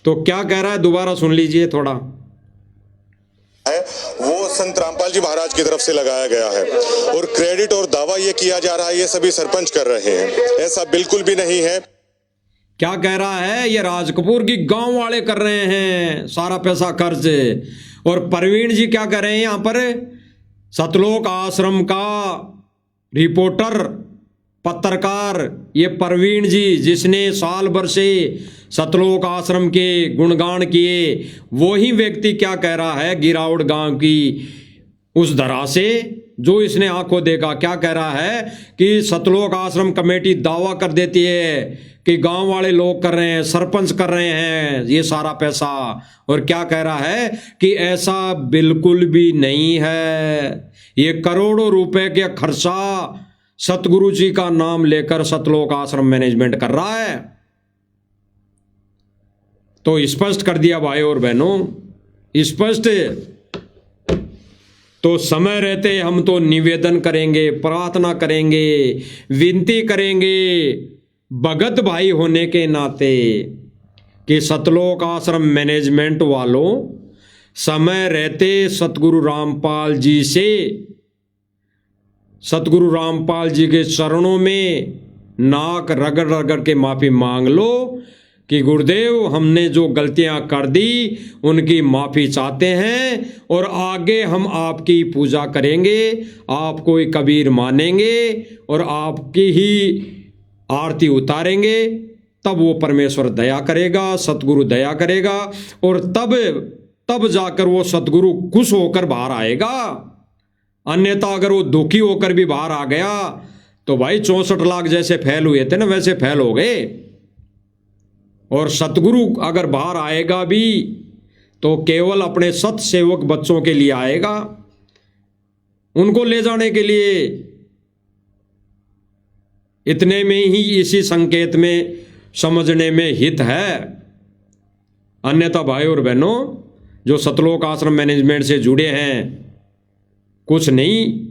तो क्या कह रहा है दोबारा सुन लीजिए थोड़ा। वो संत रामपाल जी महाराज की तरफ से लगाया गया है और क्रेडिट और दावा ये किया जा रहा है ये सभी सरपंच कर रहे हैं, ऐसा बिल्कुल भी नहीं है। क्या कह रहा है? ये राज कपूर की गांव वाले कर रहे हैं सारा पैसा खर्च। और परवीन जी क्या कर रहे हैं यहां पर? सतलोक आश्रम का रिपोर्टर, पत्रकार ये परवीन जी, जिसने साल भर से सतलोक आश्रम के गुणगान किए, वही व्यक्ति क्या कह रहा है गिरावट गांव की उस धरा से जो इसने आंखों देखा। क्या कह रहा है कि सतलोक आश्रम कमेटी दावा कर देती है कि गांव वाले लोग कर रहे हैं, सरपंच कर रहे हैं ये सारा पैसा। और क्या कह रहा है कि ऐसा बिल्कुल भी नहीं है, ये करोड़ों रुपए के खर्चा सतगुरु जी का नाम लेकर सतलोक आश्रम मैनेजमेंट कर रहा है। तो स्पष्ट कर दिया भाई और बहनों, स्पष्ट। तो समय रहते हम तो निवेदन करेंगे, प्रार्थना करेंगे, विनती करेंगे भगत भाई होने के नाते कि सतलोक आश्रम मैनेजमेंट वालों समय रहते सतगुरु रामपाल जी से, सतगुरु रामपाल जी के चरणों में नाक रगड़ रगड़ के माफी मांग लो कि गुरुदेव हमने जो गलतियां कर दी उनकी माफी चाहते हैं और आगे हम आपकी पूजा करेंगे, आपको ही कबीर मानेंगे और आपकी ही आरती उतारेंगे। तब वो परमेश्वर दया करेगा, सतगुरु दया करेगा और तब जाकर वो सतगुरु खुश होकर बाहर आएगा। अन्यथा अगर वो दुखी होकर भी बाहर आ गया तो भाई 64 लाख जैसे फैल हुए थे ना वैसे फैल हो गए। और सतगुरु अगर बाहर आएगा भी तो केवल अपने सत सेवक बच्चों के लिए आएगा, उनको ले जाने के लिए। इतने में ही इसी संकेत में समझने में हित है। अन्यथा भाई और बहनों जो सतलोक आश्रम मैनेजमेंट से जुड़े हैं, कुछ नहीं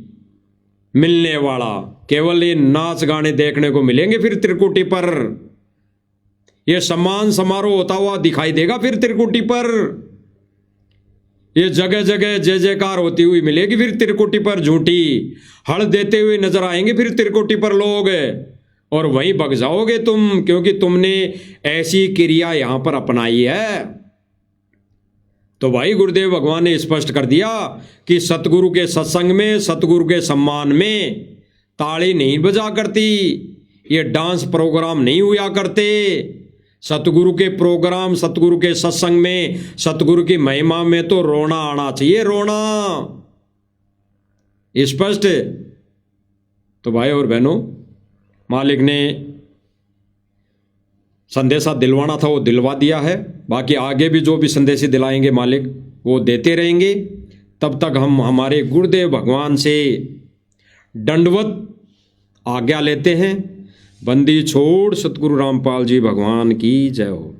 मिलने वाला, केवल ये नाच गाने देखने को मिलेंगे फिर त्रिकुटी पर। ये सम्मान समारोह होता हुआ दिखाई देगा फिर त्रिकुटी पर। ये जगह जगह जय जयकार होती हुई मिलेगी फिर त्रिकुटी पर। झूठी हड़ देते हुए नजर आएंगे फिर त्रिकुटी पर लोग, और वहीं भग जाओगे तुम, क्योंकि तुमने ऐसी क्रिया यहां पर अपनाई है। तो भाई गुरुदेव भगवान ने स्पष्ट कर दिया कि सतगुरु के सत्संग में, सतगुरु के सम्मान में ताली नहीं बजा करती, ये डांस प्रोग्राम नहीं हुआ करते। सतगुरु के प्रोग्राम, सतगुरु के सत्संग में, सतगुरु की महिमा में तो रोना आना चाहिए, रोना। स्पष्ट। तो भाई और बहनों, मालिक ने संदेशा दिलवाना था वो दिलवा दिया है। बाकी आगे भी जो भी संदेश दिलाएंगे मालिक वो देते रहेंगे। तब तक हम हमारे गुरुदेव भगवान से दंडवत आज्ञा लेते हैं। बंदी छोड़ सतगुरु रामपाल जी भगवान की जय हो।